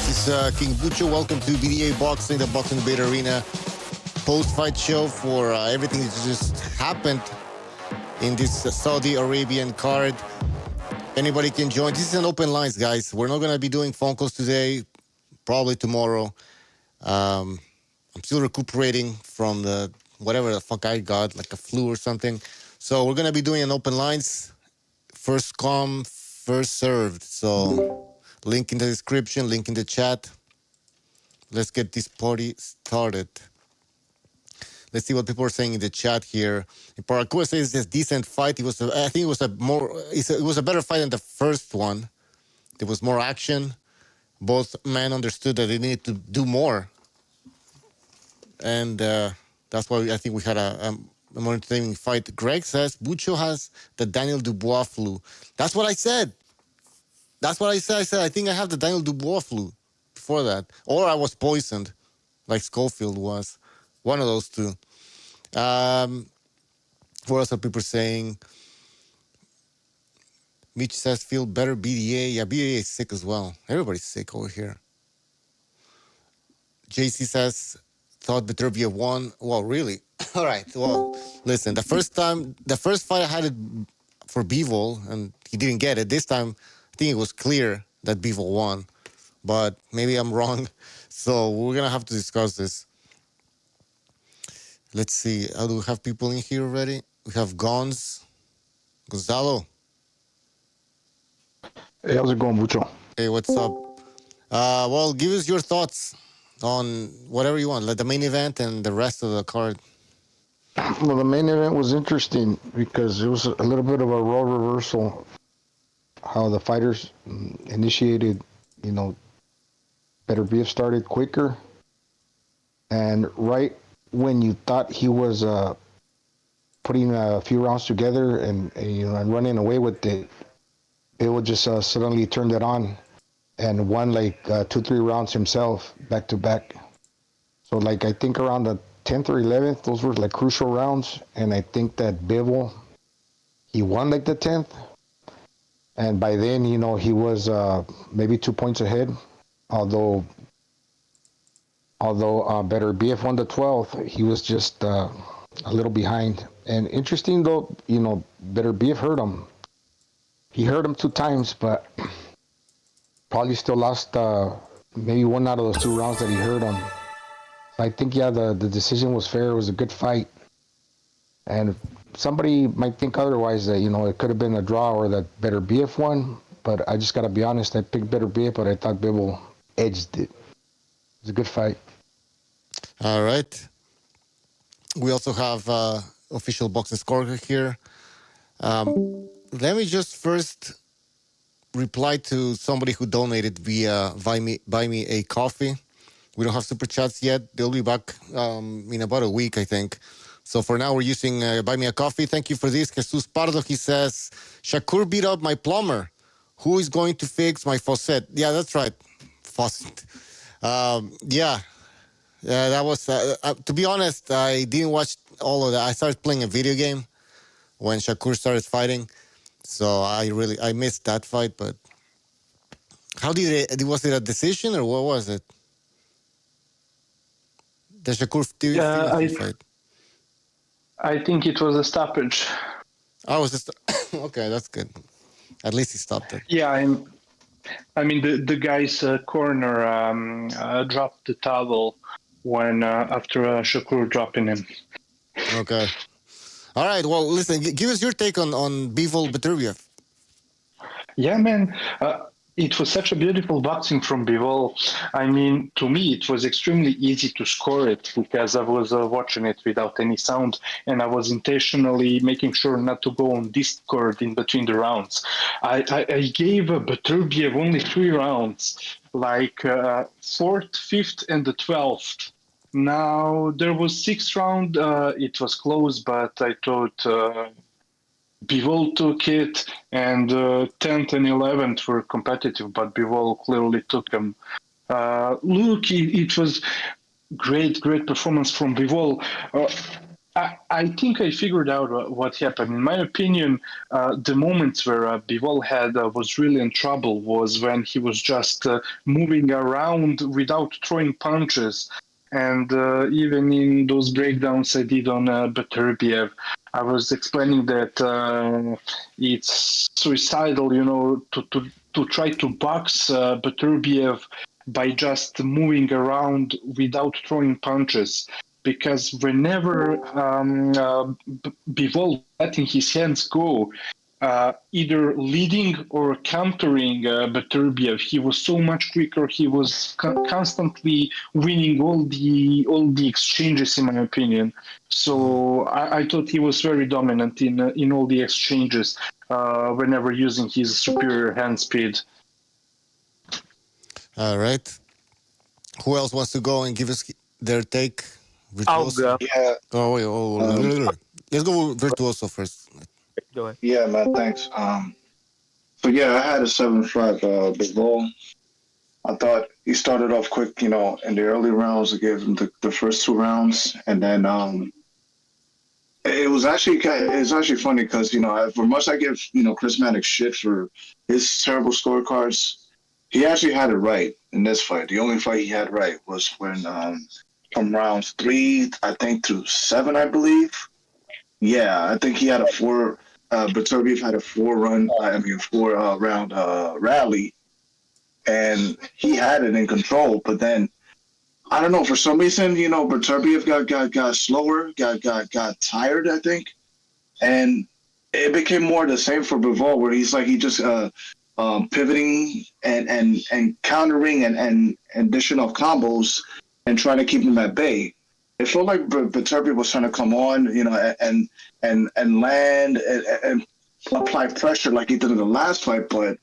This is King Bucho. Welcome to BDA Boxing, the Boxing Debate Arena post-fight show for everything that just happened in this Saudi Arabian card. Anybody can join. This is an open lines, guys. We're not going to be doing phone calls today, probably tomorrow. I'm still recuperating from the whatever the fuck I got, like a flu or something. So we're going to be doing an open lines. First come, first served. So link in the description, link in the chat. Let's get this party started. Let's see what people are saying in the chat here. Paracua says it's a decent fight. I think it was a better fight than the first one. There was more action. Both men understood that they needed to do more. And that's why I think we had a more entertaining fight. Greg says Bucho has the Daniel Dubois flu. That's what I said. I said, I think I have the Daniel Dubois flu before that. Or I was poisoned, like Schofield was. One of those two. What else are people saying? Mitch says, feel better, BDA. Yeah, BDA is sick as well. Everybody's sick over here. JC says, thought Beterbiev won. Well, really? All right. Well, listen, the first fight I had it for Bivol, and he didn't get it. This time, I think it was clear that Bivol won. But maybe I'm wrong. So we're going to have to discuss this. Let's see. Do we have people in here already? We have Gonzalo. Hey, how's it going, Bucho? Hey, what's up? Well, give us your thoughts on whatever you want, like the main event and the rest of the card. Well, the main event was interesting because it was a little bit of a role reversal. How the fighters initiated, Beterbiev started quicker. And right when you thought he was putting a few rounds together and running away with it, it would just suddenly turn it on and won like 2-3 rounds himself back to back. So like I think around the 10th or 11th, those were like crucial rounds, and I think that Bivol, he won like the 10th, and by then he was maybe 2 points ahead, although Beterbiev won the 12th, he was just a little behind. And interesting though, Beterbiev hurt him. He hurt him 2 times, but probably still lost maybe 1 out of those 2 rounds that he hurt him. So I think, the decision was fair. It was a good fight. And somebody might think otherwise, that, it could have been a draw or that Beterbiev won. But I just got to be honest, I picked Beterbiev, but I thought Bivol edged it. It was a good fight. All right. We also have official boxing scorecard here. Let me just first reply to somebody who donated via Buy Me a Coffee. We don't have super chats yet. They'll be back in about a week, I think. So for now, we're using Buy Me a Coffee. Thank you for this. Jesus Pardo, he says, Shakur beat up my plumber. Who is going to fix my faucet? Yeah, that's right. Faucet. That was, to be honest, I didn't watch all of that. I started playing a video game when Shakur started fighting. So I missed that fight, but was it a decision or what was it? The Shakur Stevenson fight. I think it was a stoppage. Oh, it was just okay. That's good. At least he stopped it. Yeah, I mean the guy's corner dropped the towel when after Shakur dropping him. Okay. All right. Well, listen. Give us your take on Bivol Beterbiev. Yeah, man. It was such a beautiful boxing from Bivol. I mean, to me, it was extremely easy to score it because I was watching it without any sound, and I was intentionally making sure not to go on Discord in between the rounds. I gave Beterbiev only 3 rounds, like 4th, 5th, and the 12th. Now, there was 6th round. It was close, but I thought Bivol took it, and 10th and 11th were competitive, but Bivol clearly took them. It was great performance from Bivol. I think I figured out what happened. In my opinion, the moments where Bivol was really in trouble was when he was just moving around without throwing punches. And even in those breakdowns I did on Beterbiev, I was explaining that it's suicidal, to try to box Beterbiev by just moving around without throwing punches. Because whenever Bivol letting his hands go, either leading or countering Beterbiev, he was so much quicker. He was constantly winning all the exchanges, in my opinion. So I thought he was very dominant in all the exchanges whenever using his superior hand speed. All right. Who else wants to go and give us their take? I'll go. Yeah, Let's go with Virtuoso first. Go ahead. Yeah, man, thanks. So yeah, I had a 7-5 Bivol. I thought he started off quick, in the early rounds. I gave him the first 2 rounds, and then it's actually funny because for much I give Chris Mannix shit for his terrible scorecards, he actually had it right in this fight. The only fight he had right was when from rounds 3, I think, to 7, I believe. Yeah, I think he had a 4. Beterbiev had a 4-round rally, and he had it in control. But then I don't know, for some reason, Beterbiev got slower, got tired, I think, and it became more the same for Bivol, where he just pivoting and countering and dishing off combos and trying to keep him at bay. It felt like Beterbiev was trying to come on, and land and apply pressure like he did in the last fight, but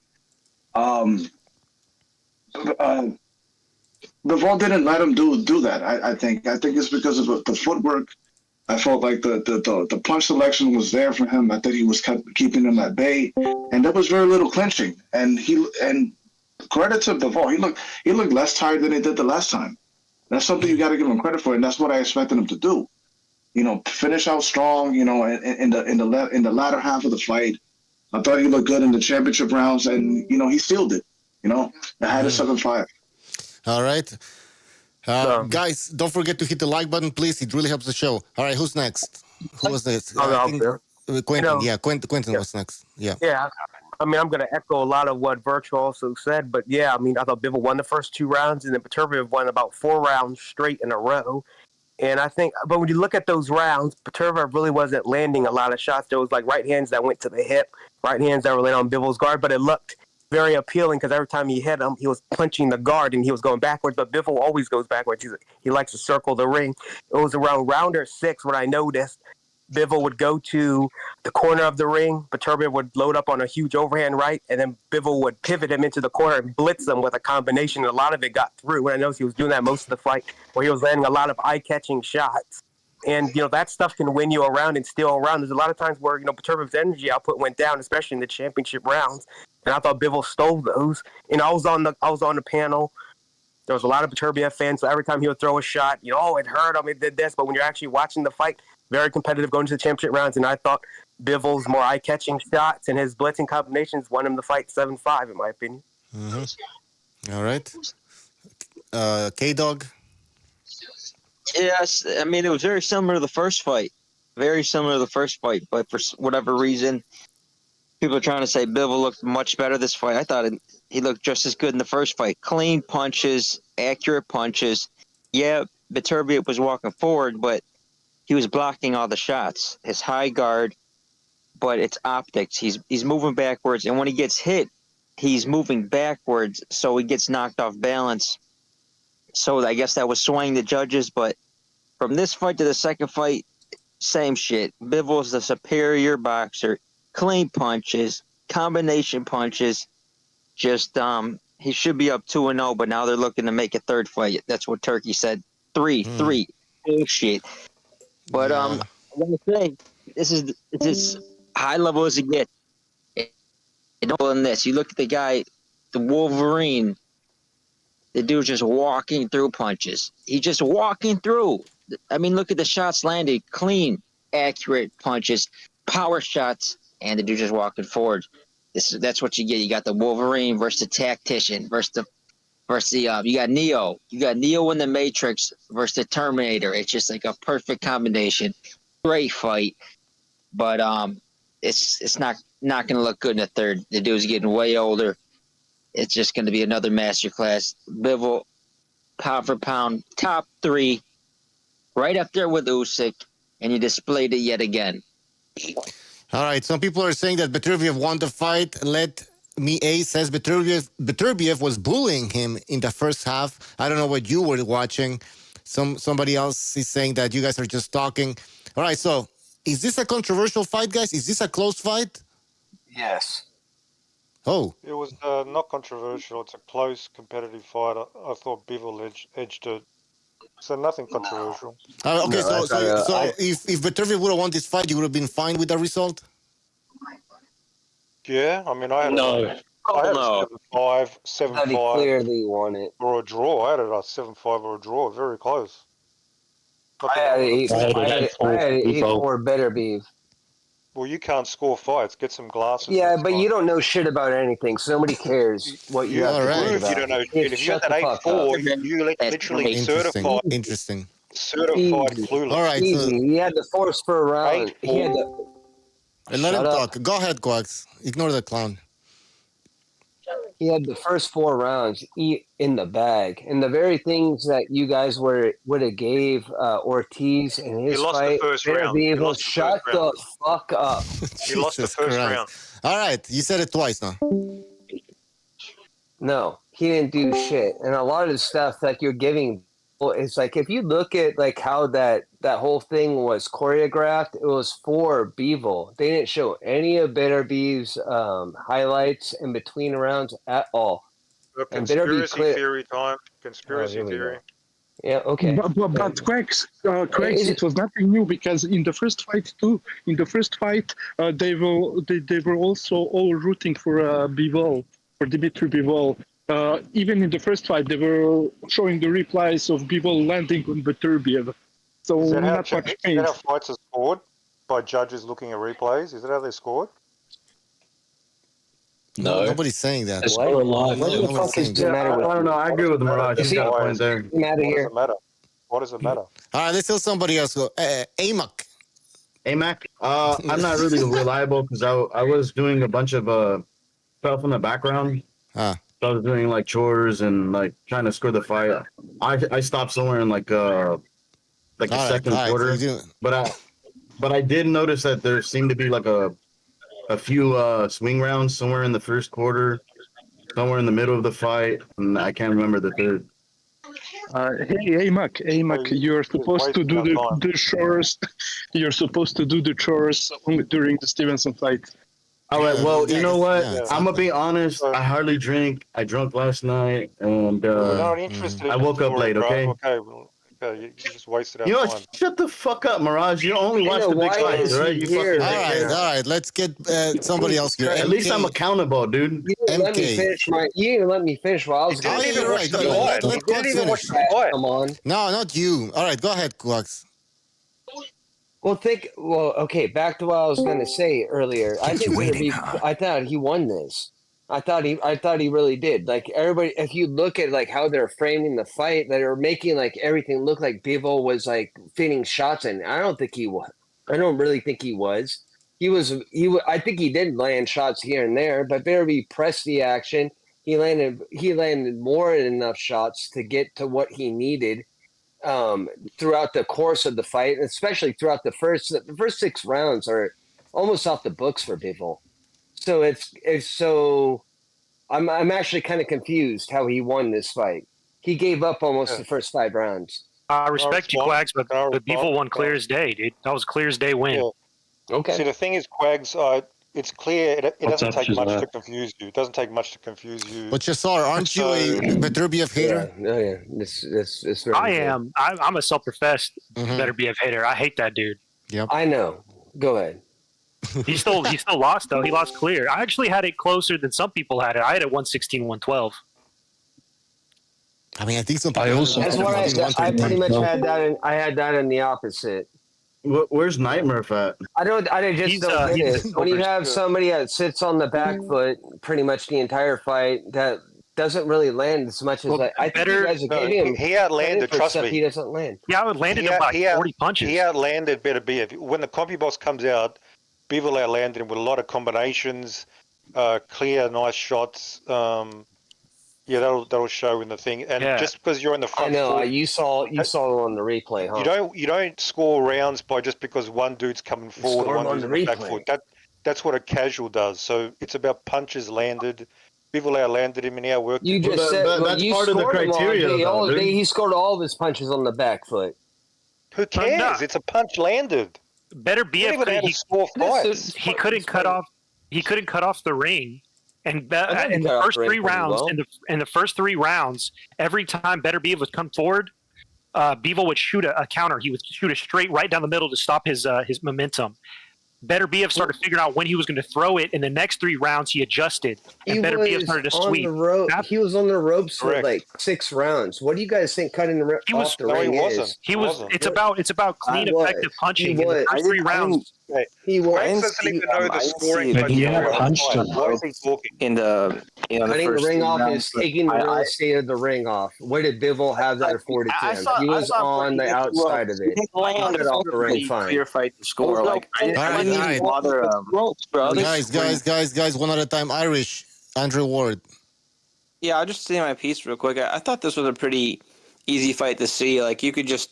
Bivol didn't let him do that. I think it's because of the footwork. I felt like the punch selection was there for him. I think he was keeping him at bay, and there was very little clinching. And credit to Bivol, he looked less tired than he did the last time. That's something you got to give him credit for, and that's what I expected him to do. Finish out strong. In the latter half of the fight, I thought he looked good in the championship rounds, and he sealed it. I had a 7-5. All right. Guys, don't forget to hit the like button, please. It really helps the show. All right, who's next? Who was next? Quentin. Quentin was next. Yeah. Yeah. I'm going to echo a lot of what Virtuoso said, but yeah, I thought Bivol won the first 2 rounds, and then Beterbiev won about 4 rounds straight in a row. And I think, but when you look at those rounds, Beterbiev really wasn't landing a lot of shots. There was like right hands that went to the hip, right hands that were laying on Bivol's guard, but it looked very appealing because every time he hit him, he was punching the guard and he was going backwards, but Bivol always goes backwards. He likes to circle the ring. It was around rounder 6 when I noticed Bivol would go to the corner of the ring. Beterbiev would load up on a huge overhand right, and then Bivol would pivot him into the corner and blitz him with a combination. And a lot of it got through. And I noticed he was doing that most of the fight, where he was landing a lot of eye-catching shots. And, that stuff can win you around and steal around. There's a lot of times where, Beterbiev's energy output went down, especially in the championship rounds. And I thought Bivol stole those. I was on the panel. There was a lot of Beterbiev fans, so every time he would throw a shot, it hurt him, it did this. But when you're actually watching the fight, very competitive going to the championship rounds, and I thought Bivol's more eye-catching shots and his blitzing combinations won him the fight 7-5, in my opinion. Mm-hmm. All right. K-Dog? Yes, it was very similar to the first fight. Very similar to the first fight, but for whatever reason, people are trying to say Bivol looked much better this fight. I thought he looked just as good in the first fight. Clean punches, accurate punches. Yeah, Beterbiev was walking forward, but he was blocking all the shots. His high guard, but it's optics. He's moving backwards, and when he gets hit, he's moving backwards, so he gets knocked off balance. So I guess that was swaying the judges, but from this fight to the second fight, same shit. Bivol's the superior boxer. Clean punches, combination punches. Just he should be up 2-0, but now they're looking to make a third fight. That's what Turkey said. 3-3. Bullshit. But I want to say this is as high level as it gets. In this, you look at the guy, the Wolverine. The dude's just walking through punches. He's just walking through. Look at the shots landed clean. accurate punches, power shots, and the dude just walking forward. That's what you get. You got the Wolverine versus the tactician versus the you got Neo. You got Neo in the Matrix versus the Terminator. It's just like a perfect combination. Great fight, but it's not going to look good in the third. The dude's getting way older. It's just going to be another masterclass. Bivol, pound for pound, top 3, right up there with Usyk, and you displayed it yet again. All right, some people are saying that Beterbiev won the fight. Let me A says Beterbiev was bullying him in the first half. I don't know what you were watching. Somebody else is saying that you guys are just talking. All right, so is this a controversial fight, guys? Is this a close fight? Yes. Oh. It was not controversial. It's a close, competitive fight. I thought Bivol edged it. So nothing controversial. Okay, No, so if Beterbiev would have won this fight, you would have been fine with the result? Yeah, I mean, I had No. a 7-5, 7-5, He clearly won it. or a draw. I had it a 7-5 or a draw. Very close. I had it 8-4 Beterbiev. Well, you can't score fights. Get some glasses. Yeah, next but time. you don't know shit about anything, so nobody cares what you You have to All think right. prove about. you don't know shit. If you Shut got that the fuck 8-4, up. you literally Interesting. Interesting. certified Easy. clueless. All right, Easy. so He had the force for a round. He had the... let him Shut up. talk. Go ahead, Quacks. Ignore the clown. He had the first 4 rounds in the bag, and the very things that you guys would have gave Ortiz in his lost the fight. first round. He Beterbiev, lost the shut first round. the fuck up. He lost the Jesus first Christ. round. All right, you said it twice now. No, he didn't do shit. And a lot of the stuff that you're giving, it's like if you look at like how that whole thing was choreographed, it was for Bivol. They didn't show any of Beterbiev's highlights in between rounds at all. And Conspiracy theory time. Conspiracy here we theory. go. Yeah, okay. But Craigs, it was nothing new because in the first fight they were also all rooting for Bivol, for Dimitri Bivol. Even in the first fight, they were showing the replies of Bivol landing on Beterbiev. So Is that how not much changed. fights are scored? By judges looking at replays? Is that how they're scored? No, nobody's saying that. What the Nobody's fuck is saying the that. matter with I don't know. I agree with Mirage. He's got a Why point is- there. him out of What does here? it matter? What does it matter? All right, let's tell somebody else. Go. Amok. Hey, Mac. I'm not really reliable because I was doing a bunch of stuff in the background. Ah. So I was doing like chores and like trying to score the fight. I stopped somewhere in like the second quarter. So But I did notice that there seemed to be like a few swing rounds somewhere in the first quarter, somewhere in the middle of the fight, and I can't remember the third. Hey, Mac, you're supposed to do the chores. You're supposed to do the chores only during the Stevenson fight. All right, well, you know what? yeah, I'm gonna be honest. I hardly drink. I drunk last night, and We're not interested in I the woke up story, late, bro. okay? Okay, you just wasted our you know time. what? Shut the fuck up, Mirage. You only watch the big why fights, is right? he You here? fucking all right. Let's get somebody else here. At least I'm accountable, dude. You didn't let me MK. finish you didn't let me finish while I was Oh, going. you're right. Let You didn't even watch Quacks finish. that. Come on. No, not you. All right, go ahead, Quacks. Okay, back to what I was going to say earlier. I thought he won this. I thought he really did. Like everybody, if you look at like how they're framing the fight, they're making like everything look like Bivol was like fitting shots, and I don't think he was. I don't really think he was. I think he did land shots here and there, but Beterbiev pressed the action. He landed more than enough shots to get to what he needed throughout the course of the fight, especially throughout the first 6 rounds are almost off the books for Bivol. So I'm actually kind of confused how he won this fight. He gave up almost the first 5 rounds. I respect you, Quags, but Bivol won clear as day, dude. That was clear as day win. Yeah. Okay. See, the thing is, Quags, it's clear. It doesn't take much to confuse you. It doesn't take much to confuse you. But Shakur, aren't you a Beterbiev hater? Yeah. This very I good. am. I'm a self-professed Beterbiev hater. I hate that dude. I know. Go ahead. He still lost though. He lost clear. I actually had it closer than some people had it. I had it 116, 112. I mean, I think some people. I also- That's what I pretty much had that. I had that in the opposite. Where's Nightmare at? I just He's, don't get he's it. When you over have his- somebody that sits on the back foot pretty much the entire fight, that doesn't really land as much as Well, I think better- you guys are No, giving him he outlanded. credit for Trust stuff me. he doesn't land. Yeah, I would landed him by 40 punches. He outlanded Beterbiev. When the CompuBox comes out, Bivol outlanded him with a lot of combinations, clear, nice shots. Yeah, that'll show in the thing. And just because you're in the front, I know foot, you saw it on the replay, huh? you don't score rounds by just because one dude's coming forward score and one them on dude's in the the back replay. foot. That's what a casual does. So it's about punches landed. Bivol outlanded him and he outworked You him. just said that's you part of the scored him all criteria, day. though, dude. He scored all of his punches on the back foot. Who cares? no. It's a punch landed. Beterbiev score fights. he couldn't cut off. He couldn't cut off the ring, and in cut the off first the ring three pretty rounds, well. in the first 3 rounds, every time Beterbiev would come forward, Bivol would shoot a counter. He would shoot a straight right down the middle to stop his momentum. Beterbiev started figuring out when he was going to throw it. In the next 3 rounds, he adjusted, and Beterbiev started to sweep. He was on the ropes for Correct. like 6 rounds. What do you guys think cutting the He was- off the No, he ring wasn't. is? He was. Wasn't. It's about clean, I was. effective punching He in the was. first 3 rounds. He was Frank doesn't even know the scoring. But he criteria of the punched fight. him. Why is he talking? in the the cutting the first ring three off rounds, is but taking the real I- estate of the ring off. Where did Bivol have that at 40 I 10? saw- He I was saw on the Ortiz outside of it. He landed Cut off on the ring fine. clear fight to score. Like I didn't, All I right, didn't all even right. bother. Guys, one at a time. Irish, Andrew Ward. Yeah, I'll just say my piece real quick. I thought this was a pretty easy fight to see. Like you could just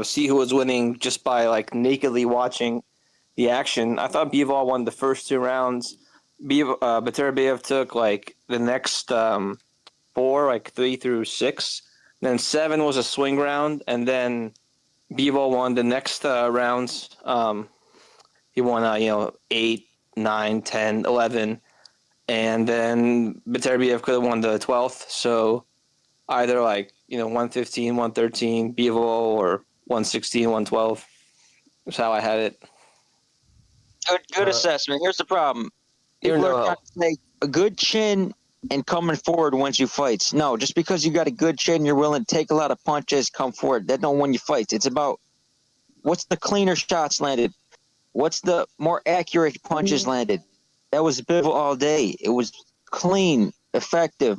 see who was winning just by like nakedly watching the action. I thought Bivol won the first 2 rounds. Beterbiev took like the next 4, like 3 through 6. Then 7 was a swing round, and then Bivol won the next rounds. He won 8, 9, 10, 11. And then Beterbiev could have won the 12th. So either 115, 113, Bivol, or 116, 112. That's how I had it. Good assessment. Here's the problem. You're People no are trying to say a good chin and coming forward wins you fights. No, just because you got a good chin, you're willing to take a lot of punches, come forward. That don't win you fights. It's about what's the cleaner shots landed, what's the more accurate punches landed. That was Bivol all day. It was clean, effective.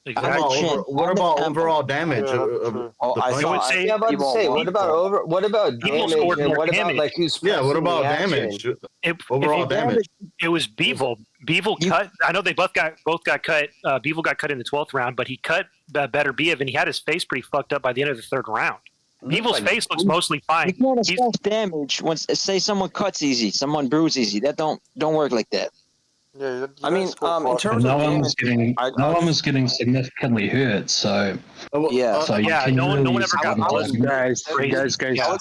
Exactly. What about overall damage? Yeah, that's true. I would say Yeah, about to say, what about Bivol damage scored and more what about damage. like who's Yeah, what pressing about the action? damage? if Overall you- damage. It was Bivol. Bivol cut. I know they both got cut. Bivol got cut in the 12th round, but he cut Beterbiev, and he had his face pretty fucked up by the end of the 3rd round. Bivol's face looks mostly You fine. can't assess damage when say someone cuts easy, someone bruises easy. That don't work like that. Yeah, you I mean, don't score in fights. terms no of one damage, was getting no one was getting significantly hurt. So yeah. so you Yeah, can no one really ever got see molested. that. Guys, Crazy. guys. I would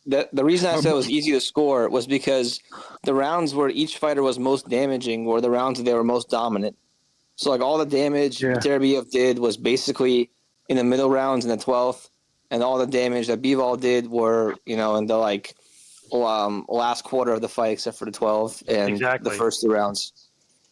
say, the reason I said it was easy to score was because the rounds where each fighter was most damaging were the rounds they were most dominant. So like all the damage Beterbiev did was basically in the middle rounds in the 12th, and all the damage that Bivol did were in the last quarter of the fight, except for the 12th and Exactly. the first 2 rounds.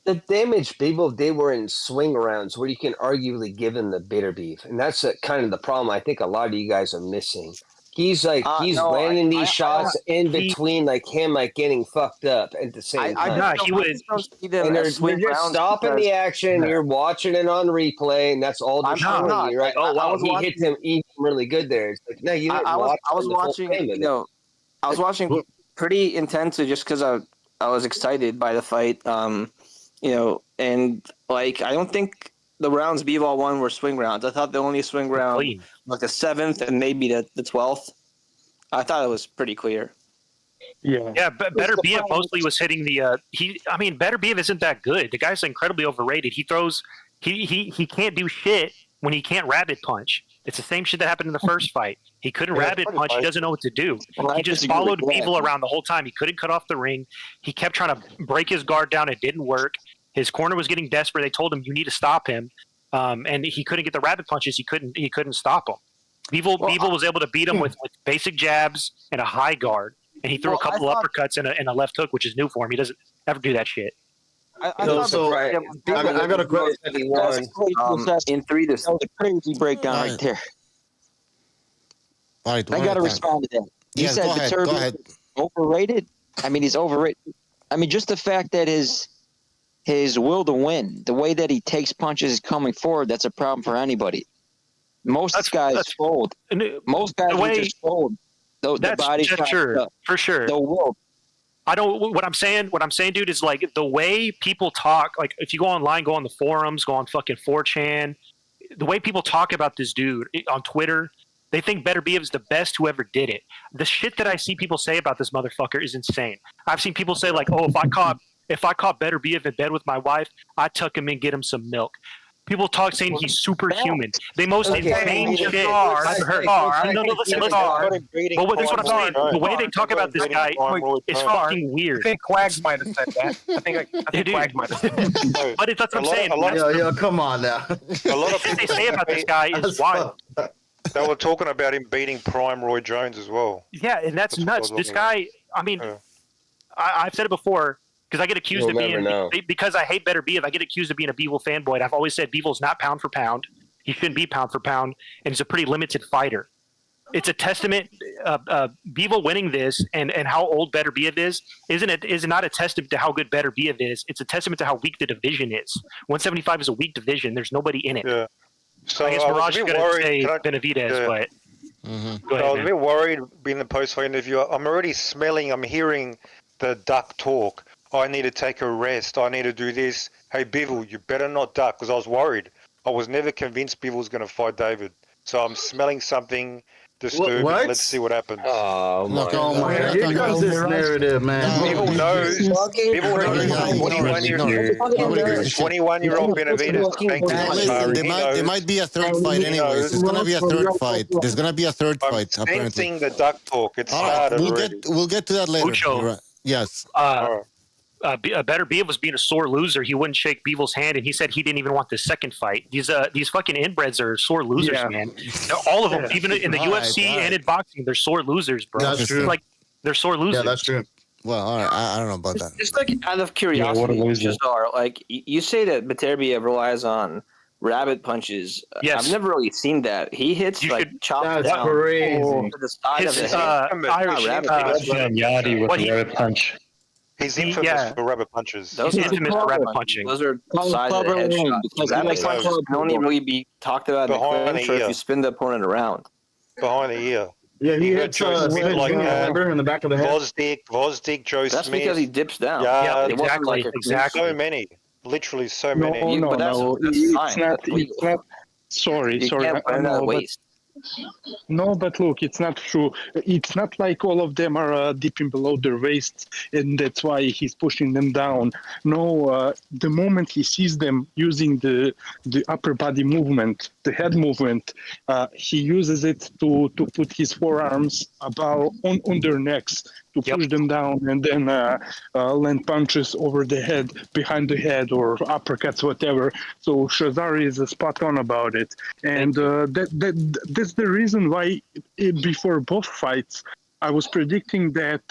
The damage people did were in swing rounds where you can arguably give him the Beterbiev, and that's kind of the problem I think a lot of you guys are missing. He's No, landing these I shots in between him getting fucked up at the same time. Nah, he would. And they're just stopping the action. You're watching it on replay, and that's all they're I'm showing not. you. Right? Oh I wow, was he watching- hit him really good there. It's like no, you didn't I watch. was the full watching, game of it. I was watching pretty intensely just because I was excited by the fight. And like I don't think the rounds Bivol won were swing rounds. I thought the only swing round Clean. like the 7th and maybe the 12th. I thought it was pretty clear. Yeah, Beterbiev mostly was hitting the. Beterbiev isn't that good. The guy's incredibly overrated. He throws. He can't do shit when he can't rabbit punch. It's the same shit that happened in the first fight. He couldn't rabbit punch. He doesn't know what to do. He just followed Bivol around the whole time. He couldn't cut off the ring. He kept trying to break his guard down. It didn't work. His corner was getting desperate. They told him you need to stop him, and he couldn't get the rabbit punches. He couldn't stop him. Bivol was able to beat him with basic jabs and a high guard, and he threw a couple uppercuts and a left hook, which is new for him. He doesn't ever do that shit. I I got a question. in 3 to 6. That was a crazy breakdown right there. All right, I got to respond to that. You said go Beterbiev ahead. is overrated. I mean, he's overrated. I mean, just the fact that his will to win, the way that he takes punches coming forward, that's a problem for anybody. Most guys fold. Most guys will just fold. The body shot, for sure. The will. I don't. What I'm saying, dude, is like the way people talk. Like, if you go online, go on the forums, go on fucking 4chan, the way people talk about this dude on Twitter, they think Beterbiev is the best who ever did it. The shit that I see people say about this motherfucker is insane. I've seen people say like, "Oh, if I caught Beterbiev in bed with my wife, I'd tuck him in, get him some milk." People talk saying he's superhuman. They most insane shit I've heard. No, listen. But this is what I'm saying. The way they talk about this guy is fucking weird. I think Quags might have said that. I think Quags might have said that. But that's what I'm saying. Yo, come on now. A lot of shit they say about this guy is wild. They were talking about him beating prime Roy Jones as well. Yeah, and that's nuts. This guy, I mean, I've said it before. Because I get accused of being, because I hate Beterbiev, I get accused of being a Bivol fanboy. And I've always said Bivol's not pound for pound. He shouldn't be pound for pound. And he's a pretty limited fighter. It's a testament, Bivol winning this and how old Beterbiev is not a testament to how good Beterbiev is. It's a testament to how weak the division is. 175 is a weak division. There's nobody in it. Yeah. So I guess Mirage is going to say Benavidez, but go ahead, I was a bit worried being the post-fight interview. I'm already I'm hearing the duck talk. I need to take a rest. I need to do this. Hey, Bivol, you better not duck, because I was worried. I was never convinced Bivol was going to fight David. So I'm smelling something disturbing. What? Let's see what happens. Oh, my God. Here comes this narrative, man. Bivol knows. Bivol knows 21-year-old Benavidez. There might be a third fight anyways. There's going to be a third fight. There's going to be a third fight, apparently. I'm sensing the duck talk. It's started already. We'll get to that later. Ucho. Yes. Beterbiev was being a sore loser. He wouldn't shake Bivol's hand, and he said he didn't even want the second fight. These fucking inbreds are sore losers, man. All of them, even in the UFC and in boxing, they're sore losers, bro. That's true. Like they're sore losers. Yeah, that's true. Well, all right. I don't know about that. Just like out of curiosity, like you say that Beterbiev relies on rabbit punches. Yes. I've never really seen that. He hits chops that's down crazy. to the side of the head. Irish Yadi with the rabbit punch. He's infamous for rabbit punches. Those are infamous for rabbit punching. Those are side of the head shots. Rabbit punches can only really be talked about in the clinch or if you spin the opponent around. Behind the ear. Yeah, he hits like in the back of the head. Vosdik, Joe That's Smith. because he dips down. Yeah, exactly. So many. Literally so many. No, it's not. Sorry. You can't find that waste. No, but look, it's not true. It's not like all of them are dipping below their waists, and that's why he's pushing them down. No, the moment he sees them using the upper body movement, the head movement, he uses it to put his forearms on their necks to push them down, and then land punches over the head, behind the head, or uppercuts, whatever. So Shazari is spot on about it, and that's the reason why before both fights I was predicting that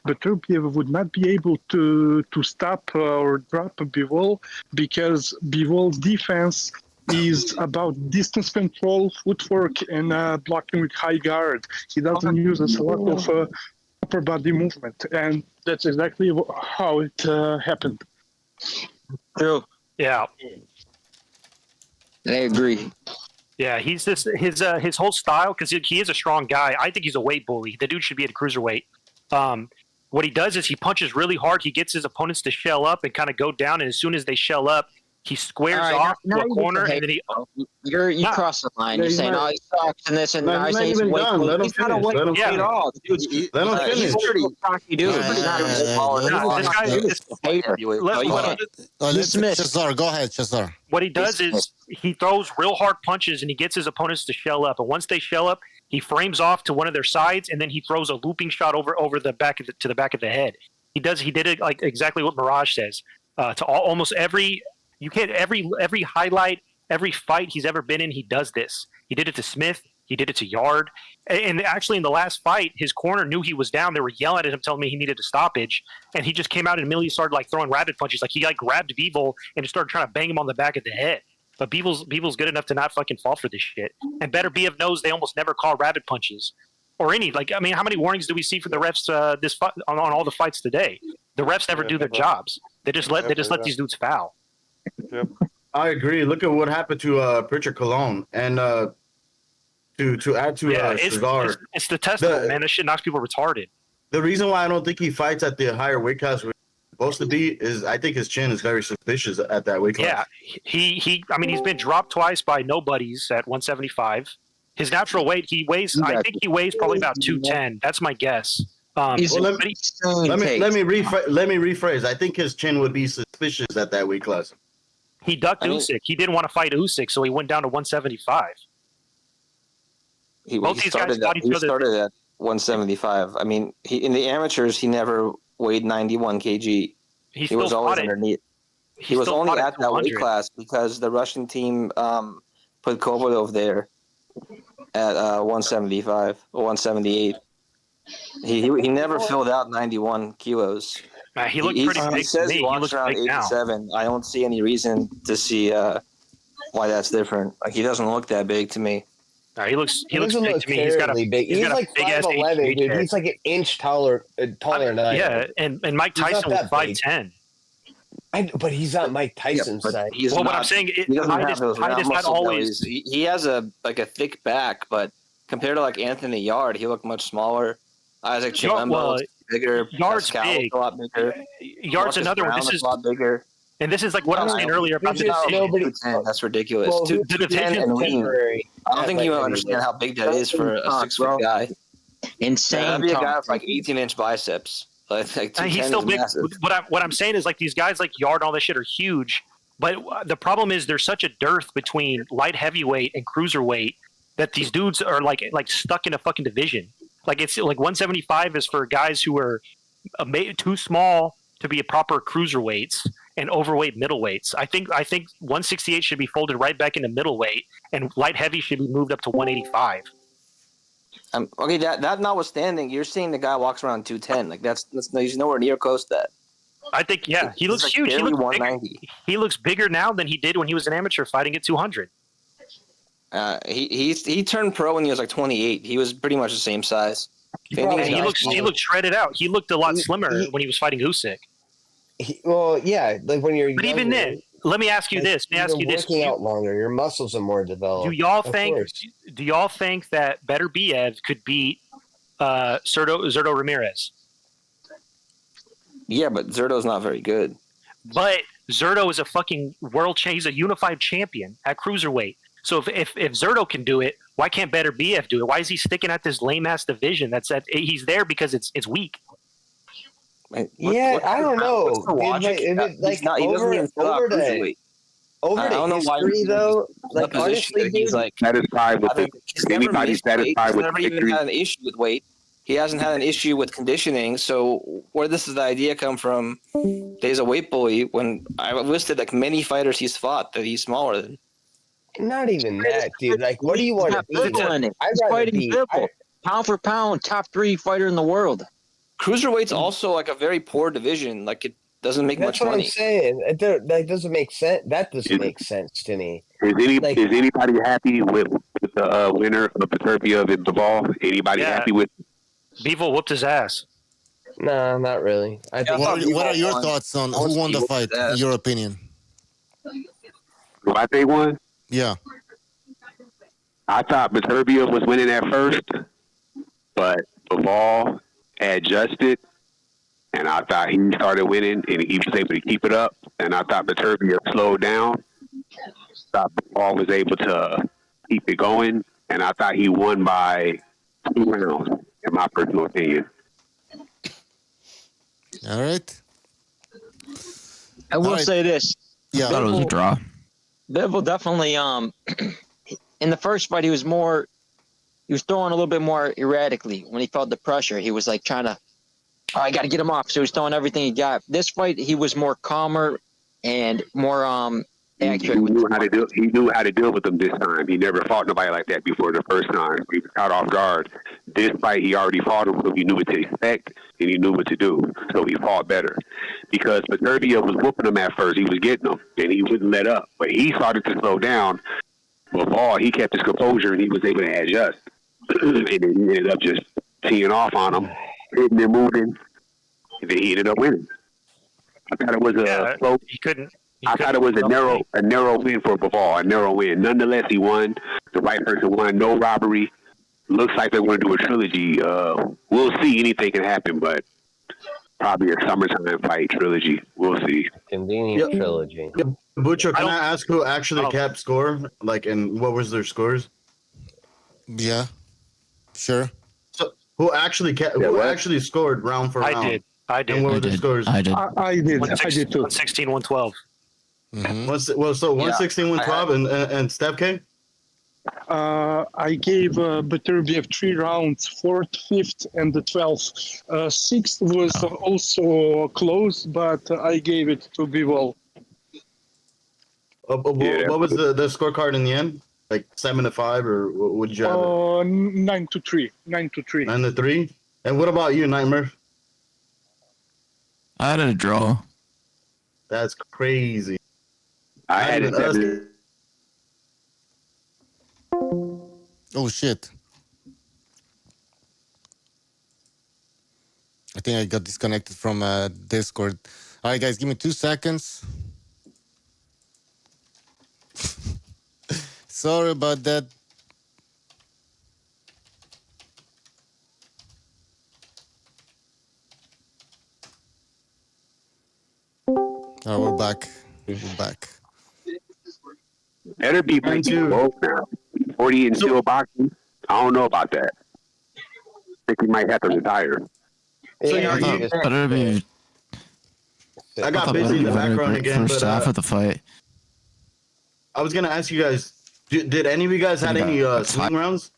Beterbiev would not be able to stop or drop Bivol, because Bivol's defense is about distance control, footwork, and blocking with high guard. He doesn't use a lot of upper body movement, and that's exactly how it happened. True. Yeah. I agree. Yeah, he's just his whole style, because he is a strong guy. I think he's a weight bully. The dude should be at a cruiserweight. What he does is he punches really hard. He gets his opponents to shell up and kind of go down, and as soon as they shell up, he squares off to a corner, and then he. You cross the line. You're saying, "Oh, he sucks," and this, and I say he's even weight done. bully. Let him He's not a finish. weight Let him bully at finish. all. Let him finish. He's a pretty cocky dude. But he's not a weight baller. Shazar, go ahead, Shazar. What he does is he throws real hard punches, and he gets his opponents to shell up. And once they shell up, he frames off to one of their sides, and then he throws a looping shot over the back of to the back of the head. He did it like exactly what Mirage says. To almost every highlight, every fight he's ever been in, he does this. He did it to Smith. He did it to Yard. And actually, in the last fight, his corner knew he was down. They were yelling at him, telling me he needed a stoppage. And he just came out and immediately started throwing rabbit punches. He grabbed Bivol and just started trying to bang him on the back of the head. But Bivol's good enough to not fucking fall for this shit. And Beterbiev knows they almost never call rabbit punches. or any like. I mean, how many warnings do we see for the refs on all the fights today? The refs never do their jobs. They just let these dudes foul. Yep. I agree. Look at what happened to Pritchard Colon, and to add to Cesar. It's detestable, man. This shit knocks people retarded. The reason why I don't think he fights at the higher weight class where he's supposed to be is I think his chin is very suspicious at that weight class. Yeah, I mean, he's been dropped twice by nobodies at 175. His natural weight, I think he weighs probably about 210. That's my guess. Let me rephrase. I think his chin would be suspicious at that weight class. He ducked Usyk. He didn't want to fight Usyk, so he went down to 175. He started at 175. I mean, in the amateurs, he never weighed 91 kg. He was always underneath. He was only at that weight class because the Russian team put Kovalov there at 175 or 178. He never filled out 91 kilos. He looked pretty big. He says he walks around 87. I don't see any reason to see why that's different. Like, he doesn't look that big to me. He looks big to me. He's got a big. He's like 5'11", dude. He's like an inch taller than I am. Yeah, and Mike Tyson was 5'10". But he's not Mike Tyson's size. What I'm saying, he has a thick back, but compared to like Anthony Yard, he looked much smaller. Isaac Chilembo bigger. Yard's big. A lot bigger. Yard's another one. This is a lot bigger. And this is like what I was saying earlier about the That's ridiculous. Well, the division and lean. I don't think you understand how big that is for a 6 foot guy. Insane. That'd be a guy with like 18-inch biceps. Like he's still big. What I'm saying is like these guys like Yard and all this shit are huge, but the problem is there's such a dearth between light heavyweight and cruiserweight that these dudes are like stuck in a fucking division. Like it's like 175 is for guys who are too small to be a proper cruiserweights and overweight middleweights. I think 168 should be folded right back into middleweight, and light heavy should be moved up to 185. Okay, that notwithstanding, you're seeing the guy walks around 210. Like that's he's nowhere near close to that. I think he looks like huge. He looks bigger now than he did when he was an amateur fighting at 200. He turned pro when he was like 28. He was pretty much the same size. He looked shredded out. He looked a lot slimmer when he was fighting Usyk. Like when you're. But even then, let me ask you this. Working out longer, your muscles are more developed. Do y'all think that Beterbiev could beat Zurdo Ramirez? Yeah, but Zurdo's not very good. But Zurdo is a fucking he's a unified champion at cruiserweight. So if Zurdo can do it, why can't Beterbiev do it? Why is he sticking at this lame ass division? He's there because it's weak. I don't know. He doesn't even fill out cruiserweight. Over the history, though, like honestly, he's like satisfied with it. Anybody's satisfied with the victory. He's never even had an issue with weight. He hasn't had an issue with conditioning. So where does the idea come from? He's a weight bully. When I listed like many fighters he's fought that he's smaller than. Not even that, dude. Like, what do you want to be? He's fighting Bivol, pound for pound, top 3 fighter in the world. Cruiserweight's also like a very poor division. Like it doesn't make much money. That's what I'm saying. That doesn't make sense. That doesn't make sense to me. Is anybody happy with the winner of Beterbiev in Bivol? Anybody happy with? Bivol whooped his ass. No, not really. I think. What are your thoughts on who won the fight? In your opinion? Who I think won? Yeah. I thought Beterbiev was winning at first, but Bivol adjusted, and I thought he started winning, and he was able to keep it up. And I thought Beterbiev slowed down. I thought Bivol was able to keep it going, and I thought he won by 2 rounds, in my personal opinion. All right. I will say this. Yeah. I thought it was a draw. Bivol definitely, in the first fight, he was throwing a little bit more erratically. When he felt the pressure, he was like trying to, I got to get him off. So he was throwing everything he got. This fight, he was more calmer and more accurate. He knew how to deal with them this time. He never fought nobody like that before the first time. He was caught off guard. This fight, he already fought him, so he knew what to expect and he knew what to do. So he fought better. Because Beterbiev was whooping him at first. He was getting him, and he wouldn't let up. But he started to slow down. Bivol, he kept his composure, and he was able to adjust. And then he ended up just teeing off on him, hitting and moving, and then he ended up winning. I thought it was a close. I thought it was a narrow win for Bivol, a narrow win. Nonetheless, he won. The right person won. No robbery. Looks like they're going to do a trilogy. We'll see. Anything can happen, but probably a summertime fight trilogy. We'll see. Convenient trilogy. Yep. Butcher, can I ask who actually kept score? Like, and what was their scores? Yeah, sure. So, who actually actually scored round for round? I did. And what were the scores? I did. I did too. 116, 112. Mm-hmm. Well, so 116, 112, and Steph K? I gave Beterbiev 3 rounds, 4th, 5th, and the 12th. 6th was also close, but I gave it to Bivol. What was the scorecard in the end? Like 7-5, or what did you have? 9-3. 9-3. 9-3. And what about you, Nightmare? I had a draw. That's crazy. I had it. Oh shit! I think I got disconnected from Discord. All right, guys, give me 2 seconds. Sorry about that. Oh, we're back. We're back. Better be breaking both now. 40 and still boxing. I don't know about that. I think he might have to retire. So I got busy in the background again. First half of the fight. I was gonna ask you guys. Did any of you guys had any swing rounds?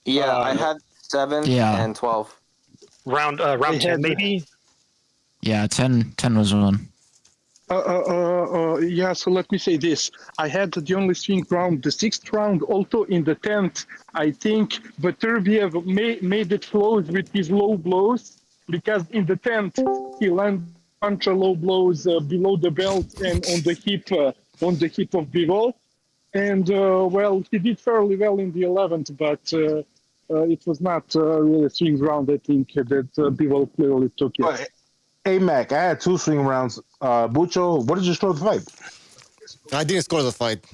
Yeah, I had 7 and 12. Round 10 maybe. Yeah, 10 was one. Yeah, so let me say this. I had the only swing round, the 6th round, also in the 10th. I think Beterbiev made it close with his low blows, because in the 10th, he landed a bunch of low blows below the belt and on the hip of Bivol. And, well, he did fairly well in the 11th, but it was not really a swing round. I think that Bivol clearly took it. Hey, Mac, I had 2 swing rounds. Bucho, what did you score the fight? I didn't score the fight.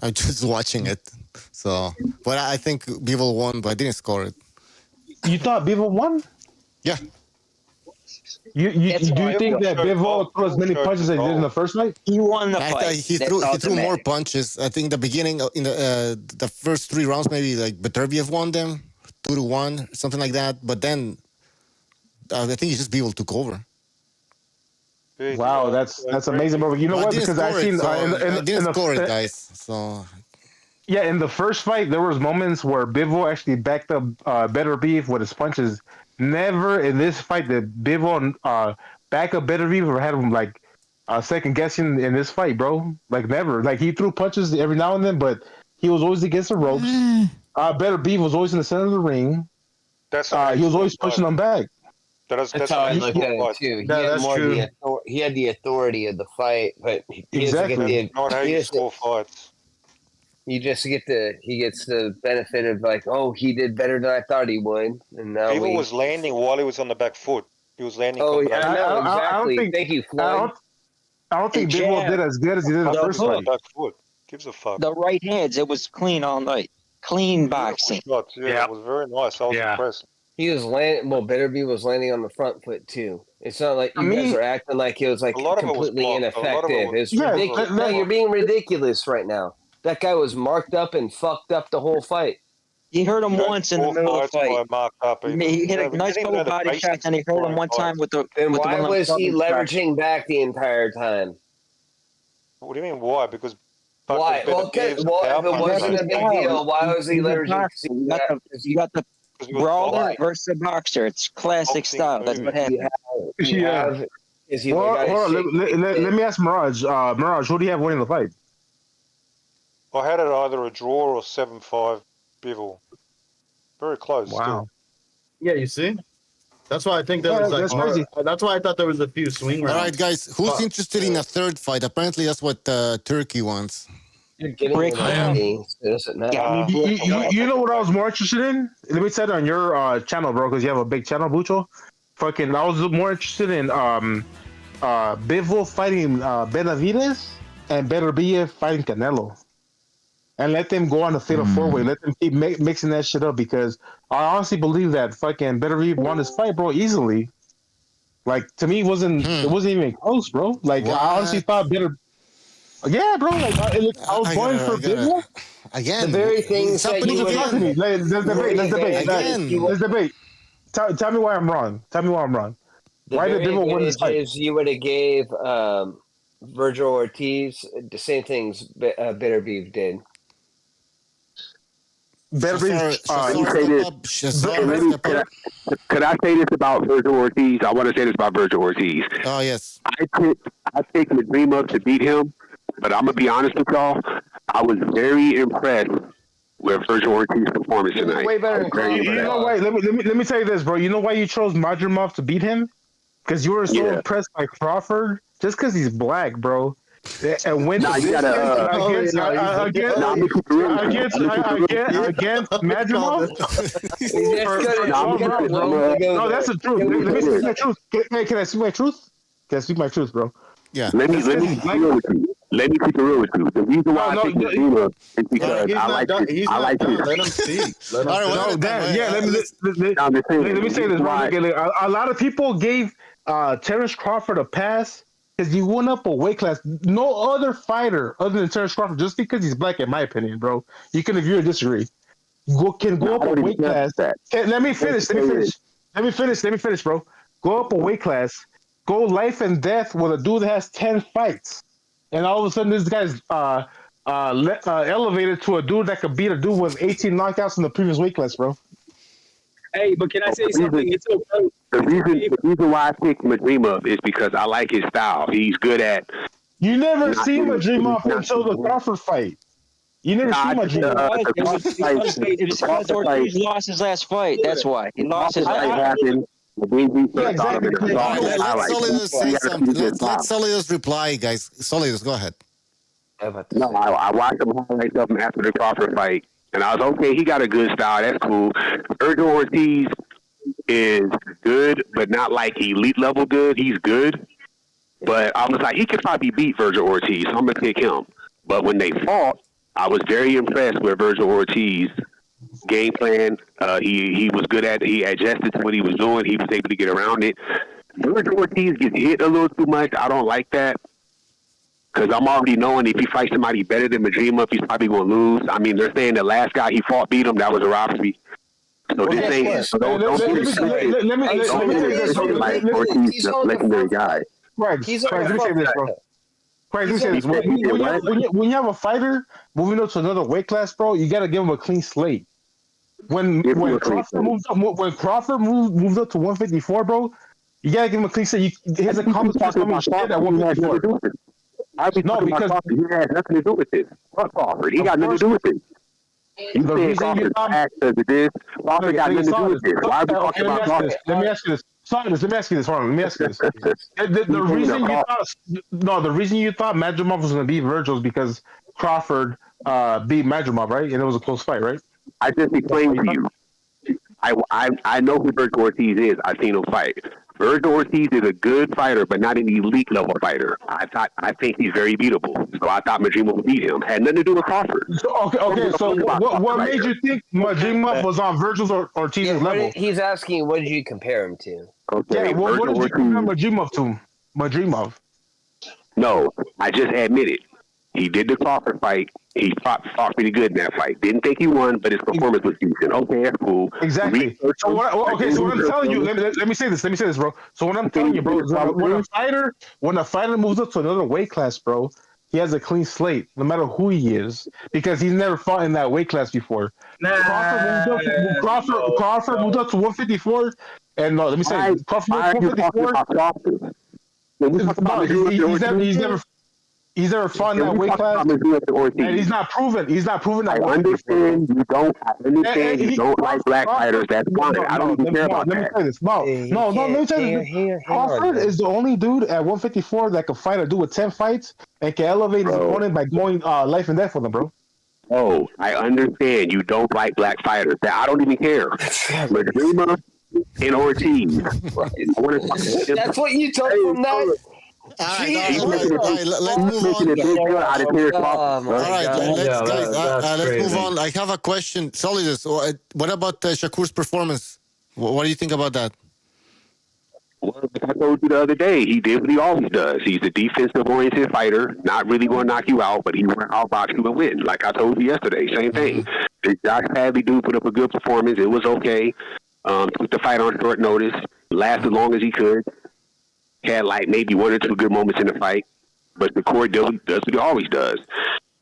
I'm just watching it. So, but I think Bivol won, but I didn't score it. You thought Bivol won? Yeah. Do you think that Bivol threw as many punches as he did in the first fight? He won the I fight. he threw more punches. I think the beginning, in the first 3 rounds, maybe like Beterbiev won them 2-1, something like that. But then I think it's just Bivol took over. Wow, that's amazing, bro. You know what? Because I seen I didn't score it, guys. So yeah, in the first fight, there was moments where Bivol actually backed up Beterbiev with his punches. Never in this fight did Bivol back up Beterbiev or had him like second guessing in this fight, bro. Like never. Like he threw punches every now and then, but he was always against the ropes. Beterbiev was always in the center of the ring. He was always pushing them back. That's how I looked at it too. He had the authority of the fight, but he doesn't get Not how you score fights. he gets the benefit of like, oh, he did better than I thought he would, and now Bivol was landing while he was on the back foot. He was landing. Oh yeah, I know, I don't exactly. think- Thank you, Floyd. I don't think Bivol did as good as he did in the first fight. Back foot. Gives a fuck. The right hands, it was clean all night. Clean boxing. Shots. Yeah, it was very nice. I was impressed. He was landing. Well, Beterbiev was landing on the front foot too. It's not like you guys are acting like it was like A lot of it was completely blocked. A lot of it ineffective. was- It's ridiculous. No, you're being ridiculous right now. That guy was marked up and fucked up the whole fight. He hurt him once in the middle of the fight. Marked up. He hit a nice couple body shots, and he hurt him one time with the. Then with the why one on was the he stomach. leveraging back the entire time? What do you mean? Why? Because Why? Well, if it wasn't a big deal, why was he leveraging? You got the brawler versus a boxer. It's classic style. That's what happened. Yeah. Let me ask Mirage. Mirage, who do you have winning the fight? I had it either a draw or 7-5 Bivol. Very close. Wow. Yeah, you see? That's why I think there was that's crazy. That's why I thought there was a few swing rounds. All right, guys, who's interested in a third fight? Apparently, that's what Turkey wants. You're getting Break it down. already. So it doesn't matter. You know what I was more interested in? Let me say it on your channel, bro, because you have a big channel, Bucho. Fucking, I was more interested in Bivol fighting Benavides and Beterbiev fighting Canelo. And let them go on the fatal four-way. Let them keep mixing that shit up because I honestly believe that fucking Beterbiev won this fight, bro, easily. Like, to me, it wasn't even close, bro. Like, What? I honestly thought Yeah, bro. Like, I was going for Bivol. Again, the very things that you would Let's debate. Again. Let's debate. Tell me why I'm wrong. Tell me why I'm wrong. The Why did very Bivol win this fight? advantages you would have gave Virgil Ortiz the same things Beterbiev did. Could I say this about Virgil Ortiz? I want to say this about Virgil Ortiz. Oh, yes. I picked Medrimov to beat him, but I'm going to be honest with y'all. I was very impressed with Virgil Ortiz's performance tonight. Way better than You know why? Let me tell you this, bro. You know why you chose Madrimov to beat him? Because you were so impressed by Crawford, just because he's black, bro. And went against Madrimov. No, that's the truth. Let me speak my truth. Hey, can I speak my truth? Can I speak my truth, bro? Yeah. Let me keep it real with you. Let me keep it real with you. The reason why I picked Medrimov is because I like his. Let him speak. Let me say this, bro. A lot of people gave Terrence Crawford a pass because he went up a weight class. No other fighter other than Terrence Crawford, just because he's black, in my opinion, bro. You can agree or disagree. Can go up a weight class. Let me finish, bro. Go up a weight class. Go life and death with a dude that has 10 fights. And all of a sudden, this guy's elevated to a dude that could beat a dude with 18 knockouts in the previous weight class, bro. Hey, but can I say something? It's okay. The reason why I picked Medrimov is because I like his style. He's good at. You never seen Medrimov until the Crawford fight. You never seen Medrimov. It was because Ortiz lost his last fight. That's why he lost his last fight. Let Solidus reply, guys. Solidus, go ahead. No, I watched him highlights of him after the Crawford fight, and I was okay. He got a good style. That's cool. Virgil Ortiz is good, but not like elite level good. He's good, but I was like, he could probably beat Virgil Ortiz, so I'm gonna pick him. But when they fought, I was very impressed with Virgil Ortiz. Game plan, he was good at it. He adjusted to what he was doing. He was able to get around it. Virgil Ortiz gets hit a little too much. I don't like that because I'm already knowing if he fights somebody better than Medrimov, he's probably going to lose. I mean, they're saying the last guy he fought beat him. That was a robbery. So this ain't. Let me say this. Ortiz, the legendary guy. Right. Let me say this, bro. Let me say this. When you have a fighter moving up to another weight class, bro, you got to give him a clean slate. When Crawford moved up to 154, bro, you gotta give him a clean slate. His accomplishments coming shit at 154. No, because he has nothing to do with this. Fuck Crawford. He got nothing to do with it. You saying Crawford's act as it is. Crawford got nothing to do with this. Why are we talking about Crawford? Let me ask you this. Let me ask you this. The reason you thought Madrimov was going to beat Virgil is because Crawford beat Madrimov, right? And it was a close fight, right? I just explained to you. I know who Virgil Ortiz is. I've seen him fight. Virgil Ortiz is a good fighter, but not an elite level fighter. I think he's very beatable. So I thought Medrimov would beat him. Had nothing to do with Crawford. Okay. So what made you think Medrimov was on Virgil Ortiz's level? He's asking, what did you compare him to? Okay, yeah, what did you compare Medrimov to? Medrimov. No, I just admitted. He did the Crawford fight. He fought pretty good in that fight. Didn't think he won, but his performance was decent. Okay, that's cool. Exactly. So what I'm telling you, let me say this, bro. So what I'm telling you, bro, is when a fighter moves up to another weight class, bro, he has a clean slate, no matter who he is, because he's never fought in that weight class before. Crawford moved up to 154, and no, let me say, Crawford 154. He's never fought in that weight class, and he's not proven. He's not proven that. I understand you don't like black fighters. That's fine. I don't even care about that. Let me say this. Let me tell you this. Crawford is the only dude at 154 that can fight a dude with 10 fights and can elevate his opponent by going life and death with him, bro. Oh, I understand you don't like black fighters. I don't even care. Madrima and Ortiz. That's what you took from that? All right, let's move on. Let's move on. I have a question. Solidus, what about Shakur's performance? What do you think about that? Well, like I told you the other day, he did what he always does. He's a defensive-oriented fighter, not really going to knock you out, but he will outbox you and win. Like I told you yesterday, same thing. The Josh Hadley dude put up a good performance. It was okay. Took the fight on short notice, lasted as long as he could. Had like maybe 1 or 2 good moments in the fight, but the court does what he always does.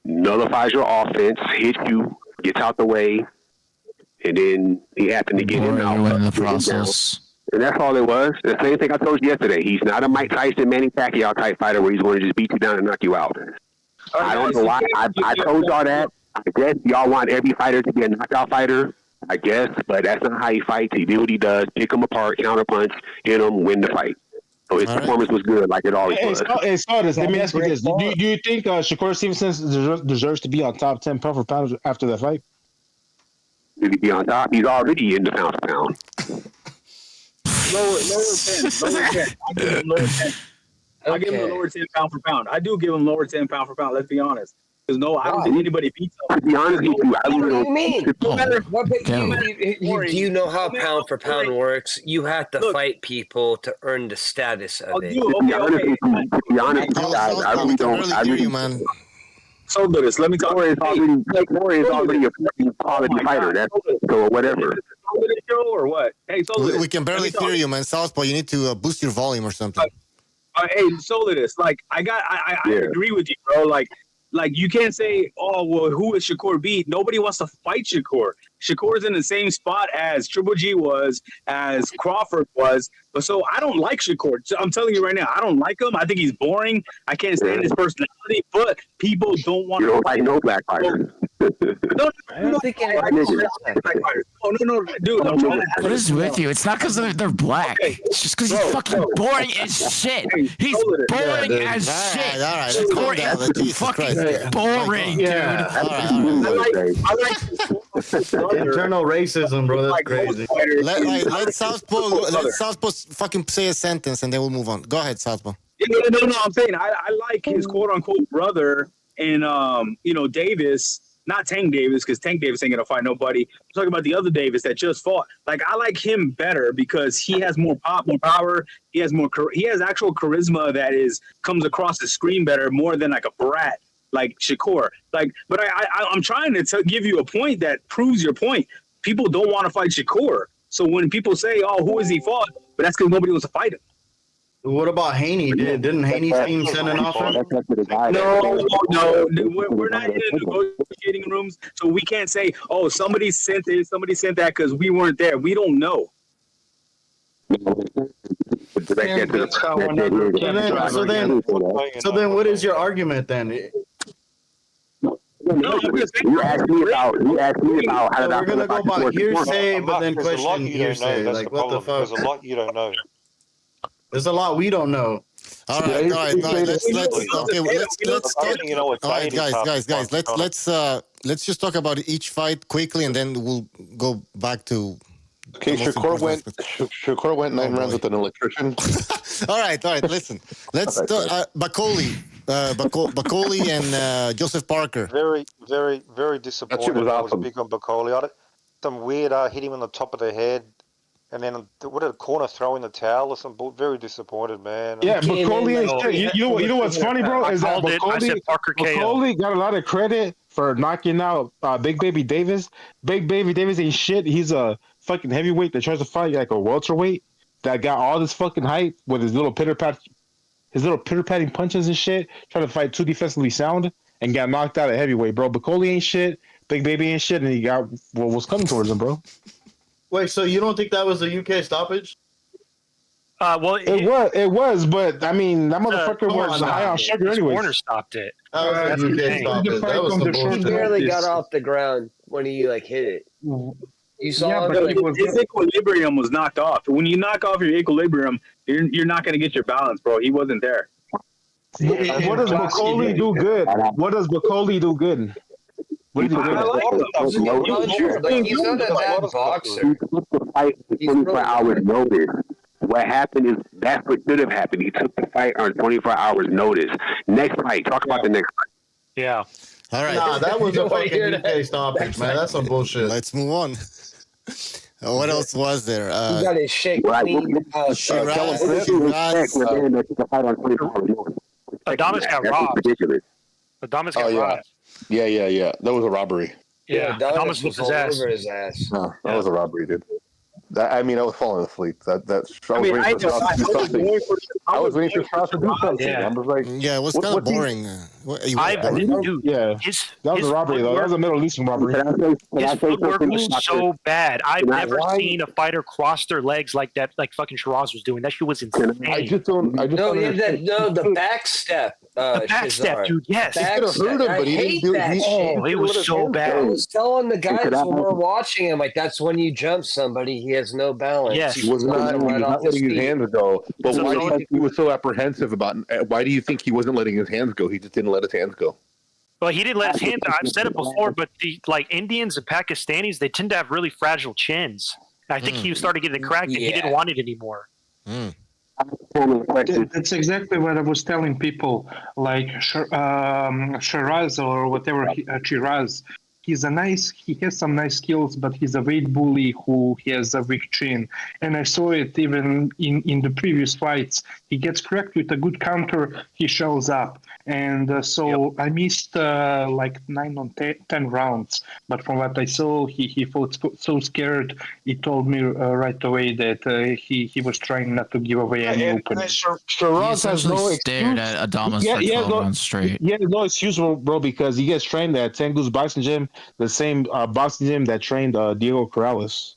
Nullifies your offense, hits you, gets out the way, and then he happened to get him out. In the process. And that's all it was. The same thing I told you yesterday. He's not a Mike Tyson, Manny Pacquiao type fighter where he's going to just beat you down and knock you out. I don't know why. I told y'all that. I guess y'all want every fighter to be a knockout fighter. I guess, but that's not how he fights. He did what he does, pick him apart, counterpunch, hit him, win the fight. So his performance was good, like it always was. Let me ask you this. Do you think Shakur Stevenson deserves to be on top 10 pound for pound after that fight? Did he be on top? He's already in the pound for pound. Lower 10. I'll give him lower 10. I'll give him the lower 10 pound for pound. I do give him lower 10 pound for pound, let's be honest. Because I don't think anybody beats him. To be honest with you, I What do don't you mean? know. Do you know how pound for pound works? You have to fight people to earn the status of it. To be honest with you, I really don't. I really, man. So Lewis, let me talk. Corey is already a quality fighter. That's so whatever. Show or what? Hey, We can barely hear you, man. Southpaw, you need to boost your volume or something. Hey, Solidus, like I agree with you, bro. Like you can't say, oh well, who is Shakur beat? Nobody wants to fight Shakur. Shakur's in the same spot as Triple G was, as Crawford was. But so I don't like Shakur. So I'm telling you right now, I don't like him. I think he's boring. I can't stand his personality. But people don't want. You don't like no black fighters. No, dude. I'm trying to. What is with you? It's not because they're black. It's just because he's fucking boring as shit. He's boring as shit. All right, Shakur is fucking boring, dude. I like internal racism, bro. That's crazy. Let Southpaw fucking say a sentence and then we'll move on. Go ahead, Southpaw. No. I'm saying I like his quote unquote brother and Davis. Not Tank Davis, because Tank Davis ain't gonna fight nobody. I'm talking about the other Davis that just fought. Like I like him better because he has more pop, more power. He has actual charisma that comes across the screen better, more than like a brat like Shakur. Like, but I'm trying to give you a point that proves your point. People don't want to fight Shakur. So when people say, "Oh, who has he fought?" But that's because nobody wants to fight him. What about Haney? Didn't Haney's team send an offer? No. We're not in the negotiating rooms, so we can't say, "Oh, somebody sent this, somebody sent that," because we weren't there. We don't know. So then, what is your argument then? You asked me about how did I we're gonna go by hearsay, but then question hearsay. Like what the fuck? There's a lot you don't know. There's a lot we don't know. All right. Let's just talk about each fight quickly, and then we'll go back to. Okay, Shakur went 9 rounds with an electrician. All right. Listen, let's Bakoli and Joseph Parker. Very, very, very disappointed. That shit was awesome. I was big on Bakoli. Some weird hit him on the top of the head. And then, what did a corner throw in the towel or something? Very disappointed, man. Yeah, Bakoli is you know what's funny, bro? Is that Bakoli got a lot of credit for knocking out Big Baby Davis. Big Baby Davis ain't shit. He's a fucking heavyweight that tries to fight like a welterweight that got all this fucking hype with his little pitter-patting punches and shit, trying to fight too defensively sound and got knocked out at heavyweight, bro. Bakoli ain't shit. Big Baby ain't shit, and he got what was coming towards him, bro. Wait, so you don't think that was a UK stoppage? Well, it was, but I mean that motherfucker was high on sugar anyway. Warner stopped it. That was a UK stoppage. That was some bullshit. He barely got off the ground when he hit it. You saw his equilibrium was knocked off. When you knock off your equilibrium, you're not going to get your balance, bro. He wasn't there. What does Bacoli do good? What does Bacoli do good? What did he do? I like him. He's a good puncher, but he's not a bad boxer. He took the fight with 24 hours notice. What happened is that's what should have happened. He took the fight on 24 hours notice. Next fight. Talk about the next fight. Yeah. All right. Nah, that was a fucking UK stoppage, man. That's some bullshit. Let's move on. What else was there? You got his shit clean. Shiraz. Adamas got robbed. Adamas got robbed. Yeah. That was a robbery. Yeah, Adamas whipped his ass. Over his ass. No, that was a robbery, dude. I was falling asleep. I was waiting for Strauss to do something. Yeah. I was like, Yeah, it was kind of boring. Dude, that was a robbery, though. That was a Middle Eastern robbery. His footwork was so bad. I've never seen a fighter cross their legs like that, like fucking Shiraz was doing. That shit was insane. The back step. The back step, dude. Yes. Back step. I hate that shit. It was so bad. I was telling the guys when we're watching him, like, that's when you jump somebody. He has no balance. Yes. he was not letting his hands go. But why do you think he was so apprehensive about? Why do you think he wasn't letting his hands go? He just didn't let his hands go. Well, he didn't let his hands. I've said it before, but the Indians and Pakistanis, they tend to have really fragile chins. I think he started getting it cracked, and he didn't want it anymore. That's exactly what I was telling people. Like Shiraz or whatever, Shiraz. He has some nice skills, but he's a weight bully who has a weak chin. And I saw it even in the previous fights. He gets cracked with a good counter, he shows up. And I missed like 9 or 10 rounds. But from what I saw, he felt so scared. He told me right away that he was trying not to give away any openings. Shiraz has no excuse. Stared at Adamas for 12 rounds straight. Yeah, no excuse, bro, because he gets trained at Tengu's boxing gym, the same boxing gym that trained Diego Corrales.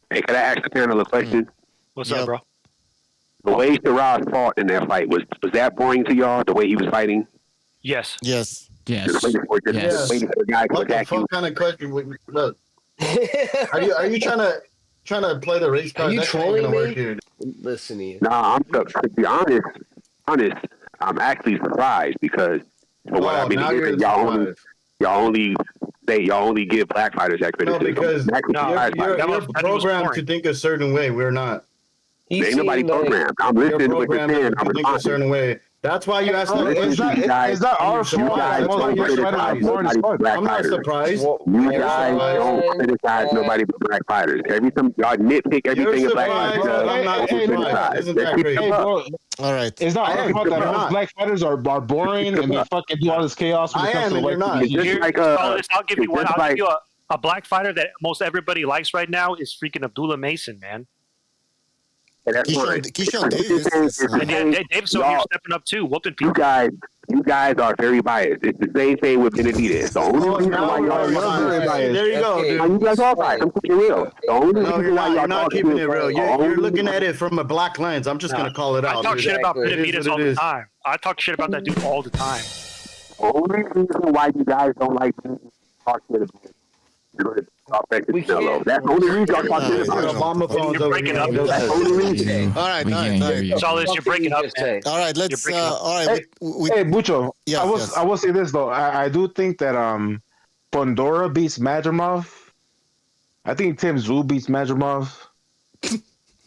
Hey, can I ask the panel a question? What's up, bro? The way Shiraz fought in that fight, was that boring to y'all, the way he was fighting? Yes. Yes. Just waiting for the guy to What the attack you. fuck kind of question? Look, are you trying to play the race card? Are you That's not trolling gonna work me? here. Listen to you. Nah, to be honest, I'm actually surprised because for what I've been hearing, y'all only give black fighters that No, criticism. because you're programmed to think a certain way. We're not. Ain't nobody programmed. I'm listening to what you're saying. I'm think a certain way. That's why you asked that question. It's not our fault. I'm not surprised. You guys don't criticize nobody but black fighters. Every time y'all nitpick everything a black fighter does. I'm not surprised. Isn't that crazy? All right. It's not our fault that most black fighters are boring and they fucking do all this chaos. I am, and you're not. I'll give you one. I'll give you a black fighter that most everybody likes right now is freaking Abdullah Mason, man. Keyshawn Davis. And Davis over here stepping up too, whooping people. You guys are very biased. It's the same thing with Benavidez. The only reason why y'all are very biased. There you go, dude. You guys are biased. I'm keeping it real. The only reason why you're not keeping it real. You're looking at it from a black lens. I'm just gonna call it out. I talk shit about Benavidez all the time. I talk shit about that dude all the time. The only reason why you guys don't like talk shit about it. Canelo. That's the only reason y'all talk shit about it. Obama phones You're breaking up. That's the only reason. All right. Charles, you're breaking up. All right, let's. All right. Hey, Bucho. I will say this though. I do think that Pandora beats Madrimov. I think Tim Tszyu beats Madrimov. I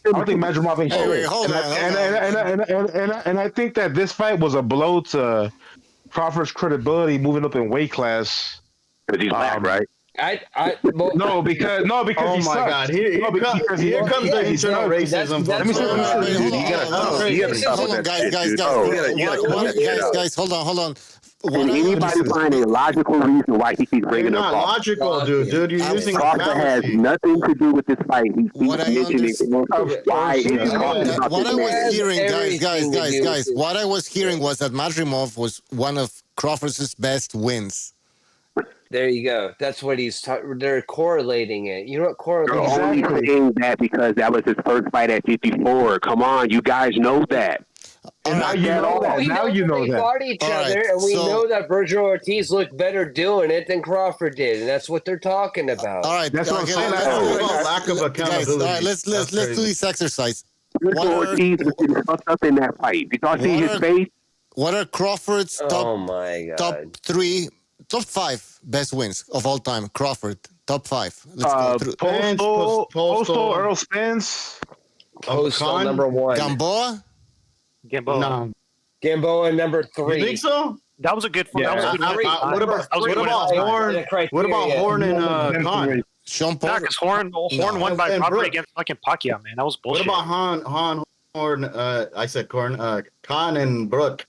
don't think Madrimov ain't shit. Hold on. And I think that this fight was a blow to Crawford's credibility moving up in weight class. Because he's black, right? No, because oh he my God! Here comes the internal racism. Let me see. Guys, hold on. Can anybody find a logical reason why he keeps bringing up Crawford? Logical, dude. You're using Crawford has nothing to do with this fight. He keeps mentioning why he's talking about what this I was man. hearing, guys, what I was hearing was that Madrimov was one of Crawford's best wins. There you go. That's what they're correlating it. You know what correlating? You're only saying that because that was his first fight at 54. Come on, you guys know that. And now you know that. Now you know that. They fought each other, and we know that Virgil Ortiz looked better doing it than Crawford did, and that's what they're talking about. All right, that's what I'm saying. Lack of accountability. All right, let's do this exercise. Virgil Ortiz was getting fucked up in that fight. Did y'all see his face? What are Crawford's top 5 best wins of all time? Crawford, top 5. Let's go through. Postal, Earl Spence. Postal number 1. Gamboa? Gamboa. Gamboa number 3. You think so? That was a good one. Yeah. That was a good one. What about Horn? What about Horn and Khan? Sean Paul. Because Horn won by robbery against fucking Pacquiao, man. That was bullshit. What about Horn? I said Khan and Brooke.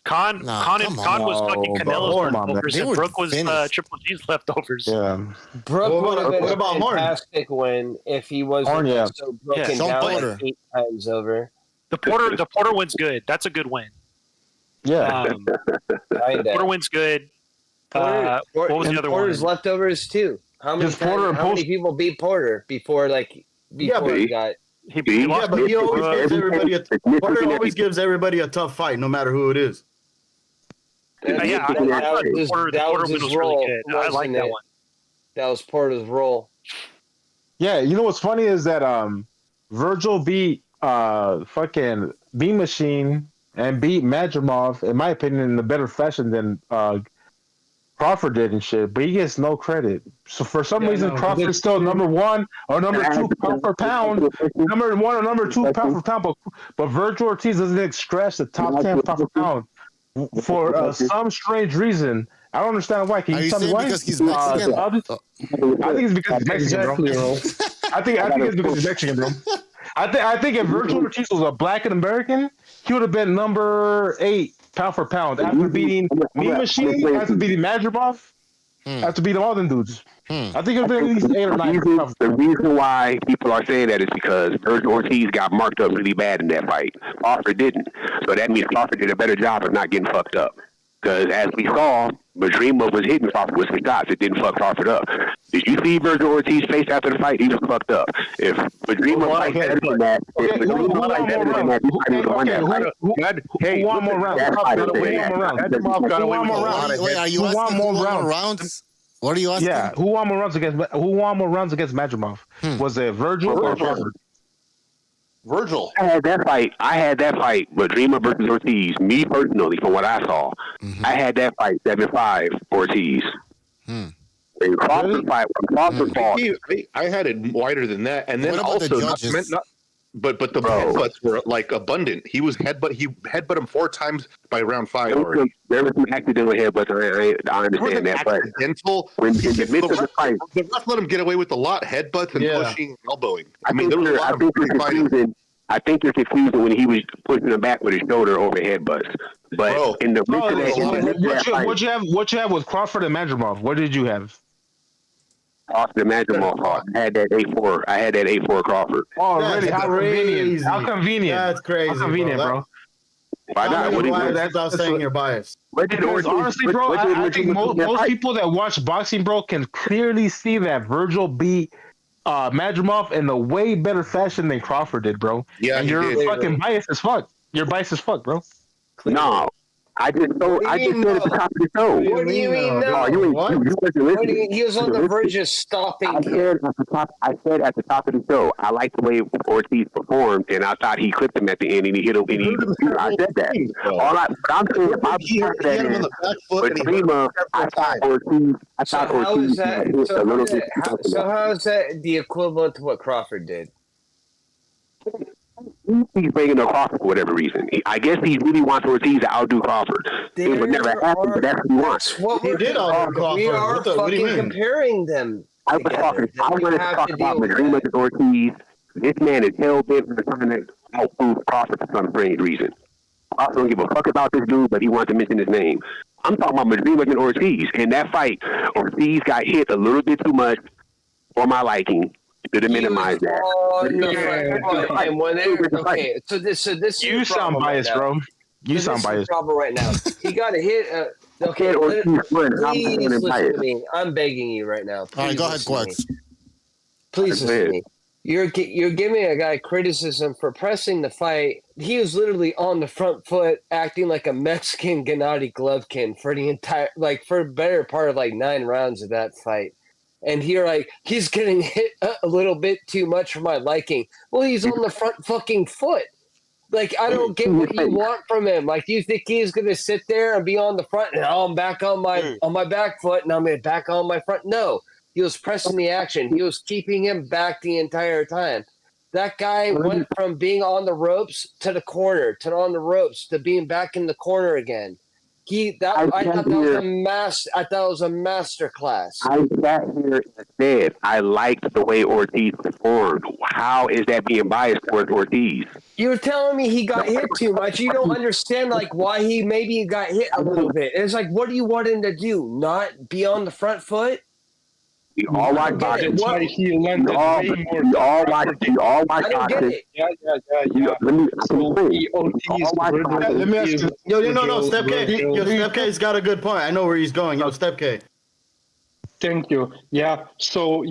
Khan was fucking Canelo's leftovers, and Brooke was Triple G's leftovers. Yeah. Brooke would have been a fantastic win if he wasn't so broken down like 8 times over. The Porter win's good. That's a good win. Yeah. Porter win's good. What was the other Porter's one? leftovers too. How many people beat Porter before he got? Porter always gives everybody a tough fight, no matter who it is. That was his role. I like that one. That was Porter's role. Yeah, you know what's funny is that Virgil beat fucking Beam Machine and beat Madrimov, in my opinion, in a better fashion than Crawford did and shit, but he gets no credit. So for some reason, Crawford's still number 1 or number 2 pound for pound, number 1 or number 2 pound for pound, but Virgil Ortiz doesn't scratch the top 10 pound for pound for some strange reason. I don't understand why. Can you tell me why? Because he's Mexican? I think it's because he's Mexican, bro. I think it's because he's Mexican, bro. I think if Virgil Ortiz was a black and American, he would have been number 8 pound for pound after beating Mean Machine, after beating Madrimov, after beating all them dudes. I think it would have been at least 8 or 9. The reason why people are saying that is because Virgil Ortiz got marked up really bad in that fight. Crawford didn't. So that means Crawford did a better job of not getting fucked up. Because as we saw, Madrimov was hitting Crawford with some shots. It didn't fuck Crawford up. Did you see Virgil Ortiz's face after the fight? He was fucked up. If Madrimov like better than that, who won more rounds? What are you asking? Yeah, who won more rounds against Madrimov? Was it Virgil or Crawford? Virgil. I had that fight, Madrimov versus Ortiz. Me personally, from what I saw, I had that fight 7-5 Ortiz. In Crawford fight, I had it wider than that, and then also but the headbutts were like abundant. He headbutt him 4 times by round 5 already. There was some accidental headbutts. I understand that, but when in the midst of the fight, the ref let him get away with a lot headbutts and pushing, and elbowing. I mean, there was a lot of fighting. I think you're confusing when he was pushing him back with his shoulder over headbutts. But in the midst of that, what you have with Crawford and Madrimov? What did you have? Crawford and Madrimov. I had that 8-4. I had that 8-4 Crawford. Oh, really? How convenient? How convenient? That's crazy. How convenient, bro. Why not? Without saying you're biased. Because honestly, bro, I think most people that watch boxing, bro, can clearly see that Virgil beat Madrimov in a way better fashion than Crawford did, bro. Yeah, and you're fucking biased as fuck. You're biased as fuck, bro. No. I just said at the top of the show. What do you mean, no? You wasn't listening. He was on the verge of stopping. I said at the top of the show, I liked the way Ortiz performed, and I thought he clipped him at the end, and he hit him. I said that. I'm saying, if I was that in, but Prima, I thought Ortiz hit a little bit. So how is that the equivalent to what Crawford did? He's bringing up Crawford for whatever reason. I guess he really wants Ortiz to outdo Crawford. It would never happen, but that's what he wants. He did outdo Crawford. We are fucking comparing them. I wanted to talk about Madrimov and Ortiz. This man is hell-bent for trying to outprove Crawford for some strange reason. Crawford don't give a fuck about this dude, but he wants to mention his name. I'm talking about Madrimov and Ortiz. In that fight, Ortiz got hit a little bit too much for my liking. To minimize that. Okay, so this you sound biased, bro. You sound biased. Problem right now. He got a hit. Okay, please listen to me. I'm begging you right now. All right, go ahead, Quacks. Please listen to me. You're giving a guy criticism for pressing the fight. He was literally on the front foot, acting like a Mexican Gennady Golovkin for the entire, for a better part of 9 rounds of that fight. And he's getting hit a little bit too much for my liking. Well, he's on the front fucking foot. Like, I don't get what you want from him. Like, do you think he's going to sit there and be on the front and I'm back on my back foot and I'm going to back on my front? No, he was pressing the action. He was keeping him back the entire time. That guy went from being on the ropes to the corner to on the ropes to being back in the corner again. I thought that was a master class. I sat here and said I liked the way Ortiz performed. How is that being biased towards Ortiz? You're telling me he got hit too much. You don't understand like why he maybe got hit a little bit. It's like, what do you want him to do? Not be on the front foot? We all watch boxing. We all watch boxing. Yeah. Let me ask you. No, Step K. Step K's got a good point. I know where he's going. Step K. Thank you. Yeah. So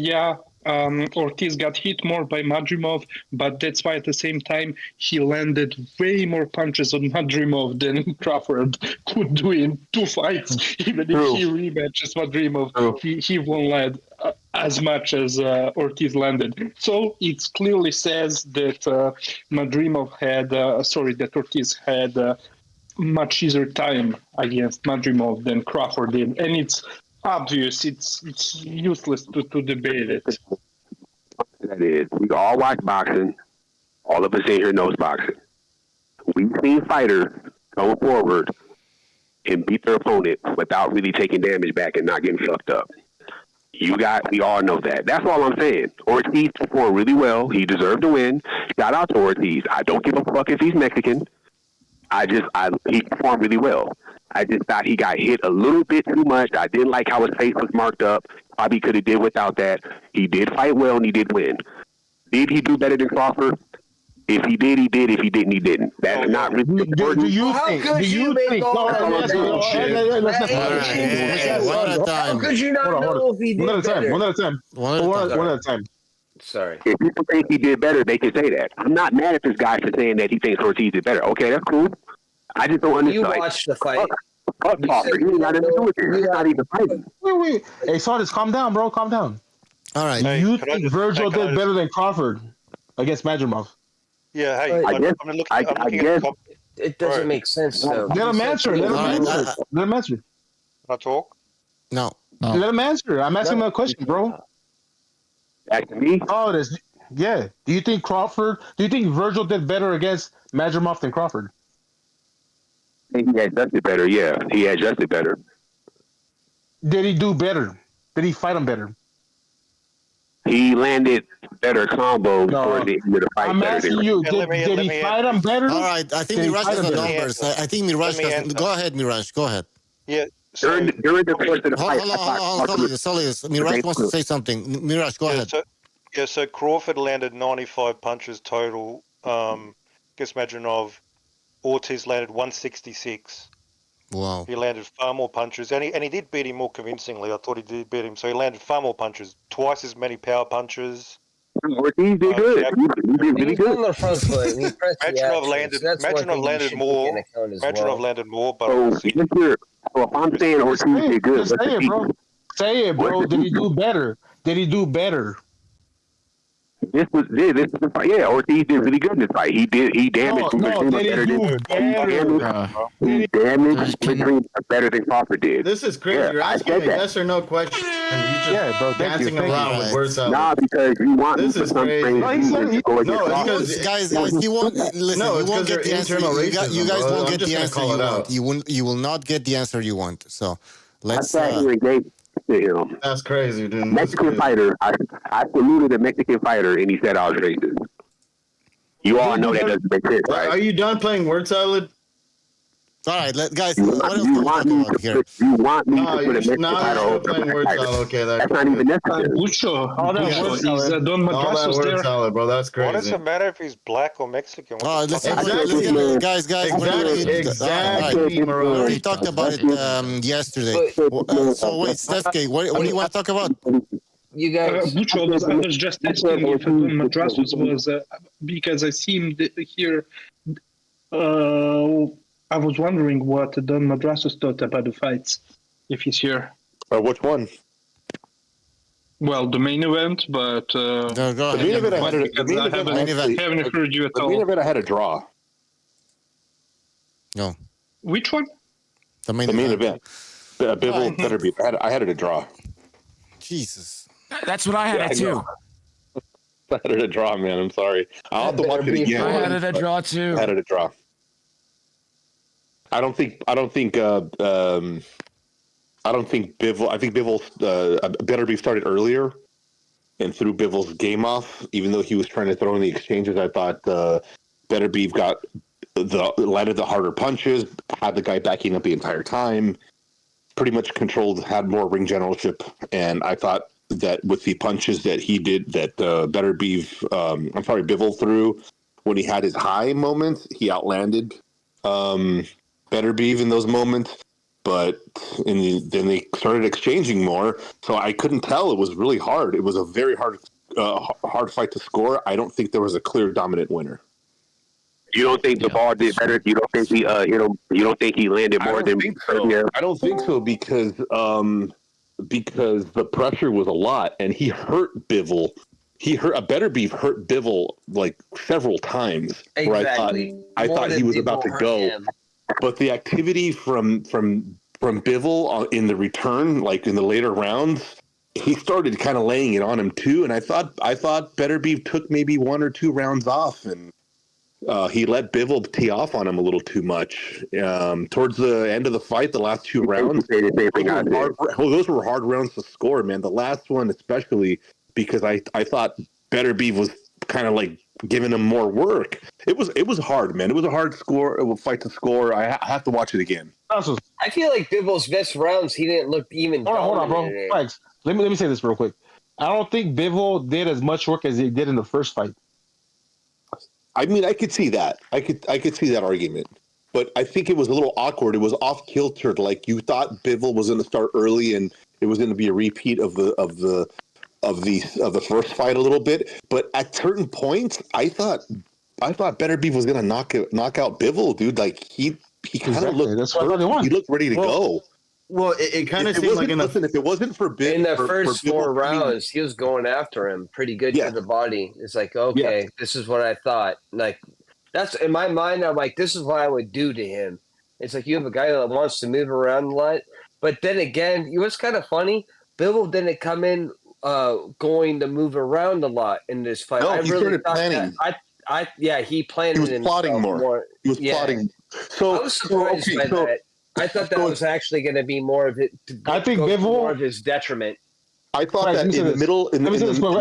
Ortiz got hit more by Madrimov, but that's why at the same time he landed way more punches on Madrimov than Crawford could do in 2 fights. Even if he rematches Madrimov, he won't land as much as Ortiz landed. So it clearly says that that Ortiz had much easier time against Madrimov than Crawford did, and it's obvious. It's useless to debate it. That is, we all watch boxing. All of us in here knows boxing. We've seen fighters go forward and beat their opponent without really taking damage back and not getting fucked up. We all know that. That's all I'm saying. Ortiz performed really well. He deserved to win. Shout out to Ortiz. I don't give a fuck if he's Mexican. He performed really well. I just thought he got hit a little bit too much. I didn't like how his face was marked up. Probably could have did without that. He did fight well and he did win. Did he do better than Crawford? If he did, he did. If he didn't, he didn't. That's not really important. Do you think? One at a time. How could you not know if he did better? One at a time. Sorry. If people think he did better, they can say that. I'm not mad at this guy for saying that he thinks Ortiz did better. Okay, that's cool. I just don't understand. You watched the fight. Fuck Crawford. He ain't got nothing to do with it. He's not even fighting. Wait. Hey, Sardis, calm down, bro. Calm down. All right. Do you think Virgil did better than Crawford against Madrimov? Yeah, hey, I guess. It doesn't make sense, though. Let him answer. Let him answer. Can I talk? No. Let him answer. I'm asking him a question, bro. Back to me? Oh, this. Yeah. Do you think Virgil did better against Madrimov than Crawford? I think he adjusted better, yeah. He adjusted better. Did he do better? Did he fight him better? He landed better combos towards the end of the fight. I'm asking you, did he fight him better? All right, I think Mirage has the numbers. I think Mirage doesn't. Go ahead, Mirage. Go ahead. Yeah. During the course of the fight. Hold on. Mirage wants to say something. Mirage, go ahead. So Crawford landed 95 punches total against Madrimov. Ortiz landed 166. Wow. He landed far more punches, and he did beat him more convincingly. I thought he did beat him. So he landed far more punches, twice as many power punches. Ortiz did good. He did really good. On the front foot. Madrimov landed more. Madrimov landed more, but so if I'm saying Ortiz did good, say it, bro. Say it, bro. Did he do better? This is the fight. Yeah, Ortiz did really good in this fight. He damaged better than Crawford did. This is crazy. Yeah, you're asking a yes or no question. And you just dancing around with words out. Nah, because you want me for something. Guys, he won't listen. No, you won't get the answer. You guys won't get the answer you want. You will not get the answer you want. So let's. That's crazy, dude. Mexican fighter. I saluted a Mexican fighter, and he said I was racist. You all know that doesn't make sense, right? Are you done playing word salad? All right, guys. What else do we talk about here? You want me to put a Mexican fighter over playing word salad? Okay, that's not even necessary. Don Madrassos word there. salad, bro. That's crazy. What does it matter if he's black or Mexican? Guys. Exactly. We already talked about it yesterday. So wait, Stefke, what do you want to talk about? You guys, I was just asking if Don Madrassos was because I see him here. I was wondering what Don Madrassos thought about the fights, if he's here. Which one? Well, the main event, but the main event I haven't heard you at all. The main event I had a draw. No. Which one? The main event. Bivol Beterbiev. I had it a draw. Jesus. That's what I had it too. I had it a draw, man. I'm sorry. I'll have to watch it again. I had it a draw too. I had it a draw. I don't think Bivol. I think Beterbiev started earlier and threw Bivol's game off. Even though he was trying to throw in the exchanges, I thought Beterbiev landed the harder punches, had the guy backing up the entire time, pretty much had more ring generalship. And I thought that with the punches that he did, that Bivol threw when he had his high moments, he outlanded Beterbiev in those moments. But then they started exchanging more, so I couldn't tell. It was really hard. It was a very hard fight to score. I don't think there was a clear dominant winner. You don't think the ball did better? You don't think he you don't think he landed more than so. I don't think so because the pressure was a lot and he hurt Bivol. Beterbiev hurt Bivol like several times. Exactly. Where I thought he was about to go. Him. But the activity from Bivol in the return, like in the later rounds, he started kind of laying it on him too. And I thought Beterbiev took maybe 1 or 2 rounds off, and he let Bivol tee off on him a little too much. Towards the end of the fight, the last 2 rounds, those were hard rounds to score, man. The last one especially, because I thought Beterbiev was kind of like giving him more work. It was hard, man. It was a hard fight to score. I have to watch it again. I feel like Bivol's best rounds, he didn't look even. Hold on, bro. Thanks. Let me say this real quick. I don't think Bivol did as much work as he did in the first fight. I mean, I could see that. I could see that argument, but I think it was a little awkward. It was off kilter. Like you thought Bivol was going to start early, and it was going to be a repeat of the first fight a little bit. But at certain points, I thought Beterbiev was going to knock out Bivol, dude. Like he kind of looked. That's what they want. He looked ready to go. Well, it kind of seemed like if it wasn't for Bivol in the first 4 rounds, he was going after him pretty good to the body. It's like, okay, this is what I thought. Like that's in my mind. I'm like, this is what I would do to him. It's like you have a guy that wants to move around a lot, but then again, it was kind of funny. Bivol didn't come in going to move around a lot in this fight. No, I he really started planning. He planned. He was plotting more. He was plotting. So I was surprised by that. I thought that was actually going to be more of it. I think Bivol more of his detriment. I thought that in the middle, in the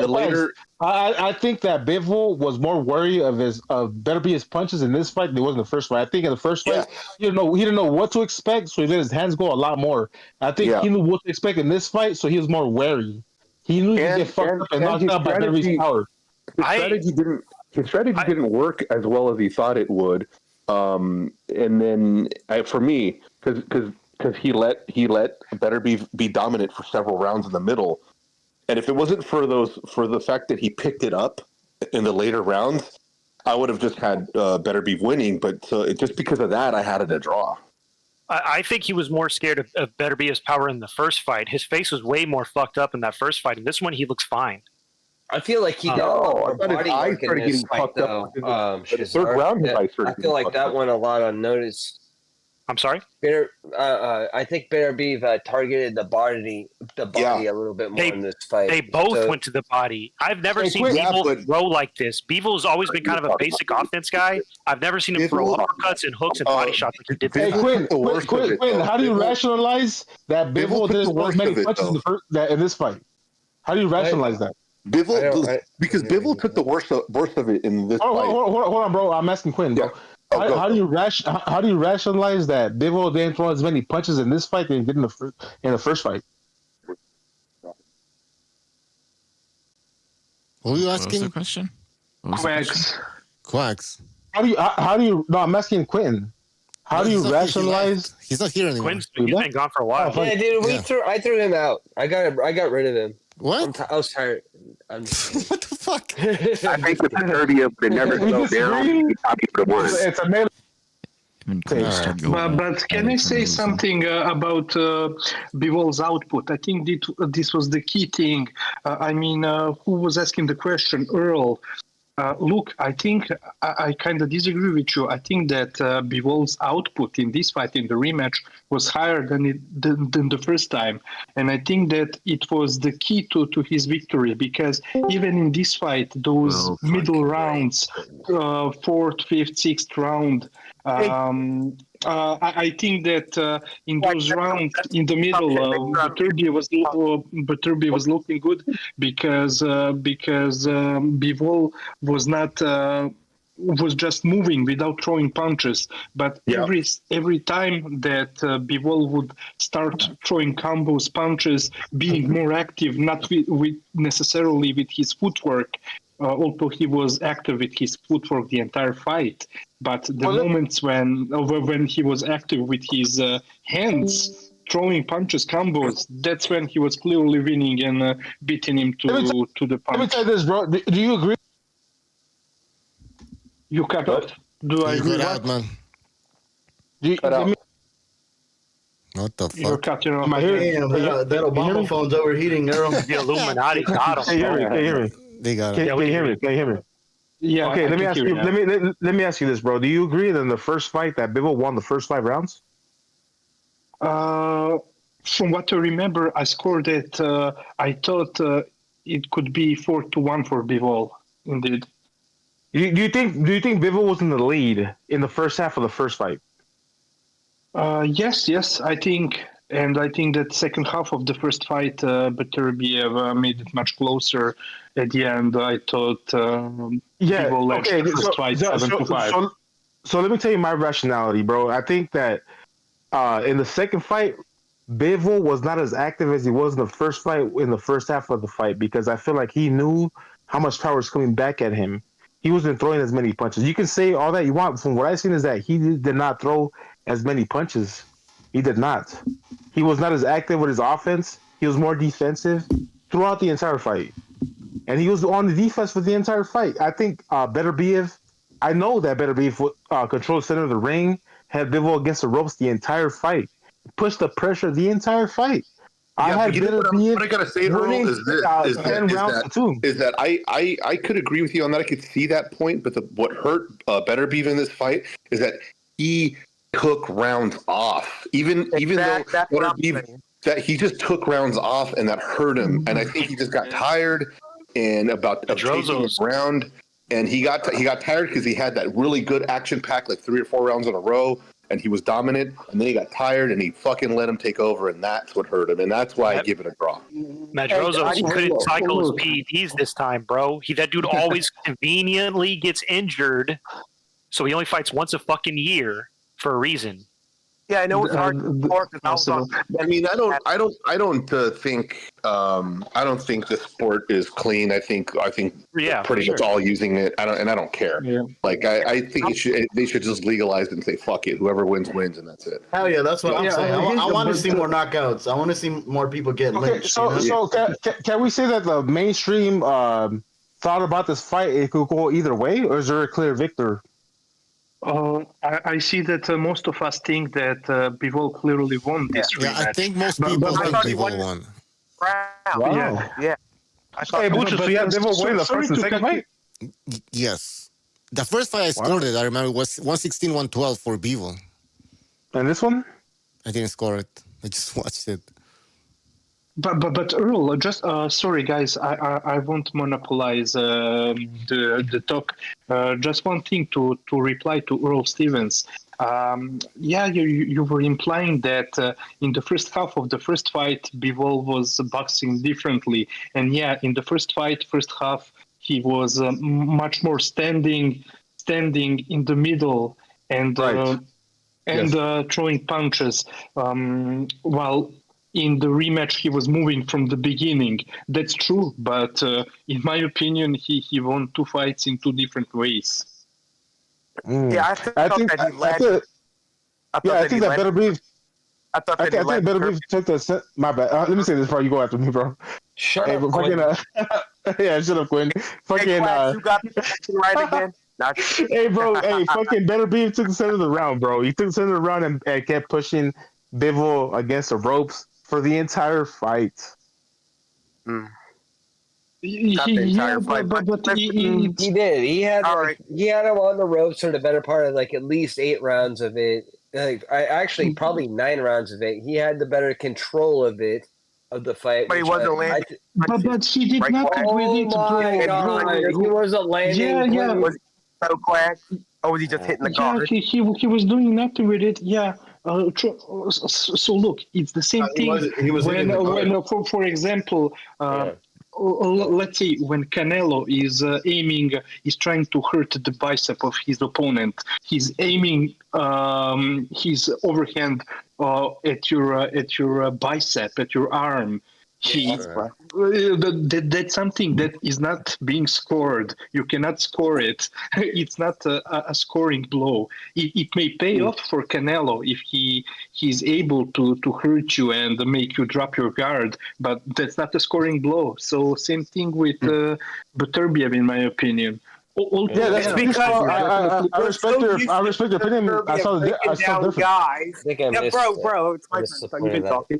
later. I think that Bivol was more wary of Beterbiev's punches in this fight than he was in the first fight. I think in the first fight, he didn't know what to expect, so he let his hands go a lot more. I think he knew what to expect in this fight, so he was more wary. He knew he'd get fucked up and knocked out by Beterbiev's power. His strategy didn't work as well as he thought it would. And then for me, because he let Beterbiev be dominant for several rounds in the middle, and if it wasn't for the fact that he picked it up in the later rounds, I would have just had Beterbiev winning. But just because of that, I had it a draw. I think he was more scared of Beterbiev's power in the first fight. His face was way more fucked up in that first fight. In this one, he looks fine. I feel like he got body work in this fight, though. The third round, his eyes started I feel like that went a lot unnoticed. I'm sorry? I think Beterbiev targeted the body a little bit more in this fight. They both went to the body. I've never seen Bivol throw like this. Bivol's always been kind of a basic offense guy. I've never seen him throw uppercuts and hooks and body shots like he did. Hey, Quinn, how do you rationalize that Bivol did as many punches in this fight? How do you rationalize that? Because Bivol took the worst of it in this fight. Hold on, bro. I'm asking Quinn, bro. How do you rationalize that Bivol didn't throw as many punches in this fight than he did in the first fight? What were you asking? What was the question? Quacks. How do you? No, I'm asking Quinn. How do you rationalize? He's not here anymore. He's been gone for a while. Yeah, dude. I threw him out. I got rid of him. What? I was tired. What the fuck? I think the Beterbiev would never slow down. He probably would have won. It's a melee. But can I say something about Bivol's output? I think this was the key thing. Who was asking the question? Earl. Look, I think I kind of disagree with you. I think that Bivol's output in this fight, in the rematch, was higher than the first time. And I think that it was the key to his victory, because even in this fight, those middle rounds, fourth, fifth, sixth round, I think that in those rounds in the middle, Beterbiev was looking good because Bivol was not was just moving without throwing punches. But every time that Bivol would start throwing combos, punches, being more active, not with necessarily with his footwork, although he was active with his footwork the entire fight. But the moments when he was active with his hands, throwing punches, combos, that's when he was clearly winning and beating him to the punch. Let me tell you this, bro. Do you agree? You cut out. Do I agree? Out, man. What the fuck? You're cutting off. Damn, that Obama phone's overheating, Earl. The Illuminati got him. Can you hear me? They got Can you hear me? Can you hear me? Yeah. Okay, let me ask you. Let me ask you this, bro. Do you agree that in the first fight that Bivol won the first 5 rounds? From what I remember, I scored it. I thought it could be 4-1 for Bivol. Indeed. Do you think Bivol was in the lead in the first half of the first fight? Yes, I think. And I think that second half of the first fight, Beterbiev made it much closer. At the end, I thought Bivol edged the first fight 7-5. So let me tell you my rationality, bro. I think that in the second fight, Bivol was not as active as he was in the first fight, in the first half of the fight, because I feel like he knew how much power was coming back at him. He wasn't throwing as many punches. You can say all that you want. From what I've seen is that he did not throw as many punches. He did not. He was not as active with his offense. He was more defensive throughout the entire fight. And he was on the defense for the entire fight. I think Beterbiev, I know that Beterbiev controlled the center of the ring, had Bivol against the ropes the entire fight, pushed the pressure the entire fight. Yeah, what I gotta say, Earl, is that I could agree with you on that. I could see that point, but what hurt Beterbiev in this fight is that he took rounds off. Even though Beterbiev, that he just took rounds off, and that hurt him. And I think he just got tired of chasing him around, and he got tired because he had that really good action pack, like 3 or 4 rounds in a row. And he was dominant, and then he got tired, and he fucking let him take over, and that's what hurt him, and that's why I give it a draw. Madrozo couldn't cycle his PEDs this time, bro. That dude always conveniently gets injured, so he only fights once a fucking year for a reason. Yeah, I know it's hard to support because I mean, I don't think the sport is clean. I think pretty much all using it. I don't care. Yeah. Like I think they should just legalize it and say fuck it. Whoever wins, and that's it. Hell yeah, that's what I'm saying. I want to see more knockouts. I want to see more people get lynched. So can we say that the mainstream thought about this fight? It could go either way, or is there a clear victor? I see that most of us think that Bivol clearly won this rematch. I think most people think Bivol won. Wow. Yeah. Bivol win the first and second fight? Yes. The first fight I scored it, I remember, was 116-112 for Bivol. And this one? I didn't score it. I just watched it. But Earl, just sorry guys, I won't monopolize the talk. Just one thing to reply to Earl Stevens. You were implying that in the first half of the first fight, Bivol was boxing differently, and in the first half, he was much more standing in the middle and throwing punches, while in the rematch, he was moving from the beginning. That's true, but in my opinion, he won 2 fights in 2 different ways. Yeah, I think that he led. I think that Beterbiev took the. My bad. Let me say this before you go after me, bro. Shut up, Quinn. Shut up, Quinn. Fucking. You got me right again. Hey, bro. Fucking Beterbiev took the center of the round, bro. He took the center of the round and kept pushing Bivol against the ropes for the entire fight. Not the entire fight, but he did. He had him on the ropes for the better part of like at least 8 rounds of it. Like probably 9 rounds of it. He had the better control of it, of the fight. But he wasn't landing. But he did not agree with it. He wasn't landing. Yeah. Was he so clad? Or was he just hitting the guard? He was doing nothing with it. Yeah. So look, it's the same thing. He was when for example, let's say when Canelo is is trying to hurt the bicep of his opponent, he's aiming his overhand at your bicep, at your arm. That's something that is not being scored. You cannot score it. It's not a scoring blow. It may pay off for Canelo if he's able to hurt you and make you drop your guard, but that's not a scoring blow. So same thing with Beterbiev, in my opinion. Yeah, that's because I respect your opinion. I saw different. Guys. Bro, it's my turn. You've been talking.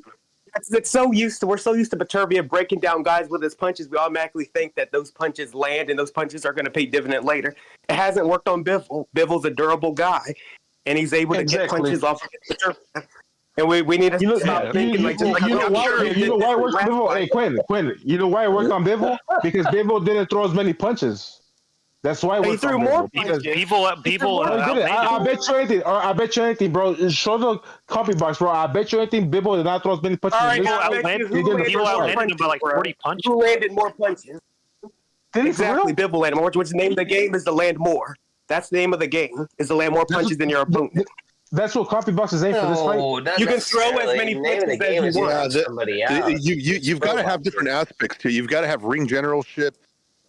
We're so used to Beterbiev breaking down guys with his punches. We automatically think that those punches land and those punches are going to pay dividend later. It hasn't worked on Bivol. Bivol's a durable guy, and he's able to get punches off of Beterbiev. And we need to stop thinking like just like you know why it worked on Bivol? Hey, Quinn, you know why it worked on Bivol? Because Bivol didn't throw as many punches. That's why he threw more punches. Bivol. I bet you anything, bro. Show the copy box, bro. I bet you anything. Bivol did not throw as many punches. All right, Bivol outlanded him by like 40 punches. Who landed more punches? Exactly, Bivol landed more. Which the name of the game is to land more. That's the name of the game. Is to land more punches than your opponent. That's what copy box is aimed for this fight. You can throw as many punches as you want. You've got to have different aspects too. You've got to have ring generalship.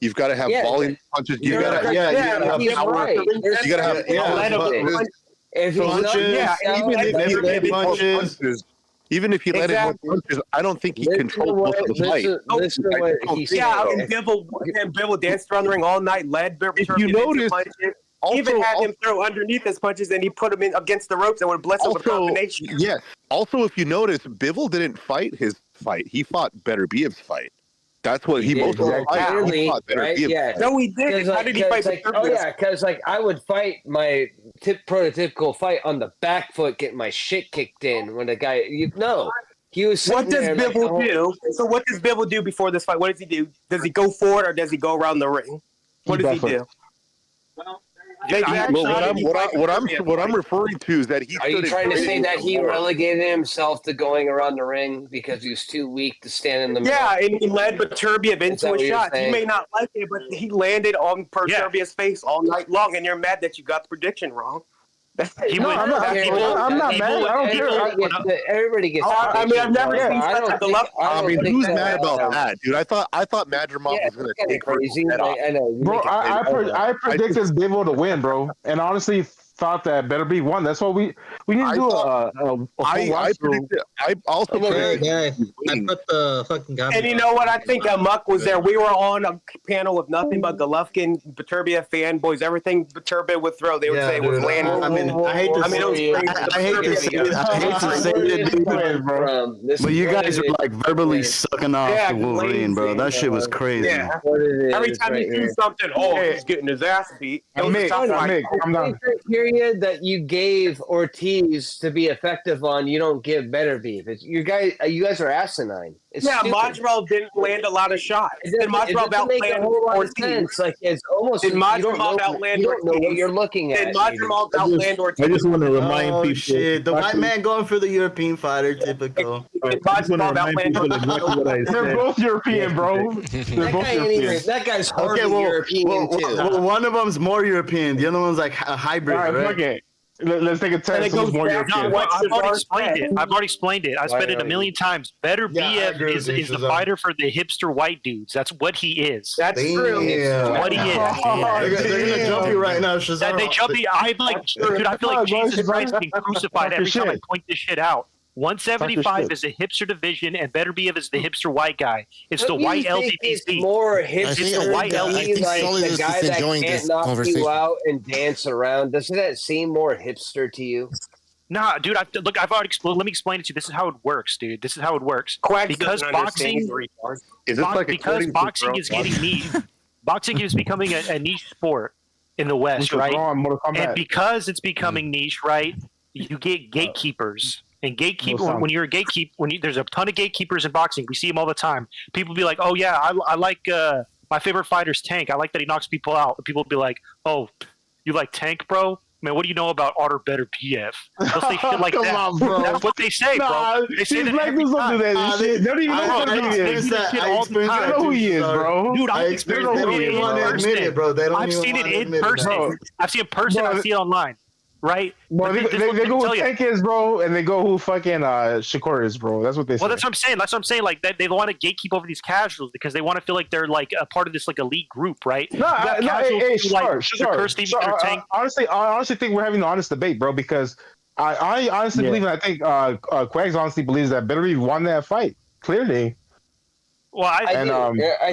You've got to have volume punches. You got to have power. You got to have punches. Even if he landed more punches, I don't think he controlled most of the fight. And Bivol danced around the ring all night, led Beterbiev. You notice, even had him throw underneath his punches, and he put him in against the ropes and would bless him with a combination. Yes. Also, if you notice, Bivol didn't fight his fight. He fought Beterbiev's fight. That's what he most right? Yeah. No, he did. How did he fight? Because I would fight my prototypical fight on the back foot, getting my shit kicked in when the guy. He was. What does Bivol do? So what does Bivol do before this fight? What does he do? Does he go forward or does he go around the ring? What does he do? What I'm referring to is that he. Are you trying to say that he relegated himself to going around the ring because he was too weak to stand in the middle? Yeah, and he led Beterbiev into a shot. You may not like it, but he landed on Beterbiev's face all night long, and you're mad that you got the prediction wrong. I'm not mad. I don't care. Everybody gets. I've never seen such a deluxe. Who's mad about that, dude? I thought Madrimov was going to take crazy. Bro, I predicted Bivol to win, bro, and honestly thought that Beterbiev won. That's what we need to do. I also predicted. I put the fucking guy. And you know what? I think Muck was there. We were on a panel with nothing but Golovkin, Beterbiev fanboys. Everything Beterbiev would throw, they would say was landing. I hate to say it, bro. But you guys are like verbally sucking off the Wolverine, bro. That shit was crazy. Yeah. Every time he do something, he's getting his ass beat. Mick, I'm done. Period that you gave Ortiz to be effective on, you don't give Beterbiev. You guys are asinine. Madrimov didn't land a lot of shots. And Madrimov outlanded Ortiz. Like it's almost. Did Madrimov outland Ortiz? You don't know what you're looking at. Did Madrimov outland Ortiz? I just want to remind people. Shit, the white man going for the European fighter, typical. Did Madrimov outland Ortiz? They're both European, bro. They're both European. That guy's hardly European too. Well, one of them's more European. The other one's like a hybrid, right? Okay. Let's take a test. I've already explained it. I said it a million times. Beterbiev is the fighter for the hipster white dudes. That's what he is. That's true. What he is. They're gonna jump you right now, Shazam. They jump you. I feel like Jesus Christ being crucified every time I point this shit out. 175 is the hipster division, and Beterbiev is the hipster white guy. It's the white LDPC. It's more hipster. It's the white LDPC. Like the guy that can't knock you out and dance around. Doesn't that seem more hipster to you? Nah, dude. I've already explained. Let me explain it to you. This is how it works, dude. This is how it works. Because boxing is getting niche. Boxing is becoming a niche sport in the West, right? And because it's becoming niche, right? You get gatekeepers. And when you're a gatekeeper, there's a ton of gatekeepers in boxing. We see them all the time. People be like, "Oh yeah, I like my favorite fighter's Tank. I like that he knocks people out." And people be like, "Oh, you like Tank, bro? Man, what do you know about Artur Beterbiev?" They'll say shit like that. On, bro. That's what they say, bro. They say that every time. They don't even know who he is. I know who he is, bro. Dude, I don't even want to admit it, bro. I've seen it in person. I've seen it in person. I see it online. Right? Well, they go who Tank is, bro, and they go who fucking Shakur is, bro. That's what they say. Well, that's what I'm saying. Like they want to gatekeep over these casuals because they want to feel like they're like a part of this like elite group, right? Shakur, Tank. I honestly think we're having an honest debate, bro, because I honestly believe, and I think Quags honestly believes that Beterbiev won that fight clearly. Well, I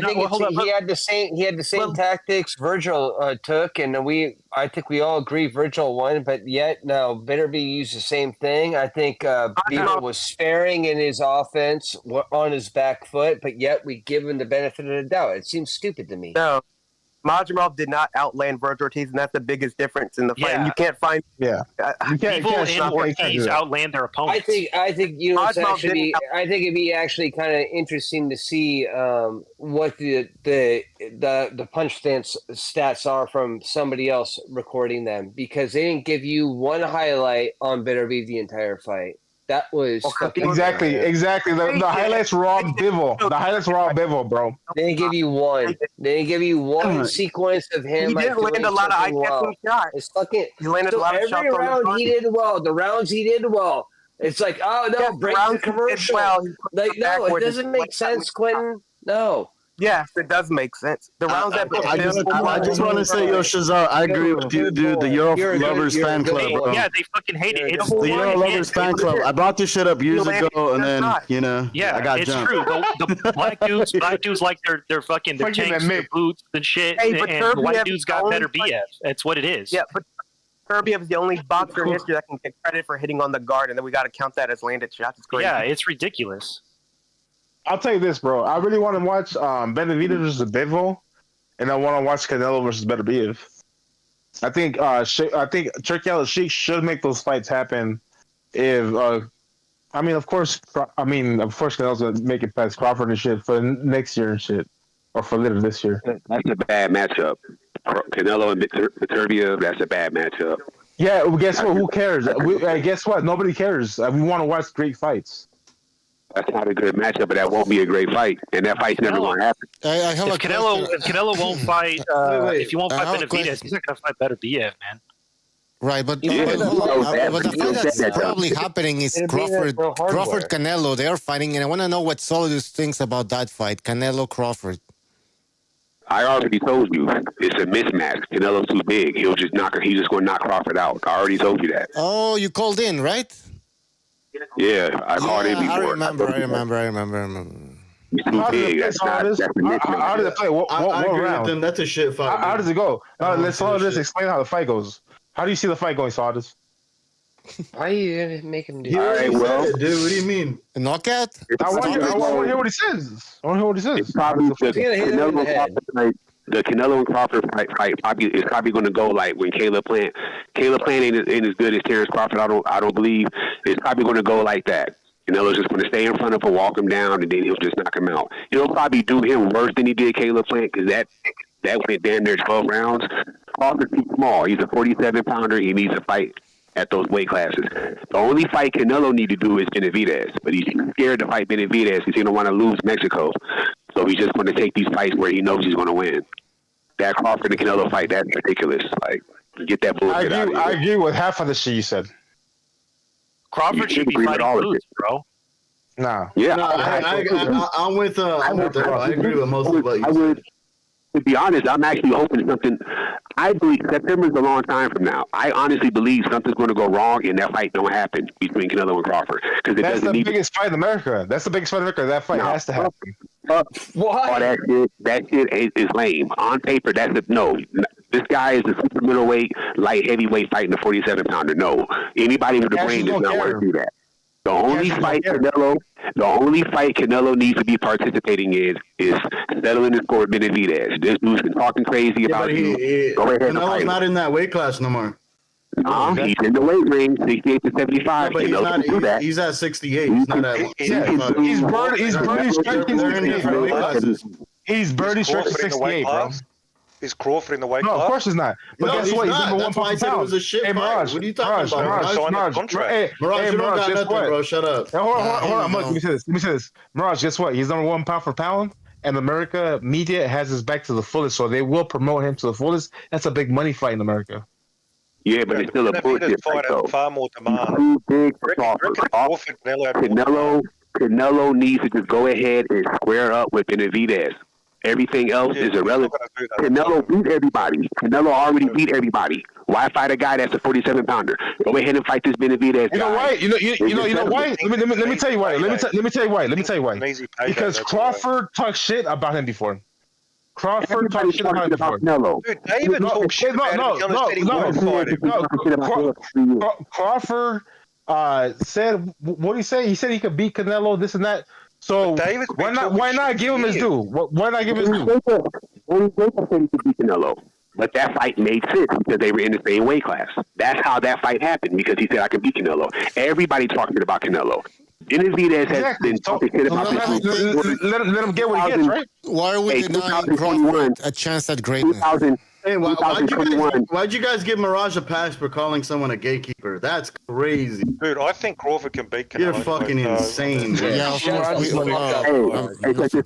think he had the same tactics Virgil took, and I think we all agree Virgil won, but yet now Beterbiev used the same thing. I think Bivol was sparing in his offense on his back foot, but yet we give him the benefit of the doubt. It seems stupid to me. No, Majumov did not outland Virgil Ortiz, and that's the biggest difference in the fight. And you can't find Bivol and Ortiz outland their opponents. I think you know I think it'd be actually kind of interesting to see what the punch stance stats are from somebody else recording them, because they didn't give you one highlight on Beterbiev the entire fight. That was exactly. The highlights were all Bivol. The highlights were all Bivol, bro. They didn't give you one. They didn't give you one sequence of him. He did land a lot of eye-catching shots. It's fucking. He landed a lot of shots. Every round he did well. The rounds he did well. It's like, oh no, break the commercial. Like no, it doesn't make sense, Quentin. No. Yes, it does make sense. The rounds that I just want to say, yo, Shazar, I agree with you, dude. The Euro Lovers fan club, bro. Yeah, they fucking hate it. The Euro Lovers fan club. I brought this shit up years ago, and then I got it's jumped. true. The black dudes like their fucking their tanks, their boots and shit, and the white dudes got Beterbiev. That's what it is. Yeah, but Beterbiev is the only boxer in history that can get credit for hitting on the guard, and then we got to count that as landed shots. It's crazy. Yeah, it's ridiculous. I'll tell you this, bro. I really want to watch Benavidez versus Bivol, and I want to watch Canelo versus Beterbiev. I think Turkey Sheik should make those fights happen. If of course Canelo's gonna make it past Crawford and shit for next year and shit, or for later this year. That's a bad matchup. Canelo and Beterbiev. That's a bad matchup. Yeah, well, guess what? Who cares? Guess what? Nobody cares. We want to watch great fights. That's not a good matchup, but that won't be a great fight, and that fight's never going to happen. If Canelo won't fight, if he won't fight Benavidez, he's not going to fight Beterbiev, man. But the fight that's probably happening is Crawford Canelo. They are fighting, and I want to know what Solidus thinks about that fight, Canelo Crawford. I already told you it's a mismatch. Canelo's too big. He's just going to knock Crawford out. I already told you that. Oh, you called in, right? Yeah, I called in before. I remember. He's too big. How did it play? What round? That's a shit fight. How does it go? Let's explain how the fight goes. How do you see the fight going, Sardis? Why are you make him do that? All right, well, dude, what do you mean? A knockout? I want to hear what he says. It's probably the Canelo and Crawford fight is probably going to go like when Caleb Plant ain't as good as Terrence Crawford. I don't believe it's probably going to go like that. Canelo's just going to stay in front of him, walk him down, and then he'll just knock him out. He'll probably do him worse than he did Caleb Plant, because that went damn near 12 rounds. Crawford's too small. He's a 47-pounder. He needs to fight at those weight classes. The only fight Canelo need to do is Benavidez, but he's scared to fight Benavidez because he don't want to lose Mexico. So he's just going to take these fights where he knows he's going to win. That Crawford and Canelo fight, that's ridiculous. Like, get that bullshit out of here. I agree with half of the shit you said. Crawford should be fighting Boots, bro. No. Yeah. I'm with I agree with most of what you said. To be honest, I'm actually hoping something. I believe September is a long time from now. I honestly believe something's going to go wrong and that fight don't happen between Canelo and Crawford. That's the biggest fight in America. That's the biggest fight in America. That fight has to happen. What? Oh, that shit is lame. On paper, this This guy is a super middleweight, light heavyweight fighting a 47-pounder. No, anybody with a brain does not want to do that. The only fight Canelo needs to be participating in is settling the score with Benavidez. This dude's been talking crazy about you. Go ahead and fight Canelo's not in that weight class no more. He's in the weight range, 68 to 75. But he's at 68. He's not at. He's burning strength in 68. He's burning strength in 68, bro. Is Crawford in the weight class? class? No, of course he's not. But guess what? He's number one That's why I said it was a shit fight. Mirage, What are you talking about? Mirage, you don't got nothing, bro. Shut up. Hey, hold on. Let me say this. Mirage, guess what? He's number one pound for pound, and America media has his back to the fullest, so they will promote him to the fullest. That's a big money fight in America. Yeah, but it's still a bullshit fight, though. Far more demand. Too big for Crawford. Canelo needs to just go ahead and square up with Benavidez. Everything else is irrelevant. Canelo beat everybody. Canelo already beat everybody. Why fight a guy that's a 47-pounder? Go ahead and fight this Benavidez. You know why? You know why? Let me tell you why. Let me tell you why. Because Crawford talked shit about him before. Crawford talked shit about him before. Dude, David talked shit about him. Crawford said, what did he say? He said he could beat Canelo, this and that. So why not give him his due? Why not give him his due? Only Jacob said he could beat Canelo. But that fight made sense because they were in the same weight class. That's how that fight happened, because he said, I can beat Canelo. Everybody talking about Canelo. Benavidez has been talking shit about this. Let him get what he gets, right? Why are we denying Crawford a chance at greatness? Hey, why'd you guys give Mirage a pass for calling someone a gatekeeper? That's crazy. Dude, I think Crawford can beat Canelo. You're fucking insane. Yeah, check this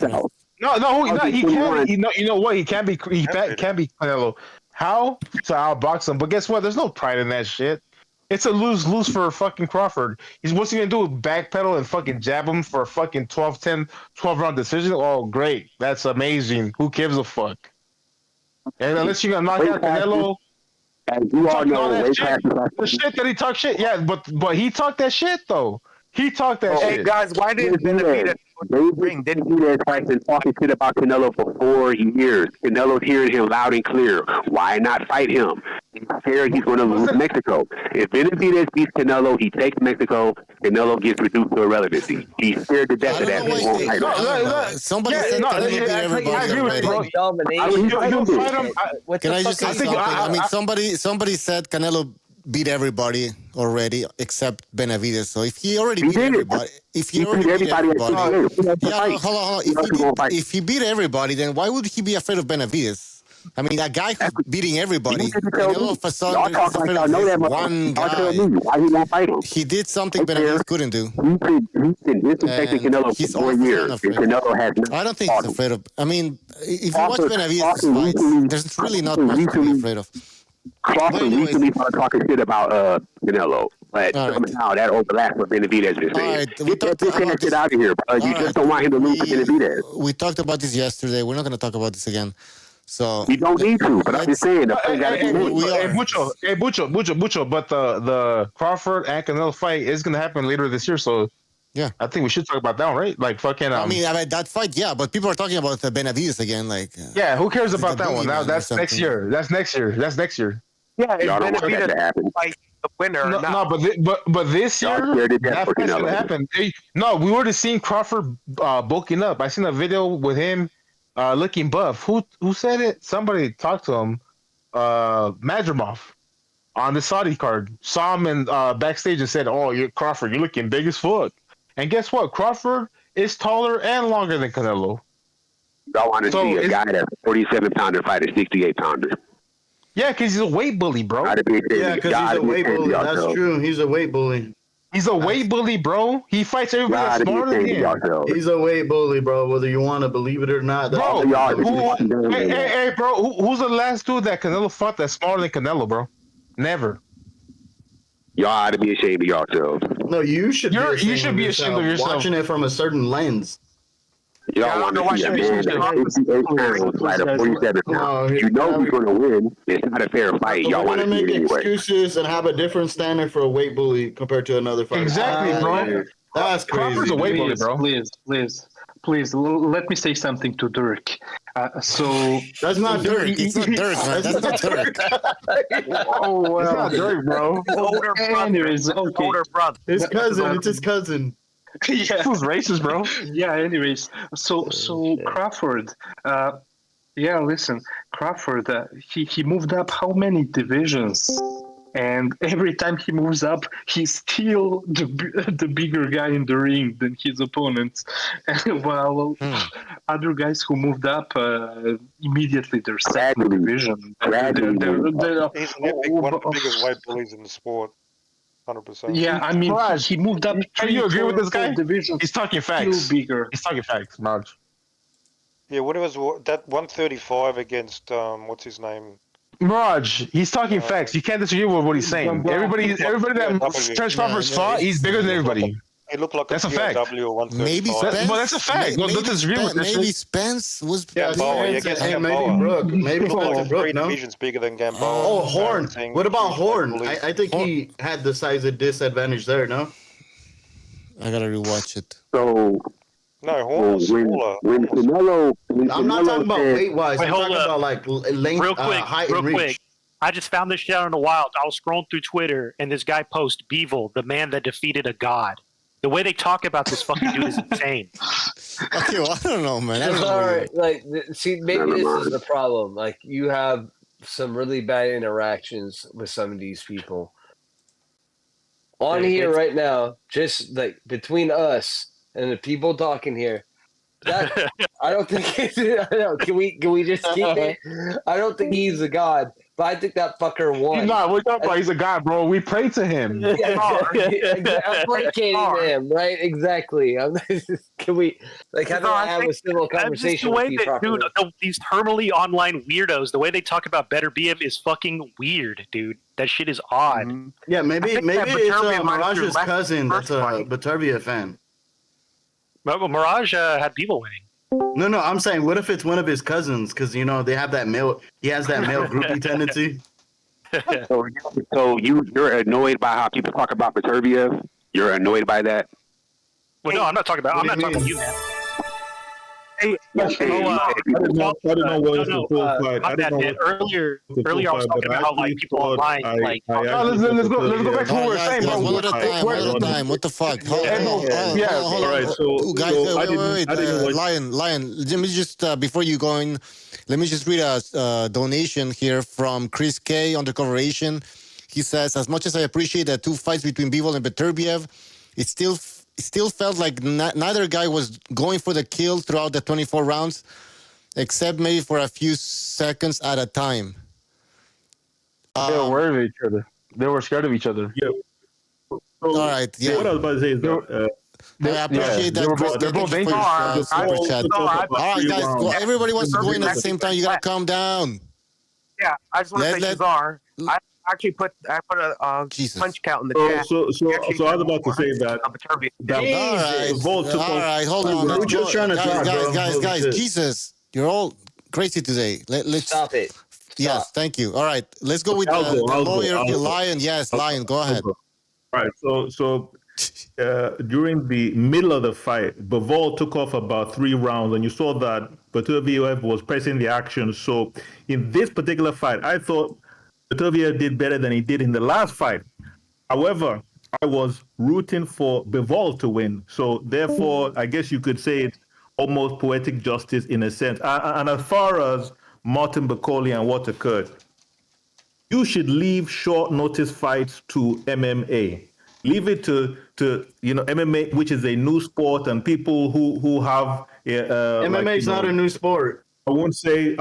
out. No, he can. You know what? He can be Canelo. How? To outbox him. But guess what? There's no pride in that shit. It's a lose-lose for fucking Crawford. What's he gonna do? Backpedal and fucking jab him for a fucking 12-round decision? Oh, great. That's amazing. Who gives a fuck? And unless you're gonna knock out Canelo, the shit that he talked shit. Yeah, but he talked that shit though. He talked that shit. Hey guys, why didn't Benavidez been talking shit about Canelo for 4 years? Canelo's hearing him loud and clear. Why not fight him? He's scared he's going to lose Mexico. If Benavidez beats Canelo, he takes Mexico. Canelo gets reduced to irrelevancy. He's scared to death of that. He won't fight him. Somebody said Canelo beat everybody already. Can I just say something? I mean, somebody said Canelo beat everybody already except Benavidez. So if he already beat everybody, if he beat everybody, then why would he be afraid of Benavidez? I mean, that guy who's beating everybody, and all of a sudden, he's afraid of this one guy. He did something Benavidez couldn't do. He's been disrespecting Canelo for 4 years. Canelo has not. I don't think he's afraid of. I mean, if you watch Benavidez's fights, there's really not much to be afraid of. Crawford recently started talking shit about Canelo, but somehow that overlaps with Benavidez been saying. Get that shit out of here, bro. You just don't want him to lose to Benavidez. We talked about this yesterday. We're not going to talk about this again. So we don't need to, but I'm just saying. Bucho, but the Crawford and Canelo fight is going to happen later this year, so yeah, I think we should talk about that one, right? Like fucking. I mean, that fight, yeah, but people are talking about Benavidez again, like. Yeah, who cares about that one? Now that's next year. That's next year. Yeah, if Benavidez fight the winner. But this year that fight's gonna happen. No, we already seen Crawford bulking up. I seen a video with him looking buff. Who said it? Somebody talked to him. Madrimov on the Saudi card saw him in backstage and said, "Oh, Crawford, you're looking big as fuck." And guess what? Crawford is taller and longer than Canelo. I want to see a guy that's a 47-pounder fight a 68-pounder. Yeah, because he's a weight bully, bro. Yeah, because he's a weight bully. That's true. He's a weight bully. He's a weight bully, bro. He fights everybody that's smarter than him. He's a weight bully, bro. Whether you want to believe it or not. Bro, hey, bro. Who's the last dude that Canelo fought that's smarter than Canelo, bro? Never. Y'all ought to be ashamed of yourselves. No, you should. You should be ashamed of yourself. Watching it from a certain lens. Y'all want to see a man that's 58 pounds fight a 47-pounder. You know who's going to win. It's not a fair fight. Y'all want to make anyway. excuses and have a different standard for a weight bully compared to another fighter. Exactly, bro. That's crazy. Crawford's a weight bully, bro. Please. please let me say something to Dirk. So that's not Dirk. It's not Dirk, man. That's not Dirk. Oh well, It's not Dirk, bro. Older brother. Anyways, okay. Older brother. His cousin. It's his cousin. Yeah, This was racist, bro. yeah. Anyways, so Crawford. Yeah, listen, Crawford. He moved up how many divisions? And every time he moves up, he's still the bigger guy in the ring than his opponents. While other guys who moved up immediately, they're second division. He's one of the biggest weight bullies in the sport. 100%. Yeah, I mean, he moved up. Can you agree with this guy? Divisions, He's talking facts. still bigger. He's talking facts, Marge. Yeah, what was that 135 against what's his name? Mirage, he's talking facts. You can't disagree with what he's saying. Everybody that Trench Crawford's fought, he's bigger than everybody. He looked like that's a fact. Maybe Spence. Well, that's a fact. Maybe Spence was. Gamboa. Maybe Brooke. Maybe Brooke. Three No. divisions bigger than Gamboa. Oh, Horn. What about Horn? I think he had the size of disadvantage there. No. I gotta rewatch it. So. No, Horn was smaller. When Canelo, I'm not talking about weight wise. I'm hold talking up. about like length, Real quick, height, real and reach. quick. I just found this shit out in the wild. I was scrolling through Twitter, and this guy posts Bivol, the man that defeated a god. The way they talk about this fucking dude is insane. Okay, well, I don't know, man. I don't know. All right, like, see, maybe this is the problem. Like, you have some really bad interactions with some of these people. On here right now, just like between us and the people talking here, that I don't think. I know. Can we just keep it? I don't think he's a god, but I think that fucker won. He's not. We're talking about he's a god, bro. We pray to him. I'm placating him, right? Exactly. Can we how do I have a civil conversation The way with you that, properly? dude, these terminally online weirdos, the way they talk about Beterbiev is fucking weird, dude. That shit is odd. Yeah, maybe it's Beterbiev might have Mirage's been cousin that's a Beterbiev fan. But Mirage had Bivol winning. No, I'm saying, what if it's one of his cousins? Because they have that male. He has that male groupie tendency. So you're annoyed by how people talk about Beterbiev? You're annoyed by that? Well, no, I'm not talking about. I'm not talking about you, man. Hey, I didn't know what was the full fight. I didn't know earlier I was talking about how like people online like. Let's go back to what we were saying, bro. One at a time. What the fuck? Hold on. All right. So guys, wait. Lion. Let me just before you go in, let me just read a donation here from Chris K. Undercover Asian. He says, as much as I appreciate the two fights between Bivol and Beterbiev, it still felt like neither guy was going for the kill throughout the 24 rounds, except maybe for a few seconds at a time. They were worried of each other. They were scared of each other. Yeah. All right. Yeah. What I was about to say is I appreciate that. They're both dangerous. Super chat. All right, guys. Well, everybody wants to go in at the same time. You gotta calm down. Yeah, I just want to say, Shazar. I actually put a punch count in the chat. So I was about to say that. All right, hold on. We're just trying to talk, guys. Jesus, you're all crazy today. Let's stop it. Yes, thank you. All right, let's go with the lawyer, Lion. Yes, Lion, go ahead. All right, so during the middle of the fight, Bivol took off about 3 rounds, and you saw that Beterbiev was pressing the action. So in this particular fight, I thought Beterbiev did better than he did in the last fight. However, I was rooting for Bivol to win. So therefore, I guess you could say it's almost poetic justice in a sense. And as far as Martin Bakoli and what occurred, you should leave short notice fights to MMA. Leave it to MMA, which is a new sport, and people who have MMA is not a new sport. I won't say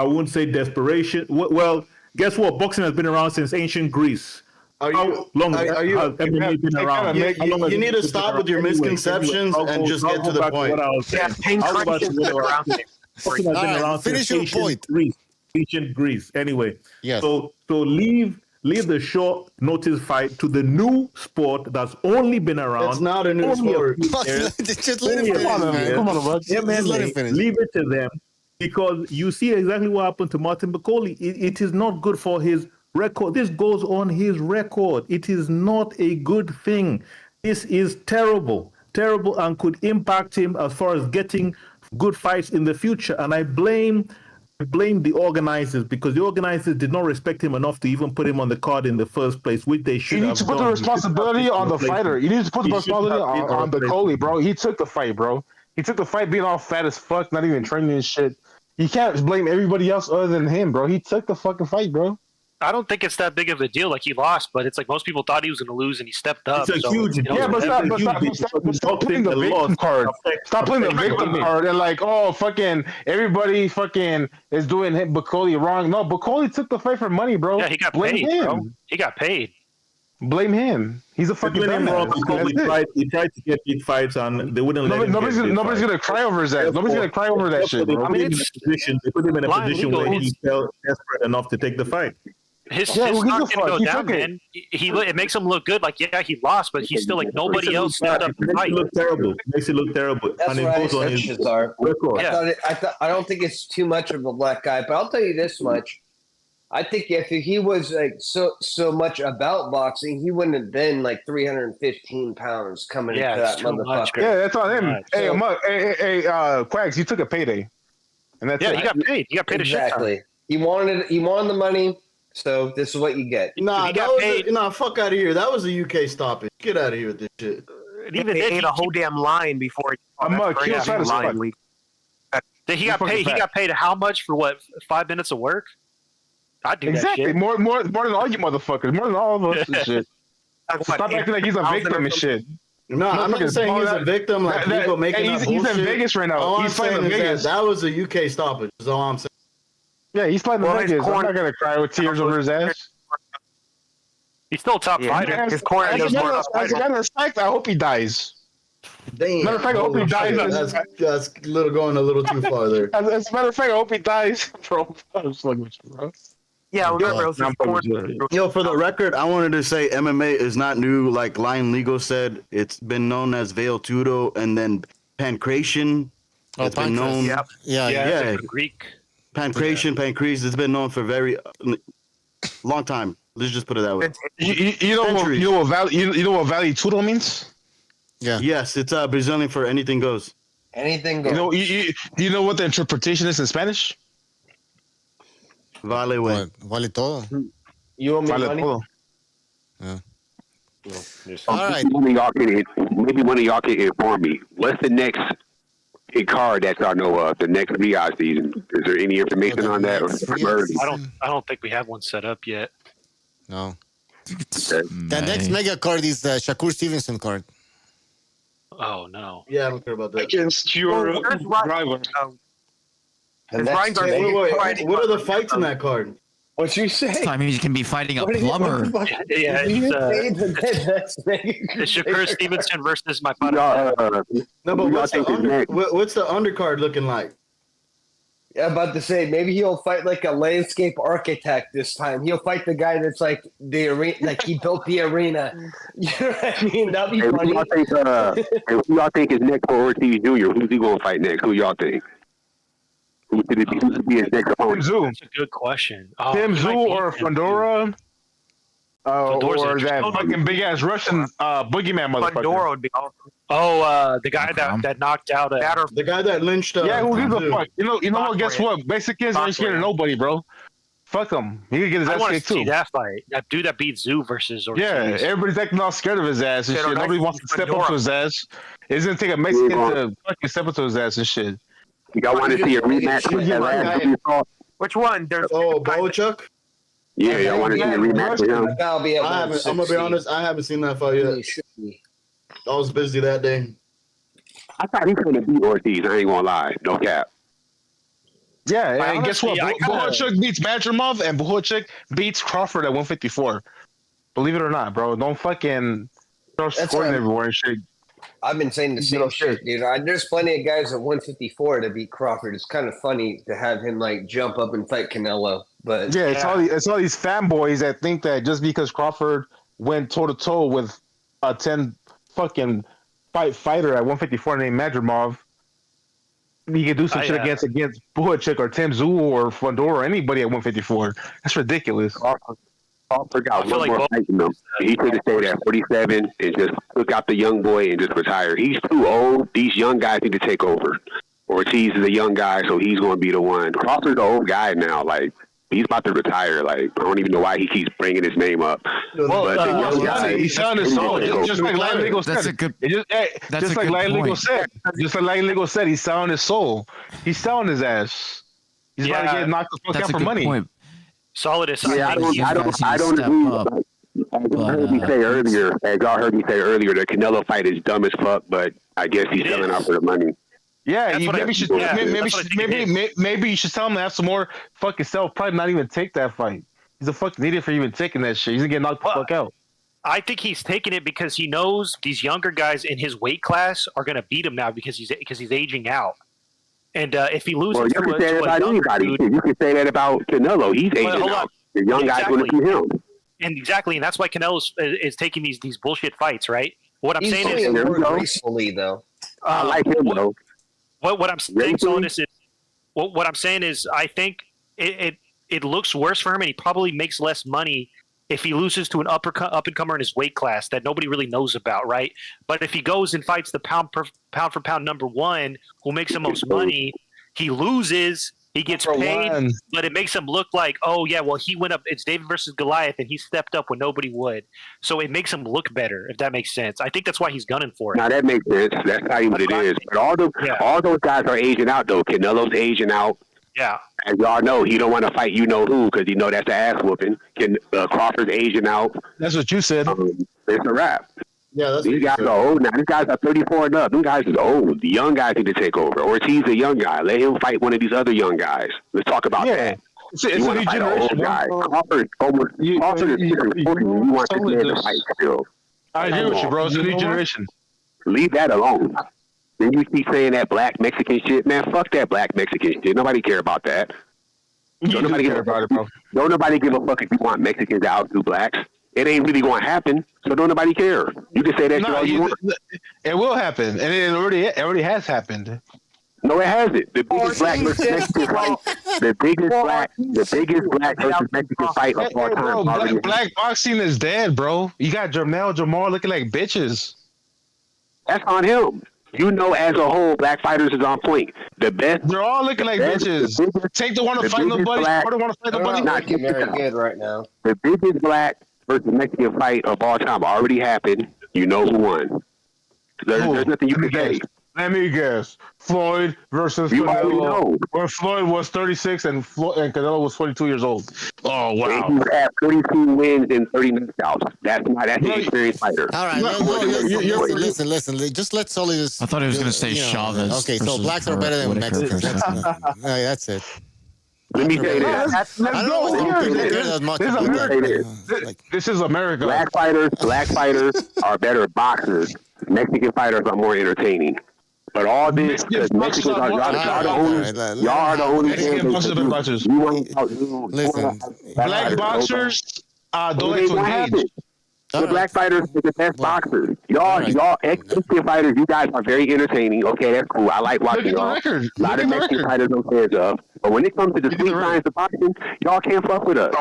desperation. Well, guess what? Boxing has been around since ancient Greece. How long has MMA been around? You need to stop with your misconceptions and just get to the point. Boxing has been around since ancient Greece. Anyway, yes. So leave the short notice fight to the new sport that's only been around. It's not a new sport. Just let him finish, man. Come on, bud. Just let him finish. Leave it to them, because you see exactly what happened to Martin Bakoli. It is not good for his record. This goes on his record. It is not a good thing. This is terrible, and could impact him as far as getting good fights in the future. And I blame the organizers because the organizers did not respect him enough to even put him on the card in the first place, which they should have done. You need to put the responsibility on the fighter. You need to put the responsibility on Beterbiev, bro. He took the fight, bro. He took the fight being all fat as fuck, not even training and shit. You can't blame everybody else other than him, bro. He took the fucking fight, bro. I don't think it's that big of a deal. Like, he lost, but it's like most people thought he was going to lose, and he stepped up. It's a huge deal. Yeah, but stop playing the victim card. Stop playing the victim card and like, oh, fucking everybody fucking is doing Bukoli wrong. No, Bukoli took the fight for money, bro. Yeah, he got Blame paid, him. bro. He got paid. Blame him. He's a fucking dumbass. He tried to get big fights, and they wouldn't let him. Nobody's gonna cry over his ass. Nobody's gonna cry over that shit, bro. They put him in a position where he felt desperate enough to take the fight. His stock didn't go down, man. It makes him look good. Like, yeah, he lost, but he's still like nobody else stepped up to fight. Makes it look terrible. That's and what it goes on his record. I don't think it's too much of a black guy, but I'll tell you this much. I think if he was like so much about boxing, he wouldn't have been like 315 pounds coming into that motherfucker. Yeah, that's on him. Hey, Quags, you took a payday, and that's he got paid. He got paid exactly. He wanted the money, so this is what you get. Nah, fuck out of here. That was a UK stoppage. Get out of here with this shit. Even they ate a whole damn line before. He got paid. He got paid how much for what? 5 minutes of work? I'd do exactly. that shit. More than all you motherfuckers. More than all of us and shit. Stop acting like he's a victim and shit. No, I'm not saying he's a victim. Like people making up bullshit. He's in Vegas right now. All He's I'm playing saying in Vegas. that was a UK stoppage. Is all I'm saying. Yeah, he's playing in Vegas. I'm not gonna cry with tears over his ass. He's still a top fighter. His corner As a matter of fact, I hope he dies. Damn. Matter of fact, I hope he dies. That's going a little too far there. As a matter of fact, I hope he dies, bro. I'm just fucking with you, bro. Yeah, remember, for the record, I wanted to say MMA is not new. Like Lion Legal said, it's been known as Veil Tudo and then Pancration. It's been known. Yeah. Greek. Pancration, Pancrease. It's been known for a very long time. Let's just put it that way. You know what Valley Tudo means? Yeah. Yes, it's Brazilian for anything goes. Anything goes. You know what the interpretation is in Spanish? Vale todo. You owe me money? Todo. Yeah. All right. Maybe one of y'all can inform me. What's the next card that y'all know of? The next VI season. Is there any information on that? I don't think we have one set up yet. No. The next mega card is the Shakur Stevenson card. Oh no. Yeah, I don't care about that. Against your driver. What are the fights in that card? What you say? I mean, you can be fighting a plumber. Yeah, it's Shakur Stevenson versus my partner. No, but what's the undercard looking like? Yeah, I'm about to say maybe he'll fight like a landscape architect this time. He'll fight the guy that's like the arena, like he built the arena. You know what I mean? That'd be funny. Who y'all think is next for Ortiz Jr.? Who's he gonna fight next? Who y'all think? Who should be his next opponent? That's a good question. Tim Zoo or Fondora? Or that fucking big ass Russian boogeyman motherfucker. Fondora would be awesome. The guy that knocked out the guy that lynched. Yeah, who gives a fuck? You know what? Guess what? Mexicans ain't scared of nobody, bro. Fuck him. He could get his ass kicked too. See that fight. That dude that beat Zoo versus Ortiz. Yeah, everybody's acting all scared of his ass and shit. Nobody wants to step up to his ass. It's gonna take a Mexican to fucking step up to his ass and shit. Y'all want to see a rematch? Which one? There's Boachuk? Yeah, y'all want to see a rematch with him? I'm gonna be honest. I haven't seen that fight yet. I was busy that day. I thought he couldn't beat Ortiz. I ain't gonna lie. No cap. Yeah, and guess what? Boachuk beats Madrimov, and Boachuk beats Crawford at 154. Believe it or not, bro. Don't fucking throw scoring everywhere and shit. I've been saying the same shit, dude. There's plenty of guys at 154 to beat Crawford. It's kind of funny to have him like jump up and fight Canelo, but it's all these fanboys that think that just because Crawford went toe to toe with a 10 fucking fighter at 154 named Madrimov, he could do some shit against Boachuk or Tim Zoo or Fondor or anybody at 154. That's ridiculous. Crawford got one more fight in him. He should have stayed at 47 and just took out the young boy and just retired. He's too old. These young guys need to take over. Ortiz is a young guy, so he's going to be the one. Crawford's an old guy now. Like, he's about to retire. Like, I don't even know why he keeps bringing his name up. He's selling his soul. Just like Lion Legal said. That's a good. Just like Lion Legal said. Just like Lion Legal said, he's selling his soul. He's selling his ass. He's about to get knocked the fuck out for money. Solidus. Yeah, I don't agree. As y'all heard me say earlier, the Canelo fight is dumb as fuck, but I guess he's selling out for the money. Yeah, maybe you should tell him to have some more fucking self pride, not even take that fight. He's a fucking idiot for even taking that shit. He's gonna get knocked the fuck out. I think he's taking it because he knows these younger guys in his weight class are gonna beat him now because he's aging out. And if he loses, you can say that about anybody. You can say that about Canelo. He's aging out. The young guy's gonna beat him. And that's why Canelo is taking these bullshit fights, right? What I'm saying is more gracefully though. I like him though. What I'm saying, Solidus, is what I'm saying is I think it looks worse for him, and he probably makes less money if he loses to an up and comer in his weight class that nobody really knows about, right? But if he goes and fights the pound for pound number one, who makes the most money, he loses. He gets paid, but it makes him look like, oh, yeah, well, he went up. It's David versus Goliath, and he stepped up when nobody would. So it makes him look better, if that makes sense. I think that's why he's gunning for it. Now, that makes sense. That's how what it is. But all those guys are aging out, though. Canelo's aging out. Yeah. As y'all know, he don't want to fight who because he know that's the ass whooping. Crawford's aging out. That's what you said. It's a wrap. Yeah, that's these guys are old now. These guys are 34 and up. These guys are old. The young guys need to take over. Ortiz a young guy. Let him fight one of these other young guys. Let's talk about that. It's a new generation. Crawford is 40. You want this man to fight still. I agree with you, bro. It's a new generation. Leave that alone. Then you keep saying that black Mexican shit. Man, fuck that black Mexican shit. Nobody care about that. Don't nobody care about it, bro. Don't nobody give a fuck if you want Mexicans to outdo blacks. It ain't really going to happen, so don't nobody care. You can say that shit all you want. It will happen, and it already has happened. No, it hasn't. The biggest black versus Mexican fight, the biggest black versus Mexican fight of all time. Black boxing is dead, bro. You got Jamel Jamar looking like bitches. That's on him. You know, as a whole, black fighters is on point. The best. They're all looking like bitches. Take the one to fight nobody. Don't want to fight nobody. Not looking very good right now. The biggest black versus Mexican fight of all time already happened. You know who won. There's nothing you can say. Let me guess. Floyd versus Canelo. Where Floyd was 36 and Canelo was 42 years old. Oh, wow. He had 42 wins and 30 knockouts. That's an experienced fighter. All right. Listen. Just let Solidus. I thought he was going to say Chavez. Okay, so blacks are better than Mexicans. That's it. Let me say this. This is America. Black fighters are better boxers. Mexican fighters are more entertaining. But all this, because Mexicans are y'all are the only boxers. Listen, black boxers don't like to engage. The black fighters are the best boxers. Y'all, Mexican fighters, you guys are very entertaining. Okay, that's cool. I like watching y'all. A lot of Mexican fighters don't care of. But when it comes to the sweet science of boxing, y'all can't fuck with us.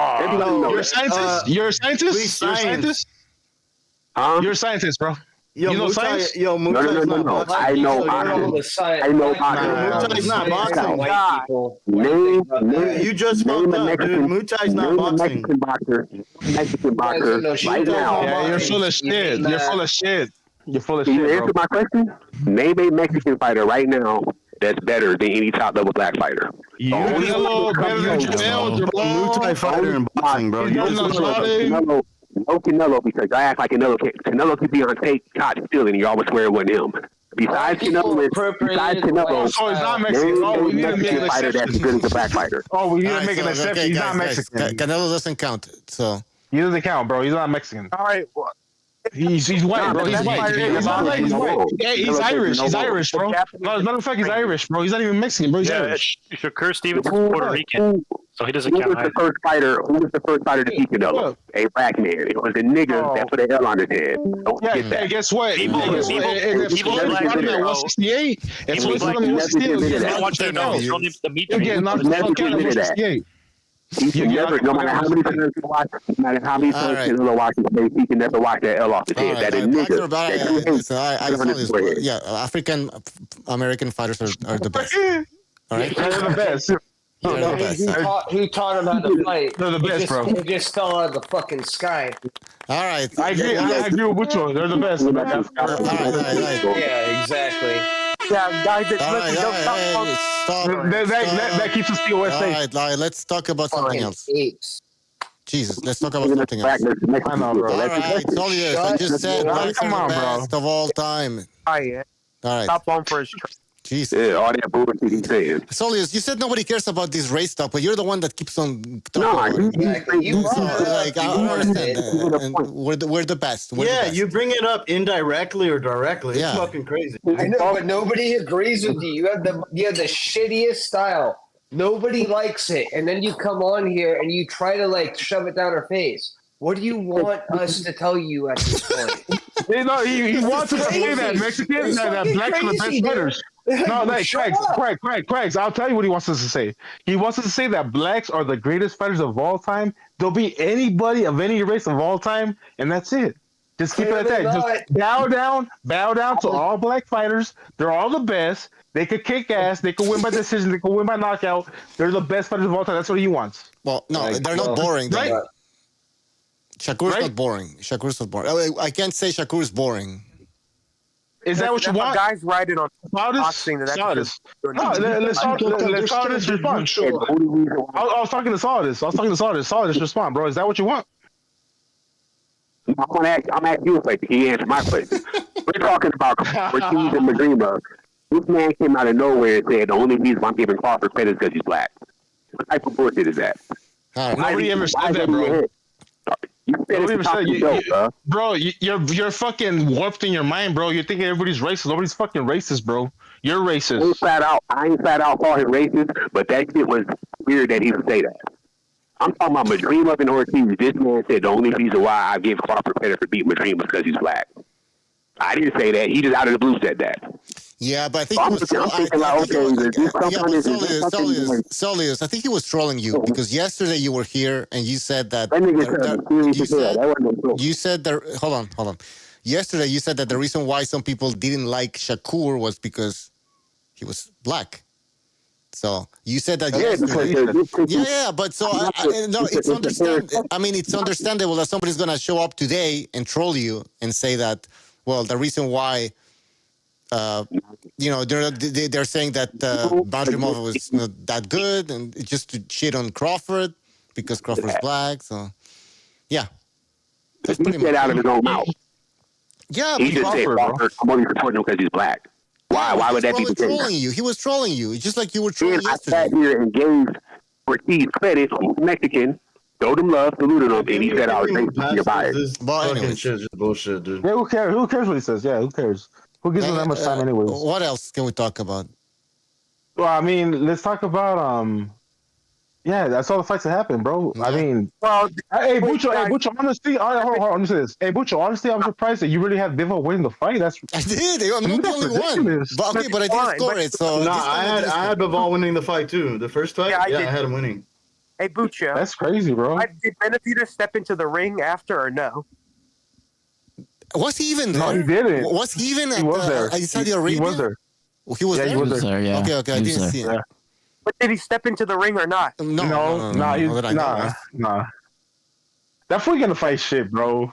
You're a scientist? You're a scientist? Huh? You're a scientist, bro. Yo, you know science? No. I know boxing. I know boxing. Muay Thai's not boxing. You just fucked up, dude. Muay Thai's not boxing. Mexican boxer right now. Yeah, you're full of shit. You're full of shit. You're full of shit, bro. Can you answer my question? Name a Mexican fighter right now that's better than any top level black fighter. Canelo better than Jamel. Muay Thai fighter in boxing, bro. No Canelo, because I act like Canelo could be on tape caught stealing, and you always swear it wasn't him. Besides Canelo, so he's not Mexican. Oh, we need to make an fighter that's as good as a black fighter. Oh, we need to make an exception. He's not Mexican. Canelo doesn't count, so he doesn't count, bro. He's not Mexican. All right. He's white, bro. He's white. Yeah, he's Irish. He's Irish, bro. No, as a matter of fact, he's Irish, bro. He's not even Mexican, bro. He's Irish. Shakur Stevenson is Puerto Rican, so he doesn't count. Who was the first fighter to beat Canelo? A black man. It was a nigga that put a L on his head. Don't forget that. Hey, guess what? If Floyd fought him at 168, if Floyd fought him at 168, I want you to know his real name's Dimitri. You're getting knocked the fuck out at 168. He can never, no matter how many times you watch, no matter how many times Canelo watches face, he can never watch that L off his head. That is nigga. African American fighters are the best. All right, they're the best. They're the best. Who taught him how to fight? They're the best, bro. It just fell out of the fucking sky. All right, I agree with Bucho. They're the best. Yeah, exactly. Yeah, guys, that keeps us TOS safe. All right, let's talk about something else. Jesus, let's talk about something else. I know, bro. All right, Solius, I just said blacks are the best of all time. All right. Stop on for his Jesus. Yeah, all that bullshit he's saying. Solius, you said nobody cares about this race stuff, but you're the one that keeps on talking about it. I don't understand. We're the best. We're the best. You bring it up indirectly or directly. It's fucking crazy. I know, but nobody agrees with you. You have the shittiest style. Nobody likes it, and then you come on here and you try to shove it down our face. What do you want us to tell you at this point? He wants us to say that Mexicans, that blacks are the best fighters. No, Craigs. I'll tell you what he wants us to say. He wants us to say that blacks are the greatest fighters of all time. There'll be anybody of any race of all time, and that's it. Just keep it at that. Just bow down to all black fighters. They're all the best. They could kick ass. They could win by decision. They could win by knockout. They're the best fighters of all time. That's what he wants. Well, no, they're not boring. Right? Shakur's not boring. Shakur's not boring. I can't say Shakur's boring. Is that what you want? Guys writing on boxing. Let's call this response. I was talking to Sardis. Sardis, respond, bro. Is that what you want? I'm asking you a question. Can you answer my question? We're talking about Ortiz and Madrima. This man came out of nowhere and said the only reason I'm giving Crawford credit is because he's black. What type of bullshit is that? Nobody ever said that, bro. Bro, you're fucking warped in your mind, bro. You're thinking everybody's racist. Nobody's fucking racist, bro. You're racist. I ain't flat out call him racist, but that shit was weird that he would say that. I'm talking about Madrima and Ortiz. This man said the only reason why I gave Crawford credit for beating Madrima is because he's black. I didn't say that. He just out of the blue said that. Yeah, but I think Solius, I think he was trolling you because yesterday you were here and you said that. You said that. Hold on. Yesterday you said that the reason why some people didn't like Shakur was because he was black. So you said that yesterday. But so no, it's it's understandable that somebody's gonna show up today and troll you and say that. Well, the reason why. They're saying that Badrimov was not that good, and just to shit on Crawford because Crawford's black. So, yeah, that's pretty much out of his own mouth. Yeah, he just said Crawford. I'm only supporting him because he's black. Why would that be the case? He was trolling you, just like you were trolling yesterday. I sat here and gave Ortiz credit. He's Mexican. Showed him love, saluted him, and he said I was racist. You're biased. But anyways, bullshit, dude. Yeah, who cares? Who cares what he says? Yeah, who cares? Who gives him that much time anyways? What else can we talk about? Well, I mean, let's talk about that's all the fights that happened, bro. Yeah. I mean, hey Bucho, honestly, hold on, let me say this. Hey Bucho, honestly, I'm surprised that you really had Bivol winning the fight. I did. I'm not the only one. But I didn't score it. So I had Bivol winning the fight too. The first fight, I had him winning. Hey Bucho, that's crazy, bro. Did Benavidez step into the ring after or no? Was he even there? No, he didn't. Was he even at Saudi Arabia? He was there. He was there? He was there, yeah. Okay, I didn't see him. Yeah. But did he step into the ring or not? No. That fool gonna fight shit, bro.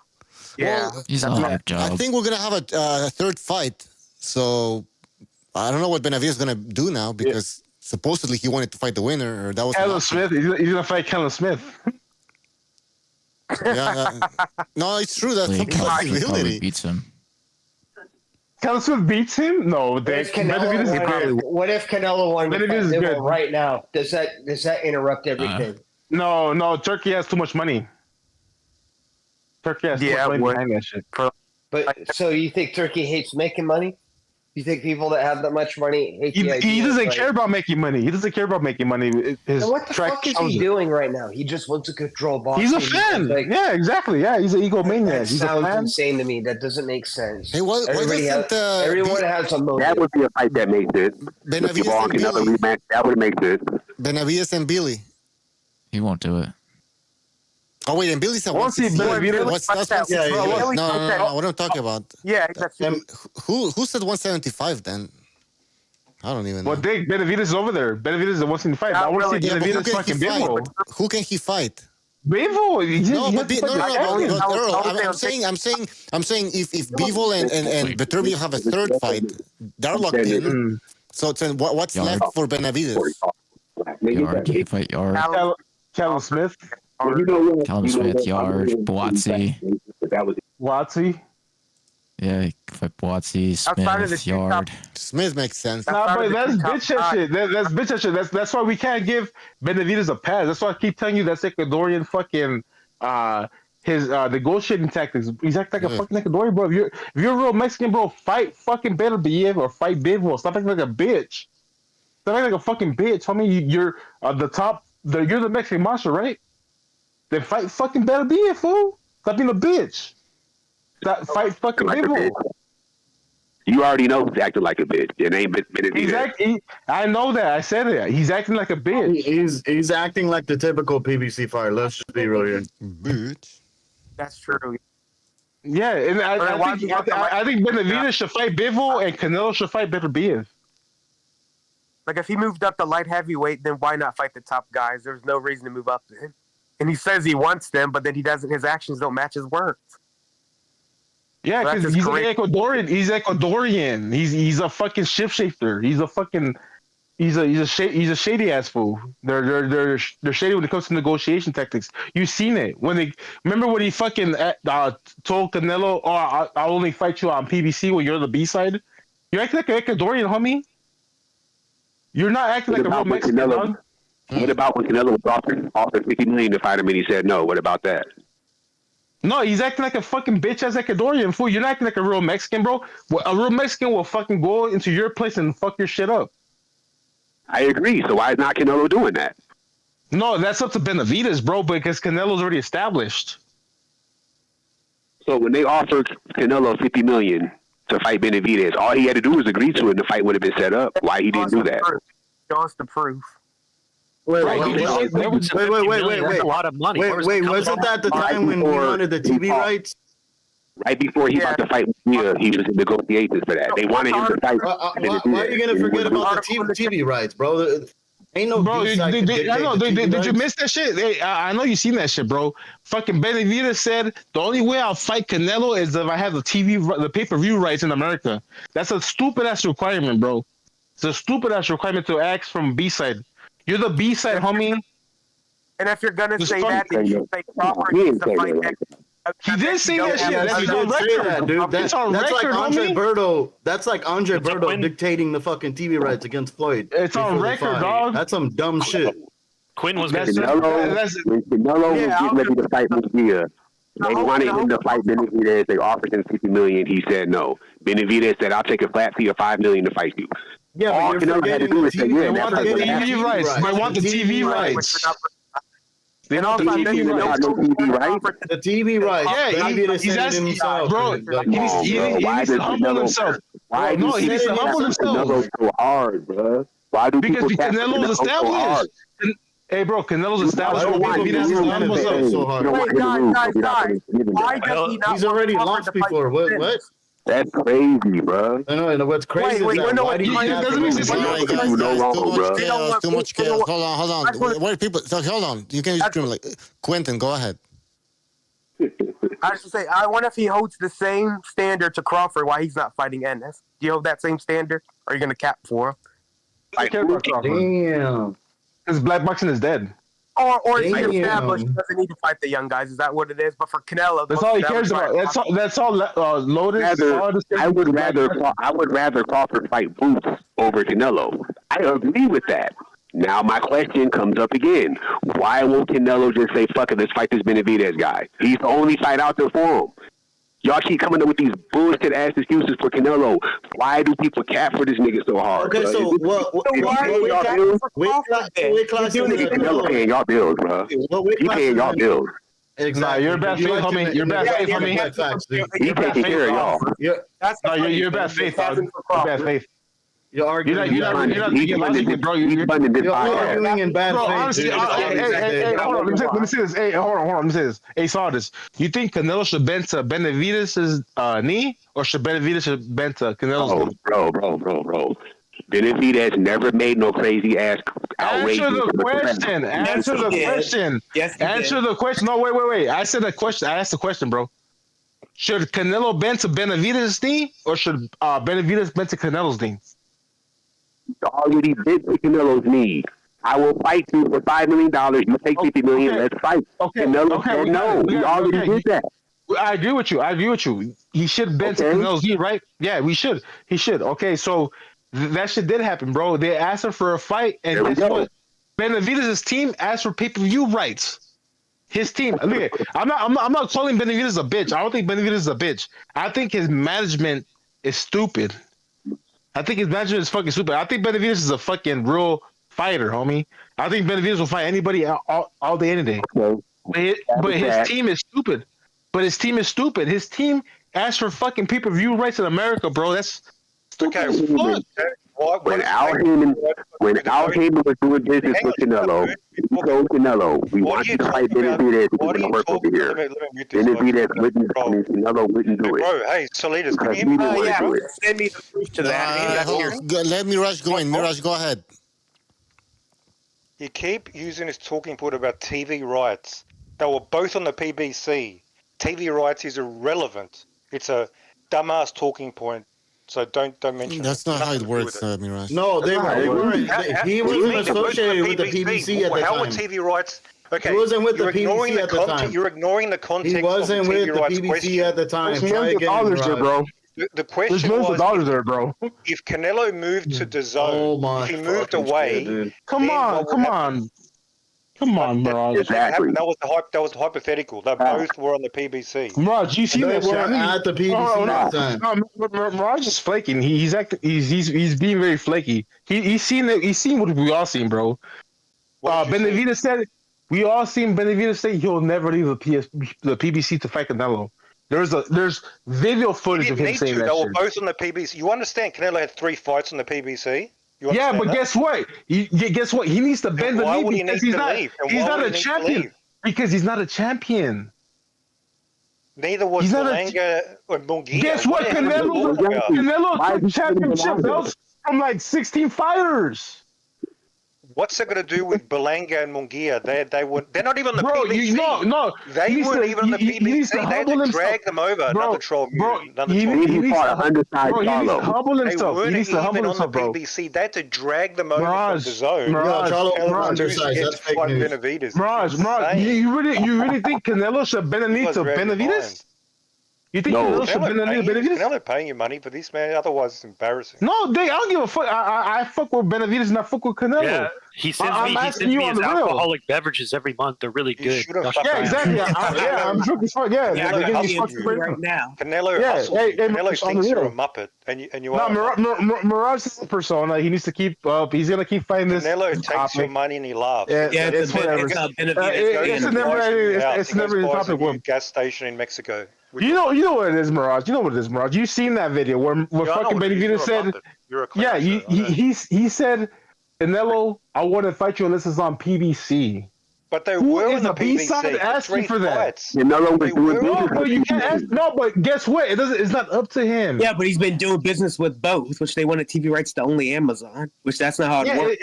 Yeah. He's a hot job. I think we're gonna have a third fight. So I don't know what Benavidez is gonna do now because supposedly he wanted to fight the winner. Or that was Kellen Smith. He's gonna fight Kellen Smith. No, it's true. That's a possibility. Beats him. Kellen Smith beats him? No, what if Canelo won right now? Does that interrupt everything? No. Turkey has too much money. Turkey has too much money behind that shit. But so you think Turkey hates making money? You think people that have that much money hate the idea? He doesn't care about making money. He doesn't care about making money. So what the fuck is he doing right now? He just wants to control boxing. He's a fan. Yeah, exactly. Yeah, he's an egomaniac. That sounds insane to me. That doesn't make sense. Hey, everyone has a motive. That would be a fight that makes sense. Benavidez and Billy. That would make sense. Benavidez and Billy. He won't do it. Oh wait, and Billy said I want to see Benavidez. No. What I'm talking about? Yeah, who said 175 then? I don't even know. Well, Benavidez is over there. Benavidez is the 175. I want to see Benavidez fucking Bivol. Who can he fight? Bivol. I'm saying if Bivol and Beterbiev have a third fight, they're locked in. So what's left for Benavidez? Yard, he can fight Yard. Callum Smith. Callum Smith, Yard, Boatsy. Yeah, he can fight Boatsy, Smith, Yard. Smith makes sense. Nah, but that's bitch ass shit. That's bitch ass shit. That's why we can't give Benavidez a pass. That's why I keep telling you that's Ecuadorian fucking his negotiating tactics. He's acting like a fucking Ecuadorian, bro. If you're a real Mexican, bro, fight fucking Beterbiev or fight Bivol. Stop acting like a bitch. Stop acting like a fucking bitch. Homie, you're the top. You're the Mexican monster, right? Then fight fucking Beterbiev, fool. Stop being a bitch. Fight fucking Bivol. You already know he's acting like a bitch. Your name Beterbiev. I know that. I said it. He's acting like a bitch. He's acting like the typical PBC fighter. Let's just be real here. Bitch. That's true. Yeah, and I think Benavidez should fight Bivol and Canelo should fight Beterbiev. Like if he moved up to light heavyweight, then why not fight the top guys? There's no reason to move up to him. And he says he wants them, but then he doesn't. His actions don't match his words. Yeah, because he's Ecuadorian. He's Ecuadorian. He's a fucking shifter. He's a fucking he's a shady ass fool. They're shady when it comes to negotiation tactics. You've seen it when they remember when he fucking told Canelo, "Oh, I'll only fight you on PBC when you're the B side." You're acting like an Ecuadorian, homie. You're not acting like a real Mexican. What about when Canelo was offered $50 million to fight him and he said no? What about that? No, he's acting like a fucking bitch ass Ecuadorian fool. You're not acting like a real Mexican, bro. A real Mexican will fucking go into your place and fuck your shit up. I agree. So why is not Canelo doing that? No, that's up to Benavidez, bro, because Canelo's already established. So when they offered Canelo $50 million to fight Benavidez, all he had to do was agree to it and the fight would have been set up. Why he didn't do that? Show us the proof. Wait. That's a lot of money. Wait, wasn't that the time when he wanted the TV rights? Right before he about to fight Mia, he was in negotiations for that. They wanted him to fight. Why are you gonna forget about the TV rights, bro? Ain't no bro. Did you miss that shit? I know you seen that shit, bro. Fucking Benavidez said the only way I'll fight Canelo is if I have the pay-per-view rights in America. That's a stupid ass requirement, bro. It's a stupid ass requirement to ask from B side. You're the B side, homie. And if you're gonna say that, then you should say Crawford needs to fight that. He did say that shit. That's on record, dude. It's on that's record, like Andre homie. Berto. That's like Andre Berto dictating the fucking TV rights against Floyd. It's on record, dog. That's some dumb shit. Quinn was when Canelo was getting ready to fight Mia. They wanted him to fight Benavidez. They offered him $50 million. He said no. Benavidez said, "I'll take a flat fee of $5 million to fight you." Yeah, all but you're Canelo had to do is say, "Yeah, they want the TV rights. They want the TV rights. They want the TV rights. The TV rights. Yeah, he's asking himself, bro. He needs to humble himself. Why no, he needs to humble himself. Canelo's so hard, bro. Why do people Canelo's established? Hey, bro, Canelo's established. He needs to humble himself so hard. Guys. Why does he not? He's already lost before. What? That's crazy, bro. I know, and what's crazy is that why do you have too much chaos. Hold on. What are people? Hold on. You can just scream like Quentin. Go ahead. I should say, I wonder if he holds the same standard to Crawford. Why he's not fighting Ennis? Do you hold that same standard? Or are you going to cap for him? I care about Crawford. Damn. Because black boxing is dead. Or is he established? Doesn't need to fight the young guys. Is that what it is? But for Canelo, that's all he cares about. That's all. Lotus. I would rather Crawford fight Boots over Canelo. I agree with that. Now my question comes up again: why won't Canelo just say, "Fuck it, let's fight this Benavidez guy"? He's the only fight out there for him. Y'all keep coming up with these bullshit ass excuses for Canelo. Why do people cap for this nigga so hard? Okay, so weight class Canelo paying y'all bills, bro. He paying y'all bills. Exactly. Nah, you're bad faith, homie. You're bad faith, homie. He taking care of y'all. You're bad faith, dog. You're bad faith. You're arguing. You're not thinking logically, bro. You're arguing in bad faith. Honestly, hey, hold on. Let me say this. Hey, hold on. Let me say this. Hey, Sardis, you think Canelo should bend to Benavidez' knee, or should Benavidez bend to Canelo's knee? Bro. Benavidez never made no crazy ass outrageous. Answer the question. Answer the question. Yes, answer the question. No, wait. I said a question. I asked the question, bro. Should Canelo bend to Benavidez' knee, or should Benavidez bend to Canelo's knee? Already bent to Canelo's knee. I will fight you for $5 million. You take $50 million. Let's fight. Canelo said no. We already did that. I agree with you. He should bend to Canelo's knee, right? Yeah, we should. He should. Okay, so that shit did happen, bro. They asked him for a fight, and guess what? Benavidez' team asked for pay-per-view rights. His team. Look, I'm not calling Benavidez a bitch. I don't think Benavidez is a bitch. I think his management is stupid. I think his management is fucking stupid. I think Benavidez is a fucking real fighter, homie. I think Benavidez will fight anybody all day, any day. But his team is stupid. His team asked for fucking pay-per-view rights in America, bro. That's stupid as fuck. When Al Heyman was doing business with Canelo, he told Canelo, we want you to fight Benavidez to do work over here. Benavidez wouldn't, Canelo wouldn't do it. Bro, hey, Salinas, can you send me the proof to that? Let Mirage go in. Mirage, go ahead. You keep using this talking point about TV rights. They were both on the PBC. TV rights is irrelevant. It's a dumbass talking point. So don't mention That's not how it works, Mirage. No, they weren't. He wasn't associated with the PBC at the time. How were TV rights? Okay, he wasn't with the PBC at the time. You're ignoring the context. He wasn't with the PBC at the time. Try again, bro. The question There's millions of dollars there, bro. If Canelo moved to DAZN, if he moved away, come on, Mirage. Exactly. That was the hypothetical. They both were on the PBC. Mirage, you see that? At the PBC at the time. No, Mirage is flaking. He's being very flaky. He's seen what we all seen, bro. Benavidez said we all seen Benavidez say he'll never leave the PBC to fight Canelo. There's video footage of him saying that. They were both on the PBC. You understand? Canelo had 3 fights on the PBC. Yeah, but guess what? Guess what? He needs to bend the knee because he's not a champion. Because he's not a champion. Neither was Berlanga or Munguia. Guess what? Canelo took championship belts from like 16 fighters. What's that going to do with Berlanga and Munguia? They're not even on the PBC. They weren't even on the PBC. They had to drag them over. Another troll. He fought 100 times. He needs to humble himself. They weren't even on the PBC. They had to drag them over from the zone. Mirage, you really think Canelo should bend a knee to Benavidez? You think Canelo should bend a knee to Benavidez? Canelo paying you money for this, man. Otherwise, it's embarrassing. No, I don't give a fuck. I fuck with Benavidez and I fuck with Canelo. Yeah, he sends me his alcoholic beverages every month. They're really good. Yeah, exactly. I'm drinking fuck. Yeah, right now. Canelo thinks you're a muppet, and you are. No, Mirage is a persona. He needs to keep up. He's gonna keep fighting this. Canelo takes your money and he laughs. Yeah, it's whatever. It's never the topic. One gas station in Mexico. You know what it is, Mirage. You've seen that video where fucking Benavidez said, yeah, he said, Canelo, I want to fight you unless it's on PBC. But they were on the B-side asking for that. Canelo was doing business. But you can't ask. No, but guess what? It's not up to him. Yeah, but he's been doing business with both, which they wanted TV rights to only Amazon, which that's not how it works.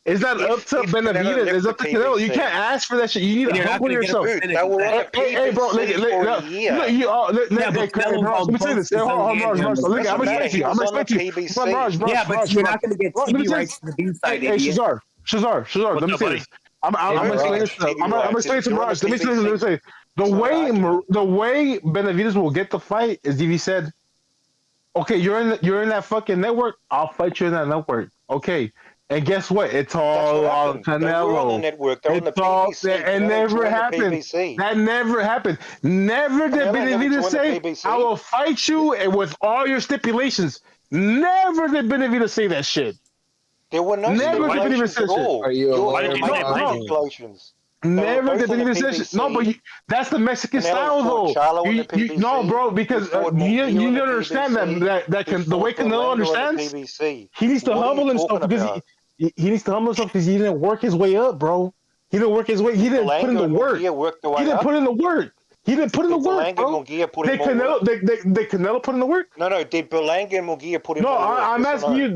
It's not up to Benavidez. It's up to Canelo. You can't ask for that shit. You need to humble yourself. Hey, bro, let me say this. I'm gonna explain to you. Yeah, but you're not going to get TV rights to the B-side. Hey, Shazar, let me say this. I'm gonna explain to Mirage. Let me say the way Benavidez will get the fight is if he said, "Okay, you're in that fucking network. I'll fight you in that network." Okay, and guess what? It's all on Canelo. They were on the network. They're on the PBC. It never happened. That never happened. Never did Benavidez say, "I will fight you and with all your stipulations." Never did Benavidez say that shit. There were no stipulations at all. Are you aware? Stipulations. Never both did on any the decision. PBC. No, but that's the Mexican Canelo style, fought though. Charlo on the PBC. No, bro, because He fought you Munguia need on to the understand PBC. the way He fought Canelo Berlanga on the understands. PBC. He needs to What are humble you himself talking because about? he needs to humble himself because he didn't work his way up, bro. He didn't work his way. He didn't put in Berlanga the and work. Munguia worked the way He didn't up. put in the work. He didn't put in the Did work, Berlanga bro. and Munguia put in Did more Canelo? work? Did Canelo put in the work? No. Did Berlanga and Munguia put in No, more work? I'm Yes or asking no? you.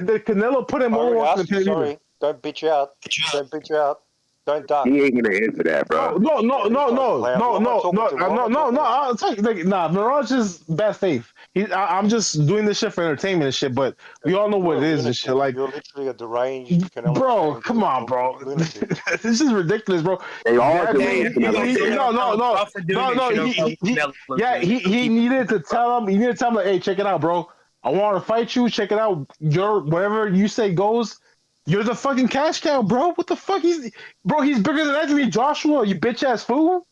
Did Canelo put in I more already work than asked you. Beterbiev? Sorry. Don't bitch out. Don't bitch out. Don't duck. He ain't gonna answer that, bro. No. I'll I'll tell you, Mirage is bad faith. I'm just doing this shit for entertainment and shit. But we all know what it is and shit. Like, You're literally a deranged Canelo bro, fan. come on, bro. This is ridiculous, bro. They all Yeah, deranged he needed to tell him. He needed to tell him, like, hey, check it out, bro. I want to fight you. Check it out. Whatever you say goes. You're the fucking cash cow, bro. What the fuck? He's bigger than Anthony Joshua, you bitch ass fool.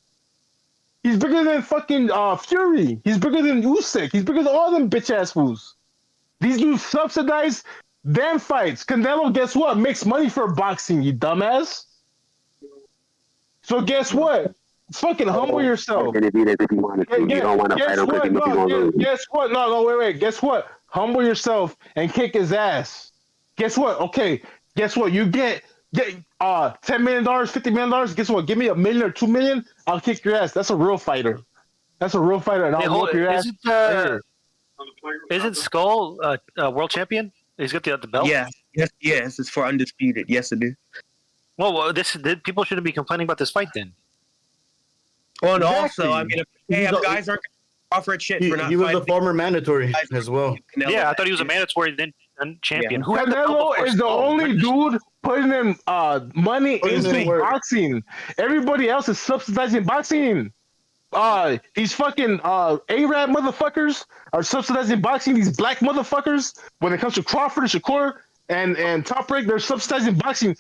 He's bigger than fucking Fury. He's bigger than Usyk. He's bigger than all them bitch ass fools. These dudes subsidize damn fights. Canelo, guess what? Makes money for boxing, you dumbass. So guess what? Fucking humble yourself. You don't want to fight him because you know you're gonna lose. Guess what? No, wait. Guess what? Humble yourself and kick his ass. Guess what? Okay. Guess what? You get $10 million, $50 million. Guess what? Give me $1 million or $2 million. I'll kick your ass. That's a real fighter. And I'll whoop your ass. Isn't Skull a world champion? He's got the belt. Yeah. Yes. It's for undisputed. Yes, it is. Well, people shouldn't be complaining about this fight then. Well, and also, I mean, if guys aren't Crawford shit for not he was fighting, a former mandatory as well. Yeah, I thought he was a mandatory then champion. Yeah. Canelo is the only dude putting in money into boxing. Everybody else is subsidizing boxing. These fucking Arab motherfuckers are subsidizing boxing. These black motherfuckers, when it comes to Crawford and Shakur and Top Rank, they're subsidizing boxing.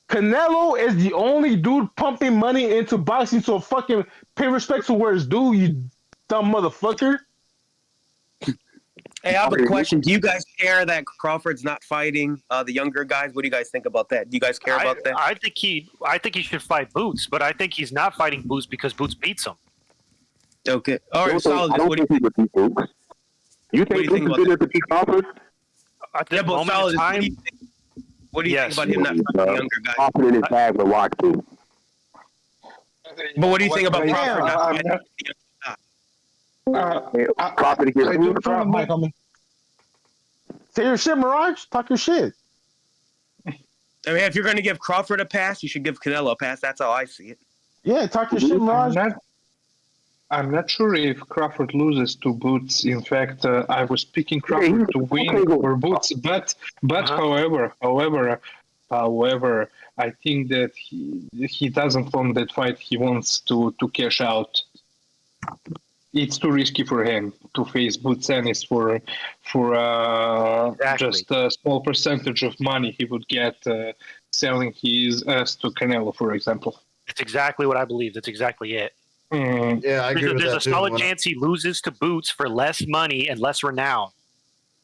Canelo is the only dude pumping money into boxing, so fucking pay respect to where it's due, you dumb motherfucker. Hey, I have a question. Do you guys care that Crawford's not fighting the younger guys? What do you guys think about that? Do you guys care about that? I think he should fight Boots, but I think he's not fighting Boots because Boots beats him. Okay. All right, solid. What do you think? You think Boots is good to beat Crawford? At this moment in time, what do you think about him not fighting younger guys? Crawford in his bag with watch too. But what do you think about Crawford not fighting? Crawford against Say your shit, Mirage. Talk your shit. I mean, if you're going to give Crawford a pass, you should give Canelo a pass. That's how I see it. Yeah, talk your shit, Mirage. I'm not sure if Crawford loses to Boots. In fact, I was picking Crawford to win over Boots, but however, I think that he doesn't want that fight. He wants to cash out. It's too risky for him to face Boots Ennis for just a small percentage of money he would get selling his ass to Canelo, for example. That's exactly what I believe. That's exactly it. Yeah, I agree with There's that a solid too. chance he loses to Boots for less money and less renown.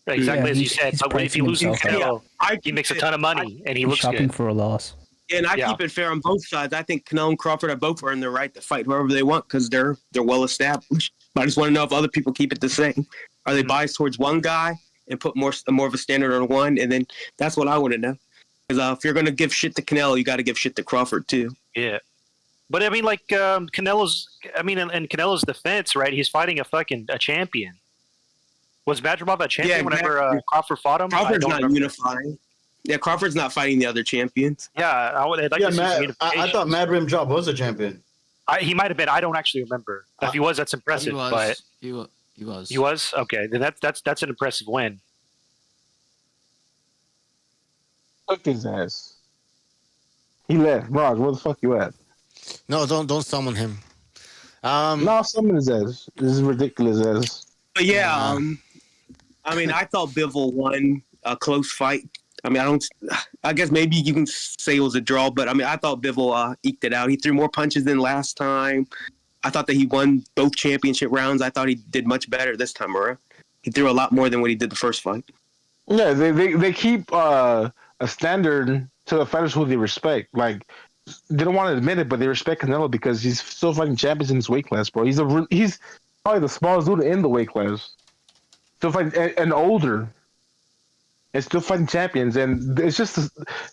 Exactly as you said. But if he loses to Canelo, he makes a ton of money and he looks shopping good. for a loss. And I keep it fair on both sides. I think Canelo and Crawford are both earned the right to fight whoever they want because they're well established. But I just want to know if other people keep it the same. Are they biased towards one guy and put more of a standard on one? And then that's what I want to know. Because if you're going to give shit to Canelo, you got to give shit to Crawford too. Yeah. But I mean, like Canelo's. I mean, in Canelo's defense, right? He's fighting a champion. Was Beterbiev a champion whenever Crawford fought him? Crawford's not unifying. Yeah, Crawford's not fighting the other champions. Yeah, I'd like to see some unification. I thought Mad Rim Job was a champion. He might have been. I don't actually remember. If he was, that's impressive. But he was. He was? Okay, then that's an impressive win. Fuck his ass. He left. Raj, where the fuck you at? No, don't summon him. No, summon his ass. This is ridiculous ass. But yeah, I mean, I thought Bivol won a close fight. I mean, I guess maybe you can say it was a draw, but I mean, I thought Bivol eked it out. He threw more punches than last time. I thought that he won both championship rounds. I thought he did much better this time around. He threw a lot more than what he did the first fight. Yeah, they keep a standard to the fighters who they respect. Like they don't want to admit it, but they respect Canelo because he's still fighting champions in his weight class, bro. He's probably the smallest dude in the weight class. Still fighting and older. And still fighting champions, and it's just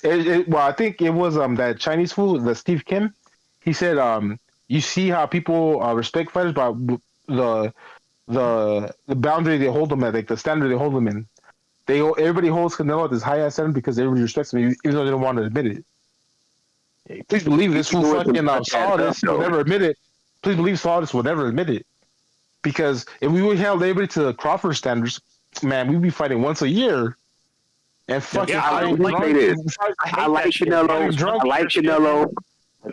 well, I think it was that Chinese fool, the Steve Kim. He said you see how people respect fighters by the boundary they hold them at, like the standard they hold them in. Everybody holds Canelo at this high ass standard because everybody respects him, even though they don't want to admit it. Please believe this fool fucking Solidus will never admit it. Please believe Solidus will never admit it, because if we held everybody to the Crawford standards, man, we'd be fighting once a year. And fucking, I like Canelo.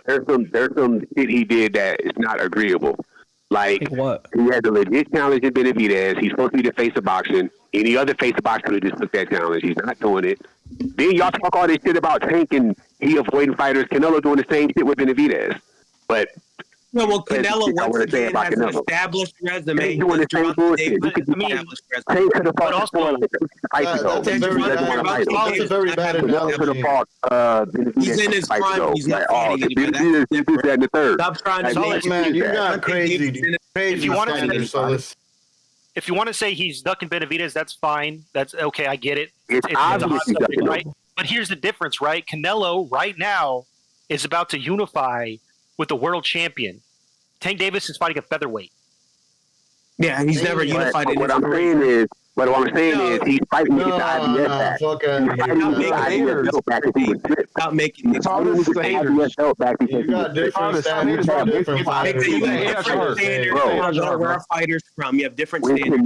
There's some shit he did that is not agreeable. Like what? He had the legit challenge in Benavidez. He's supposed to be the face of boxing. Any other face of boxing would just took that challenge. He's not doing it. Then y'all talk all this shit about Tank and he avoiding fighters. Canelo doing the same shit with Benavidez. But Canelo once again has an established resume. He's doing the same bullshit. Tank could have fought before like 6 fights ago. That's a very bad analogy. Could have fought he's in his prime. He's not fighting anybody. That in the third. Stop trying to make man. You're not crazy. If you want to say he's ducking Benavidez, that's fine. That's okay. I get it. It's a hot subject, right? But here's the difference, right? Canelo right now is about to unify with the world champion. Tank Davis is fighting a featherweight. Yeah, he's never unified in what I'm saying is he's fighting with the IBS back. Stop making it. You got different standards for different fighters. You have different standards. Where are fighters from? You have different standards. When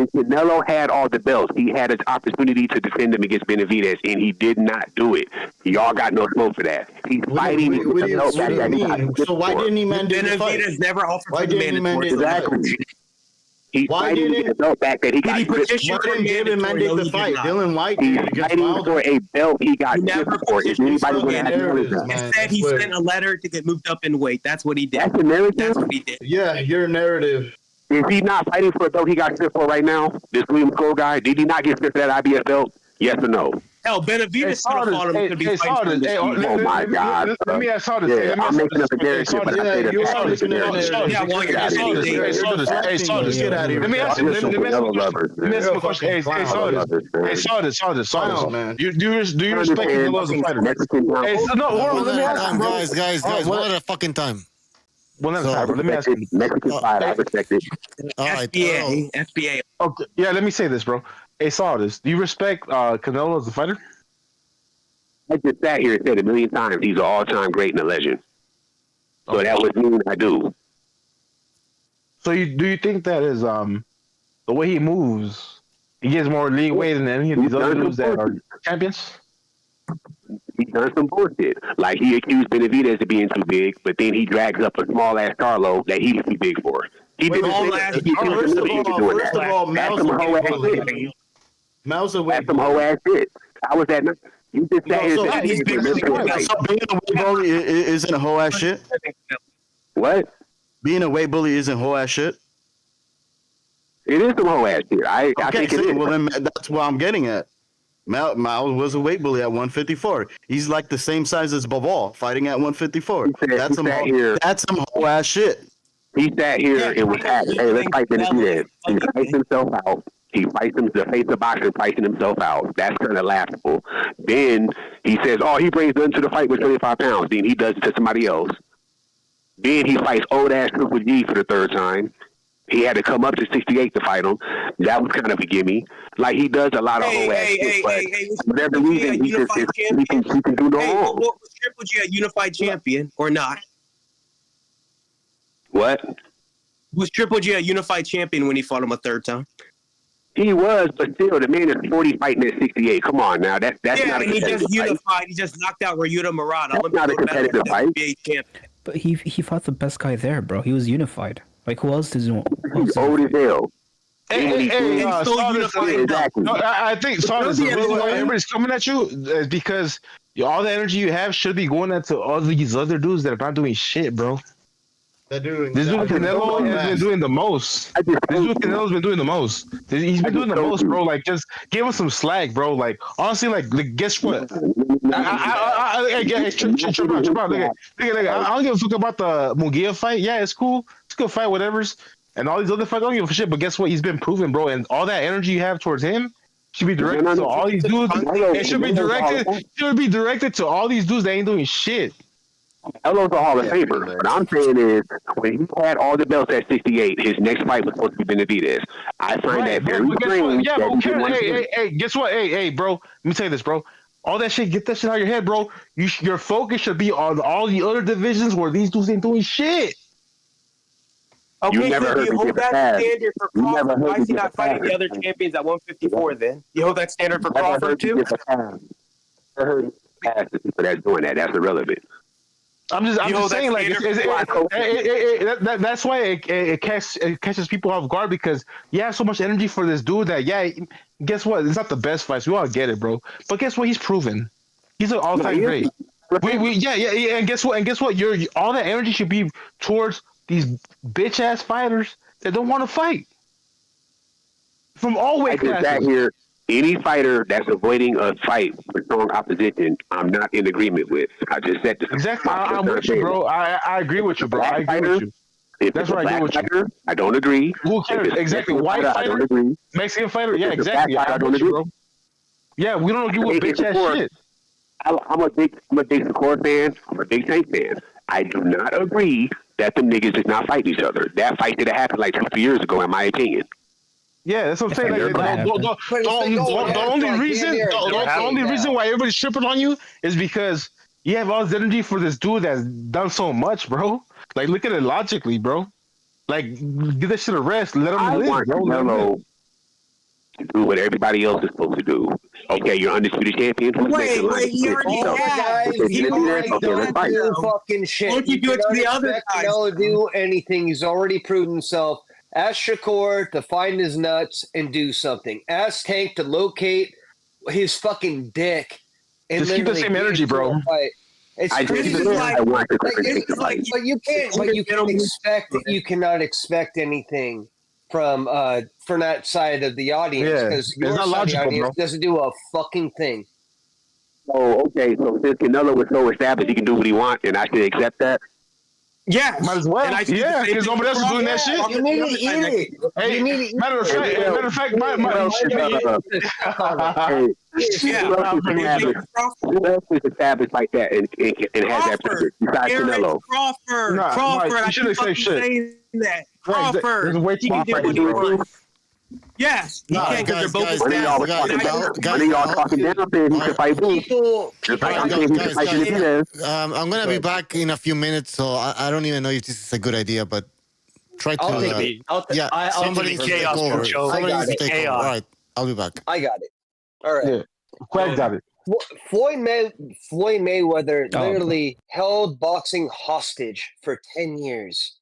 Canelo had all the belts, he had an opportunity to defend him against Benavidez, and he did not do it. Y'all got no smoke for that. He's fighting with the belt back. So why didn't he mandate the fight? Benavidez never offered Why didn't he mandate the fight? He's fighting with the belt back that he got. Why didn't David mandate the fight? Dylan White He's fighting for a belt he got for. Is anybody going to have Instead, he sent a letter to get moved up in weight. That's what he did. That's the narrative? That's what he did. Yeah, your narrative. Is he not fighting for a belt he got stripped for right now? This William Cole guy? Did he not get stripped for that IBS belt? Yes or no? Hell, Benavidez could have fought him. Could be fighting. Oh my God! Let me ask Solidus. I'm making up a narrative, but I say that. Yeah, well, you're Let me ask you a question. Hey, Solidus, man. Do you respect Canelo as a fighter? Hey, let me ask guys, one at a fucking time. One at a time. Let me ask you. Mexican fight, I respect it. SBA. Okay, yeah. Let me say this, bro. Hey, Solidus, do you respect Canelo as a fighter? I just sat here and said a million times he's an all-time great and a legend. So that would mean I do. So do you think that is the way he moves, he gets more leeway than any of these other dudes that are champions? He done some bullshit. Like he accused Benavidez of being too big, but then he drags up a small-ass Carlo that he's too big for. He did First of all, That's some whole ass shit. How was that? You just said being a weight bully isn't a whole ass shit. What? Being a weight bully isn't whole ass shit. It is some whole ass shit. I think it is. Well, then that's what I'm getting at. Miles was a weight bully at 154. He's like the same size as Bivol, fighting at 154. That's some whole ass shit. He sat here and was happy. Hey, let's fight Benavidez. He fights himself out. He fights him, the face of boxing, fighting himself out. That's kind of laughable. Then he says, he brings them to the fight with 25 pounds. Then he does it to somebody else. Then he fights old-ass Triple G for the third time. He had to come up to 68 to fight him. That was kind of a gimme. Like, he does a lot of whole-ass shit, but whatever reason, he can do no wrong. Was Triple G a unified champion or not? What? Was Triple G a unified champion when he fought him a third time? He was, but still, the man is 40 fighting at 68. Come on now, that's not a competitive he just unified. Fight. He just knocked out Ryuta Murata. That's not a competitive fight. But he fought the best guy there, bro. He was unified. Like, who else does he want? He's old as hell. Hey, exactly. No, I think Solidus, the reason why everybody's coming at you is because all the energy you have should be going into all these other dudes that are not doing shit, bro. This dude Canelo has been doing the most. This dude Canelo's been doing the most. He's been doing the most, bro. Like, just give him some slack, bro. Like, honestly, like guess what? Trip out. Look, I don't give a fuck about the Munguia fight. Yeah, it's cool. It's a good fight, whatever's. And all these other fights, I don't give a shit. But guess what? He's been proven, bro. And all that energy you have towards him should be directed to all these dudes. It should be directed to all these dudes that ain't doing shit. Elo's a Hall of Famer. What I'm saying is, when he had all the belts at 68, his next fight was supposed to be Benavidez. I find that very strange. Yeah, but hey, guess what? Hey, bro. Let me tell you this, bro. All that shit, get that shit out of your head, bro. Your focus should be on all the other divisions where these dudes ain't doing shit. Okay, you never so heard you hold that standard for Crawford. Why is he not fighting the other champions at 154 then? You hold that standard for Crawford too? I heard past the people that's doing that. That's irrelevant. I'm just saying, like, that's why it catches people off guard, because you have so much energy for this dude that, guess what? It's not the best fights. We all get it, bro. But guess what? He's proven. He's an all-time great. And guess what? All that energy should be towards these bitch-ass fighters that don't want to fight. From all weight classes. Any fighter that's avoiding a fight with strong opposition, I'm not in agreement with. I just said this. Exactly. I'm with you, bro. I agree with you, bro. I agree with you. That's what I agree with you. I don't agree. Who cares? Exactly. White fighter, I don't agree. Mexican fighter, yeah, exactly. I don't agree, bro. Yeah, we don't agree with bitch ass shit. I'm a big Shakur fan. I'm a big Tank fan. I do not agree that the niggas did not fight each other. That fight did happen like 2 years ago, in my opinion. Yeah, that's what I'm saying. The only reason why everybody's tripping on you is because you have all this energy for this dude that's done so much, bro. Like, look at it logically, bro. Like, give that shit a rest. Let him live, bro. Canelo to do what everybody else is supposed to do. Okay, you're undisputed champion. Wait, you already have. You already do fucking shit. Won't you do it to the other guys? Canelo do anything. He's already proven himself. Ask Shakur to find his nuts and do something. Ask Tank to locate his fucking dick. And just keep the same energy, bro. It's crazy. But you can't expect. You cannot expect anything from that side of the audience, because your side of the audience doesn't do a fucking thing. Oh, okay. So since Canelo was so established, he can do what he wants, and I should accept that. Yeah, might as well. Yeah, because nobody else is doing that shit. You need to eat it. Hey, matter of fact, who else is established like that and has that purpose besides Canelo? Crawford. I shouldn't say shit. Crawford. He can do what he wants. Yes, he can, because they're both established. One of y'all talking down saying he can fight Boots. I'm gonna be back in a few minutes, so I don't even know if this is a good idea, but try to. Somebody take over. Somebody needs to take over. All right, I'll be back. I got it. All right. Yeah, Quag got it. Floyd Mayweather literally held boxing hostage for 10 years.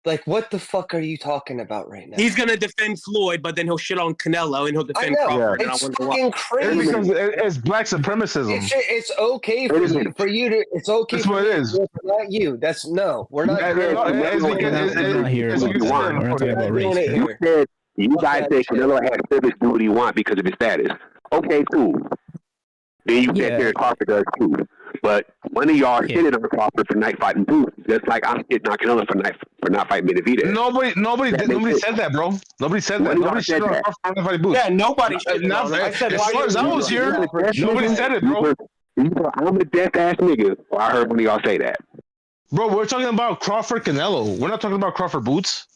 Like, what the fuck are you talking about right now? He's gonna defend Floyd, but then he'll shit on Canelo and he'll defend Crawford. It's fucking crazy. It's black supremacism. It's okay for you to. It's okay. That's what it is. Not you. That's no. We're not. We're not here. We're not talking about race. You guys say Canelo has privilege to do what he wants because of his status. Okay, cool. Then you get there and Crawford does too. But one of y'all shitted on Crawford for not fighting Boots, just like I'm shitting on Canelo for not fighting Benavidez. Nobody said that, bro. Nobody said that. Nobody said that. For fighting Boots. Yeah, nobody said that. I said, as far as I was here, nobody said it, bro. I'm a death ass nigga. Well, I heard one of y'all say that. Bro, we're talking about Crawford Canelo. We're not talking about Crawford Boots.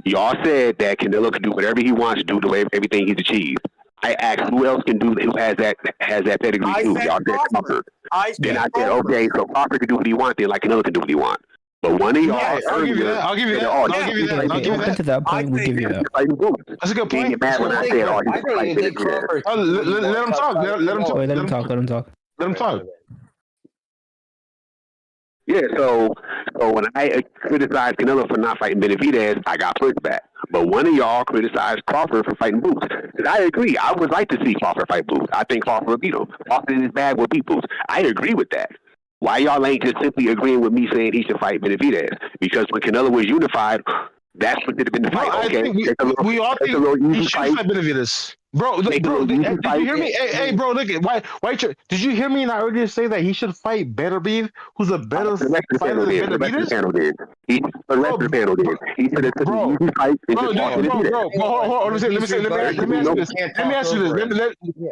Y'all said that Canelo can do whatever he wants to do to everything he's achieved. I asked who else can do, who has that pedigree too. Y'all said Crawford. Then I said, okay, so Crawford can do what he wants, then like Canelo can do what he wants. But one of y'all, I'll give you that. I'll give you that. To that point, we'll give you that. That's a good point. Get mad when I said, let him talk. Let him talk. Yeah, so when I criticized Canelo for not fighting Benavidez, I got pushback. But one of y'all criticized Crawford for fighting Boots. And I agree. I would like to see Crawford fight Boots. I think Crawford will beat him. Crawford in his bag will beat Boots. I agree with that. Why y'all ain't just simply agreeing with me saying he should fight Benavidez? Because when Canelo was unified, that's what should have been the fight. I think we all think he should fight Benavidez. Bro, did you hear me? Hey, bro, look at why did you hear me not earlier say that he should fight Beterbiev, who's a better fighter than Benavidez? The rest of the panel did. He said it's an easy fight.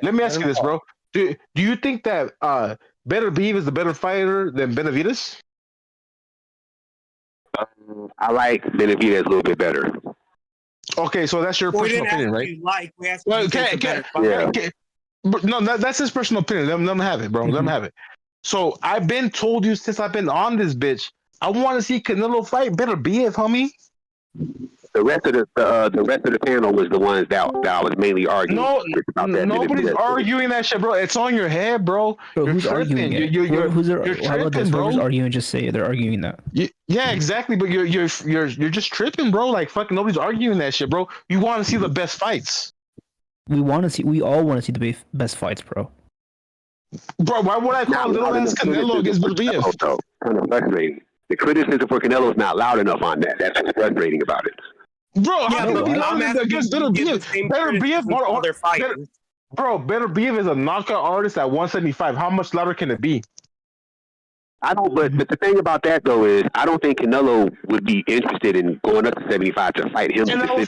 Let me ask you this, bro. Do you think that Beterbiev is a better fighter than Benavidez? I like Benavidez a little bit better. Okay, so that's your personal opinion, right? No, that's his personal opinion. Let him have it, bro. Let him have it. So I've been told you since I've been on this bitch. I want to see Canelo fight Beterbiev, homie. The rest of the panel was the ones that I was mainly arguing. Nobody's arguing that shit, bro. It's on your head, bro. Who's arguing it? You're tripping, bro. Who's arguing? Just say they're arguing that. Yeah, exactly. But you're just tripping, bro. Like fucking nobody's arguing that shit, bro. You want to see the best fights. We all want to see the best fights, bro. Bro, why would I call little ass Canelo against Beterbiev? Kind of frustrating. The criticism for Canelo is not loud enough on that. That's what's frustrating about it. Bro, how can it be loud enough against Beterbiev? Beterbiev is a knockout artist at 175. How much louder can it be? I don't. But the thing about that though is, I don't think Canelo would be interested in going up to 75 to fight him. And I was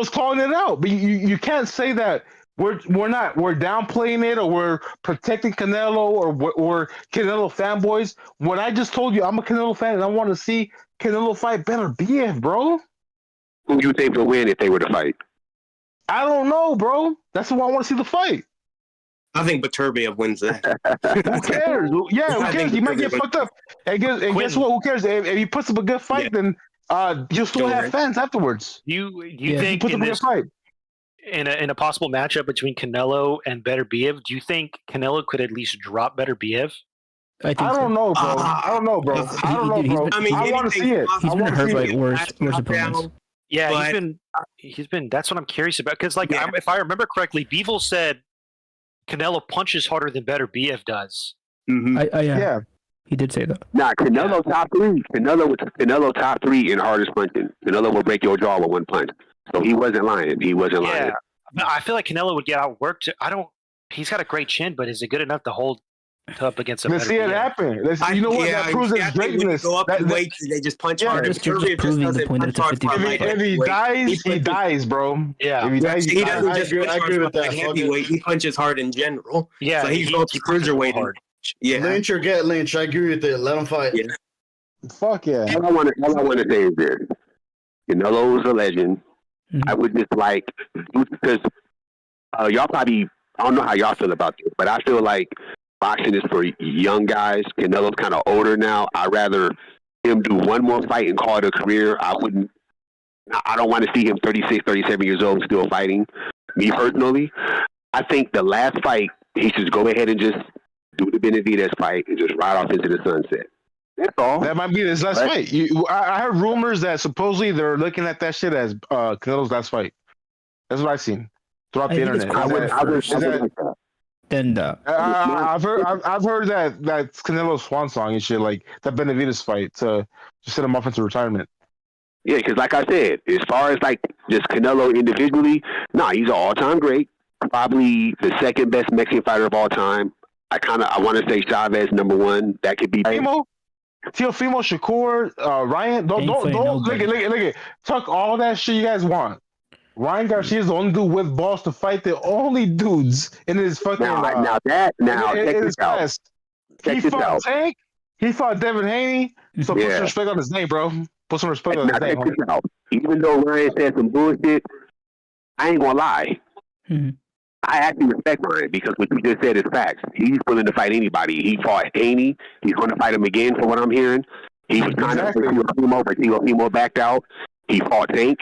calling it out. But you can't say that we're downplaying it or we're protecting Canelo or we're Canelo fanboys. When I just told you I'm a Canelo fan and I want to see Canelo fight Beterbiev, bro. Who do you think will win if they were to fight? I don't know, bro. That's why I want to see the fight. I think Beterbiev wins that. Who cares? Yeah, who cares? He might get fucked up. And guess what? Who cares? If he puts up a good fight, then you'll still have fans afterwards. You think he puts up a good fight? In a possible matchup between Canelo and Beterbiev, do you think Canelo could at least drop Beterbiev? I don't know, bro. I don't know, bro. I mean, I want to see it. He's been hurt by worse opponents. Yeah, he's been. That's what I'm curious about. Because if I remember correctly, Bivol said Canelo punches harder than Beterbiev does. Mm-hmm. Yeah, he did say that. Nah, Canelo top three. Canelo top three in hardest punching. Canelo will break your jaw with one punch. So he wasn't lying. Yeah, I feel like Canelo would get outworked. He's got a great chin, but is it good enough to hold up against a Let's see it happen. You know what? That proves his greatness. Go up in weight, they just punch harder. Just proving the point that it's a 50-50 If he dies, he dies, bro. Yeah. If he dies, he doesn't just I agree with that. Heavyweight, he punches hard in general. Yeah. So he's both cruiserweight hard. Yeah. Lynch or get Lynch. I agree with it. Let him fight. Yeah. Fuck yeah. All I want to say is this: Canelo's a legend. Mm-hmm. I would just like, because y'all probably, I don't know how y'all feel about this, but I feel like boxing is for young guys. Canelo's kind of older now. I'd rather him do one more fight and call it a career. I don't want to see him 36, 37 years old still fighting. Me personally, I think the last fight, he should go ahead and just do the Benavidez fight and just ride off into the sunset. That's all. That might be his last fight. I heard rumors that supposedly they're looking at that shit as Canelo's last fight. That's what I've seen throughout the internet. I've heard that that's Canelo's swan song and shit, like that Benavidez fight to send him off into retirement. Yeah, because like I said, as far as like just Canelo individually, he's an all-time great. Probably the second best Mexican fighter of all time. I want to say Chavez #1. That could be. Teofimo, Shakur, Ryan, don't look at. Tuck all that shit you guys want. Ryan Garcia's the only dude with balls to fight the only dudes in his fucking. Check this out. He fought Tank. He fought Devin Haney. So put some respect on his name, bro. Put some respect on his name. Even though Ryan said some bullshit, I ain't gonna lie. Mm-hmm. I actually respect Ryan because what you just said is facts. He's willing to fight anybody. He fought Haney. He's going to fight him again, from what I'm hearing. He was kind of Teofimo, but Teofimo backed out. He fought Tank.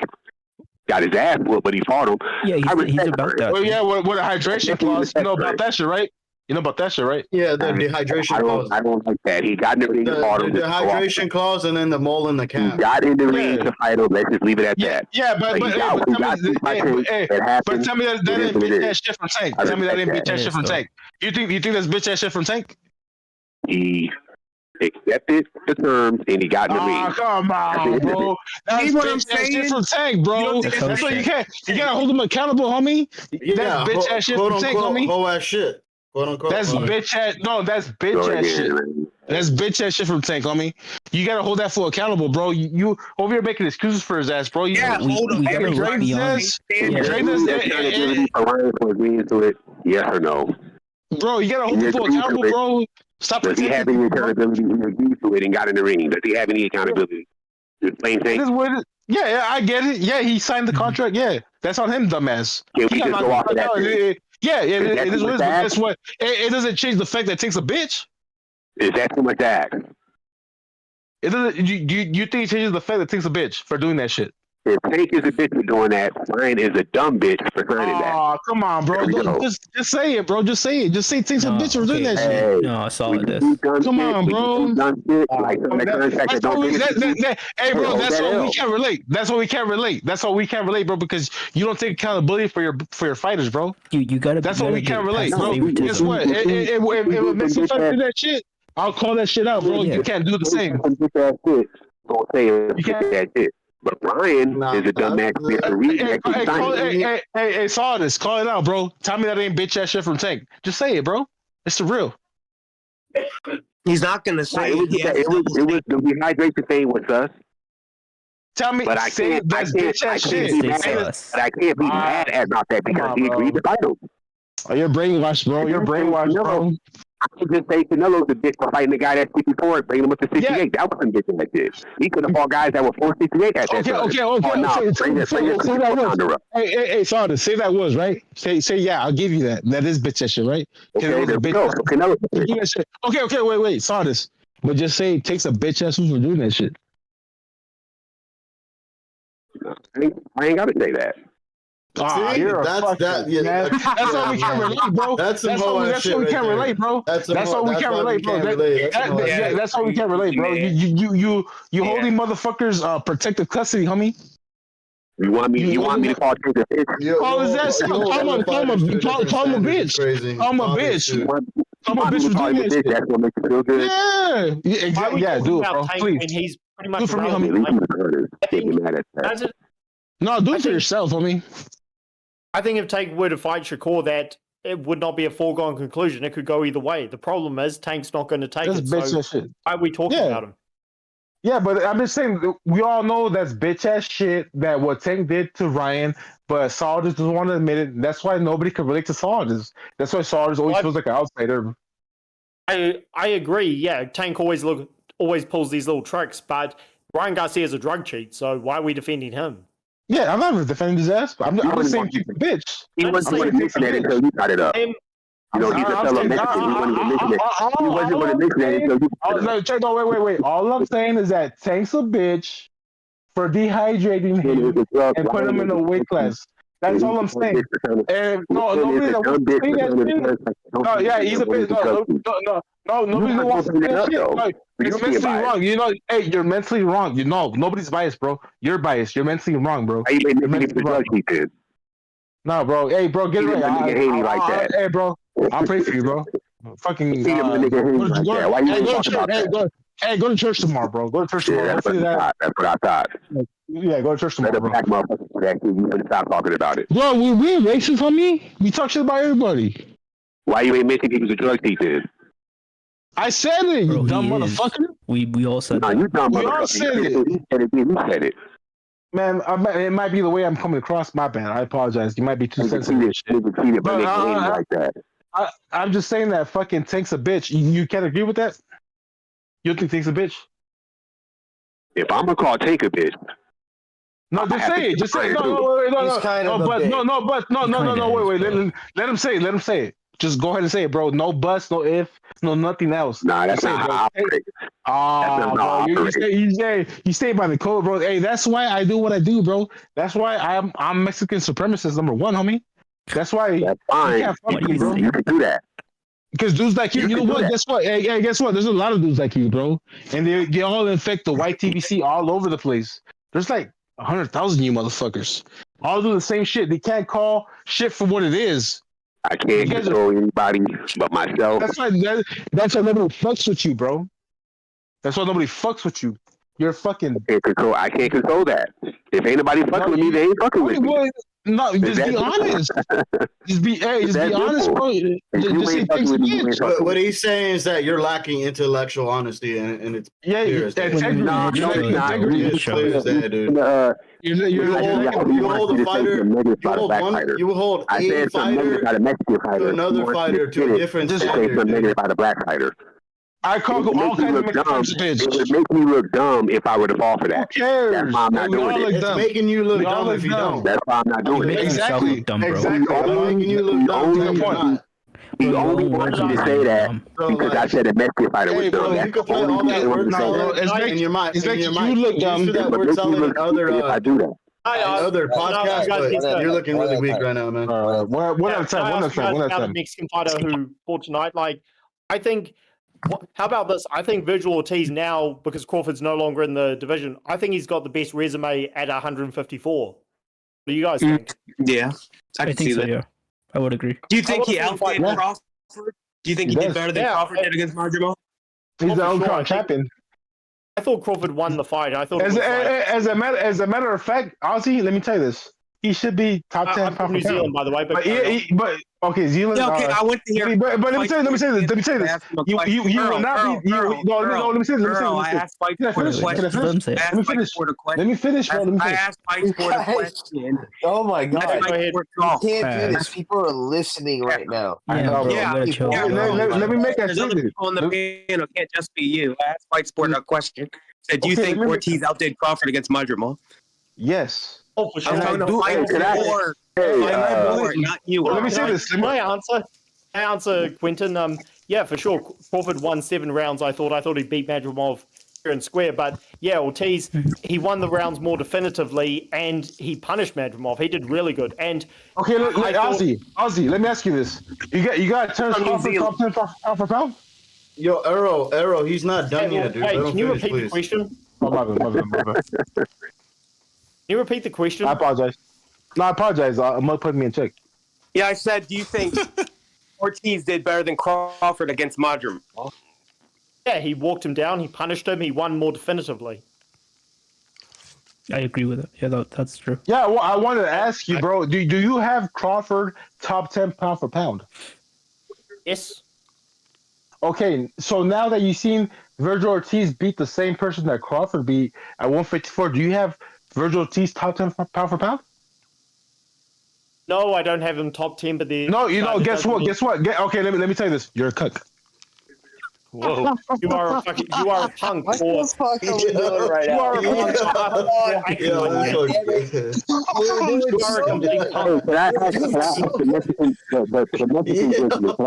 Got his ass whooped, but he fought him. Yeah, he's about that. Well, yeah, with a hydration clause. You know about that shit, right? You know about that shit, right? Yeah, the dehydration clause. I don't like that. He got in the ring to fight him. The dehydration clause and then the mole in the calf. He got in the ring to fight him. Let's just leave it at that. Yeah, but tell me that didn't bitch ass shit from Tank. Tell me that didn't bitch ass shit from Tank. You think that's bitch ass shit from Tank? He accepted the terms and he got in the ring. Come on, bro. That's what I'm saying. Shit from Tank, bro. That's why you can't. You gotta hold him accountable, homie. That's bitch ass shit from Tank, homie. Whole ass shit. Quote unquote. That's bitch ass. No, that's bitch ass shit. That's bitch ass shit from Tank, homie. You gotta hold that fool accountable, bro. You over here making excuses for his ass, bro. hold him. Yes or no? Bro, you gotta hold the fool accountable, bro. Stop. Does he have any accountability? He agreed to it and got in the ring. Does he have any accountability? Plain Tank. Yeah, I get it. Yeah, he signed the contract. Yeah, that's on him, dumbass. Can we just go off of that? Yeah, it is what it is. Guess what? It doesn't change the fact that Tank's a bitch. Is that too much to ask? It doesn't. You think it changes the fact that Tank's a bitch for doing that shit? If Tank is a bitch for doing that, Ryan is a dumb bitch for signing that. Oh, come on, bro. Just say it, bro. Just say it. Just say Tank's a bitch for doing that shit. No, I saw this. Come on, bro. Hey, bro, that's what we can't relate. That's what we can't relate. That's what we can't relate, bro, because you don't take accountability for your fighters, bro. You gotta. That's what we can't relate, bro. Guess what? It makes you do that shit. I'll call that shit out, bro. You can't do the same. Don't say that shit. But Ryan is a dumbass bitch. Hey, saw this. Call it out, bro. Tell me that ain't bitch ass shit from Tank. Just say it, bro. It's the real. He's not gonna say it. It was the rehydration thing with us. Tell me, but I can't be mad about that because he agreed to fight him. Oh, you're brainwashed, bro. You're brainwashed, bro. I could just say Canelo's a bitch for fighting the guy that's 54, bringing him up to 68. Yeah. That was some bitch like this. He could have fought guys that were 468 at that time. Hey, Sardis, say that was, right? Say, yeah, I'll give you that. That is bitch ass shit, right? Okay, there we go. Okay, wait, Sardis. But just say it takes a bitch ass for doing that shit. I ain't got to say that. That's why we can't relate, bro. That's why we can't relate, bro. That's why we can't relate, bro. That's why we can't relate, bro. You holding motherfuckers protective custody, homie. You want me to call you a bitch? Call his ass. Call him a bitch. Call him a bitch. Call him a bitch for doing that shit. That's what makes you feel good. Yeah, exactly. Yeah, do it, bro. Please. And he's pretty much do it for me, homie. No, do it for yourself, homie. I think if Tank were to fight Shakur, that it would not be a foregone conclusion. It could go either way. The problem is Tank's not going to take it. So shit. Why are we talking about him? Yeah, but I'm just saying, we all know that's bitch ass shit that what Tank did to Ryan, but Sardis doesn't want to admit it. That's why nobody can relate to Sardis. That's why Sardis always feels like an outsider. I agree. Yeah, Tank always pulls these little tricks, but Ryan Garcia's a drug cheat, so why are we defending him? Yeah, I'm not defending his ass. I'm just saying he's a bitch. He wasn't going to mention that until you got it up. You know, he's a fellow Mexican. He wasn't going to mention it. He wasn't going to mention that until you got it up. Wait. All I'm saying is that Tank's a bitch for dehydrating him and putting him in a weight class. That's all I'm saying. And nobody he's a bitch. No, nobody's gonna want to say that shit. It's mentally wrong. You know, hey, you're mentally wrong. You know, nobody's biased, bro. You're biased. You're mentally wrong, bro. You're mentally wrong. No, bro. Hey, bro, get it right. Hey, bro, I'll pray for you, bro. Fucking. Go to church tomorrow, bro. Go to church tomorrow. That's what I thought. Yeah, go to church tomorrow, bro. You can stop talking about it. Bro, we racist, homie. We talk shit about everybody. Why you ain't mentioning he was a drug teacher? I said it, you dumb motherfucker. We all said it. You dumb motherfucker. We all said it. You said it. Man, it might be the way I'm coming across. My bad. I apologize. You might be too sensitive. I'm just saying that fucking Tank's a bitch. You can't agree with that? You think Tank's a bitch? If I'm gonna call Tank a bitch. No, just say it. Just say it. No, wait. Let him say it. Let him say it. Just go ahead and say it, bro. No buts, no if, no nothing else. Nah, that's not how I operate. You stay by the code, bro. Hey, that's why I do what I do, bro. That's why I'm Mexican supremacist #1, homie. That's why that's fine. You can't fuck me, bro. You can do that. Because dudes like you know what? Guess what? Hey, guess what? There's a lot of dudes like you, bro. And they all infect the white TBC all over the place. There's like 100,000 you motherfuckers. All do the same shit. They can't call shit for what it is. I can't control anybody but myself. That's why nobody fucks with you, bro. That's why nobody fucks with you. You're fucking. I can't control that. If ain't nobody fucking with me, they ain't fucking with me. No, just be honest. Just be honest, bro. Just say things again. What he's saying is that you're lacking intellectual honesty, and it's integrity. Integrity is clear as that, dude. You hold a fighter. You will hold a fighter to another fighter to a different standard. By the black fighter. I call all kinds of It would make me look dumb if I were to fall for that. Who cares? That's why I'm not doing it. It's making you look dumb if you don't. That's why I'm not doing it. Exactly. Exactly. Making you look dumb if you're not. He only wants you to say that because I said a Mexican fighter was dumb. You can play all that word in your mind. It's making you look dumb. That word selling in other podcasts, but you're looking really weak right now, man. One at a time. Mexican fighter who fought tonight. Like, I think. How about this? I think Virgil Ortiz now, because Crawford's no longer in the division, I think he's got the best resume at 154. What do you guys think? Yeah, I can see that. Yeah, I would agree. Do you think he outdid Crawford? Do you think he did better than Crawford did against Marjamo? He's the own champion. I thought Crawford won the fight. I thought as a matter of fact, Ozzy, let me tell you this. He should be top 10 from New Zealand, by the way. But okay, Zealand. Yeah, okay, I went to hear. But let me say this. You will not be. No, let me say this. I asked Spike Ford a question. Let me finish, bro. I asked Spike Ford a question. Oh my God! You can't do this. Fast. People are listening right now. Let me make that There's other people on the panel. Can't just be you. I asked Spike Ford a question. Said, do you think Ortiz outdid Crawford against Marjamo? Yes. Oh, for sure. I'm talking about not you. Let me say this. Can I answer, Quentin? Yeah, for sure. Crawford won 7 rounds. I thought he beat Madrimov fair and square. But yeah, Ortiz, he won the rounds more definitively, and he punished Madrimov. He did really good. And okay, Ozzy, let me ask you this: you got Terrence Crawford top 10 pound for pound? Yo, Arrow, he's not done yet, dude. Hey, can you repeat the question? Can you repeat the question? I apologize. No, I apologize. I'm not putting me in check. Yeah, I said, do you think Ortiz did better than Crawford against Madrim? Yeah, he walked him down. He punished him. He won more definitively. I agree with it. Yeah, that's true. Yeah, well, I wanted to ask you, bro. Do you have Crawford top 10 pound for pound? Yes. Okay, so now that you've seen Virgil Ortiz beat the same person that Crawford beat at 154, do you have Virgil Ortiz top 10 pound for pound? No, I don't have him top 10, but the no, you know, guess what? Okay, let me tell you this. You're a cuck. Whoa! You are a punk. What the fuck are we doing right now? You are a punk. You are a complete punk. Can I ask the Mexican? Can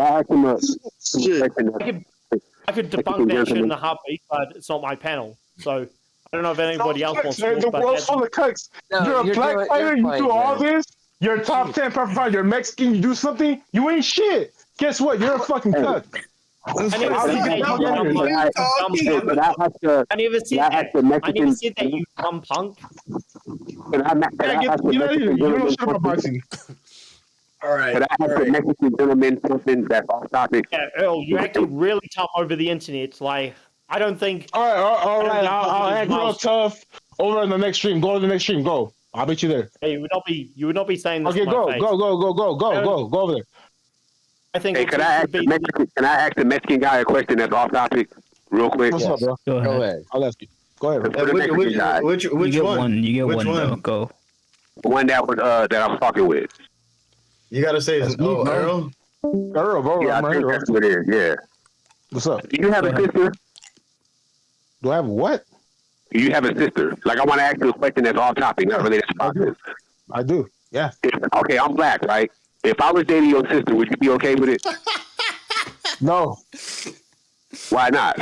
I ask him I could debunk that shit in a heartbeat, but it's not my panel, so I don't know if anybody else wants to. The world's full of cucks. You're a black fighter. You do all this. You're top 10 pound for pound. You're Mexican. You do something. You ain't shit. Guess what? You're a fucking cuck. I never said that, you dumb punk. You don't shut up boxing. All right. Can I ask the Mexican gentleman something that's off topic? Yeah, Earl, you're acting really tough over the internet. Like, I don't think. All right. I'll act real tough over in the next stream. Go to the next stream. Go. I'll bet you there. Hey, you would not be saying this. Okay, go over there. I think. Hey, can I ask the Mexican guy a question that's off topic, real quick? What's up, bro? Go ahead. I'll ask you. Go ahead. Which one? You get one. Though. Go. The one that I was talking with. You gotta say his Earl. Earl, bro. Yeah, I think that's what it is. Yeah. What's up? Do you have a sister? Do I have what? Do you have a sister? Like, I want to ask you a question that's off topic, not related to boxing. I do. Yeah. Okay, I'm black, right? If I was dating your sister, would you be okay with it? No. Why not?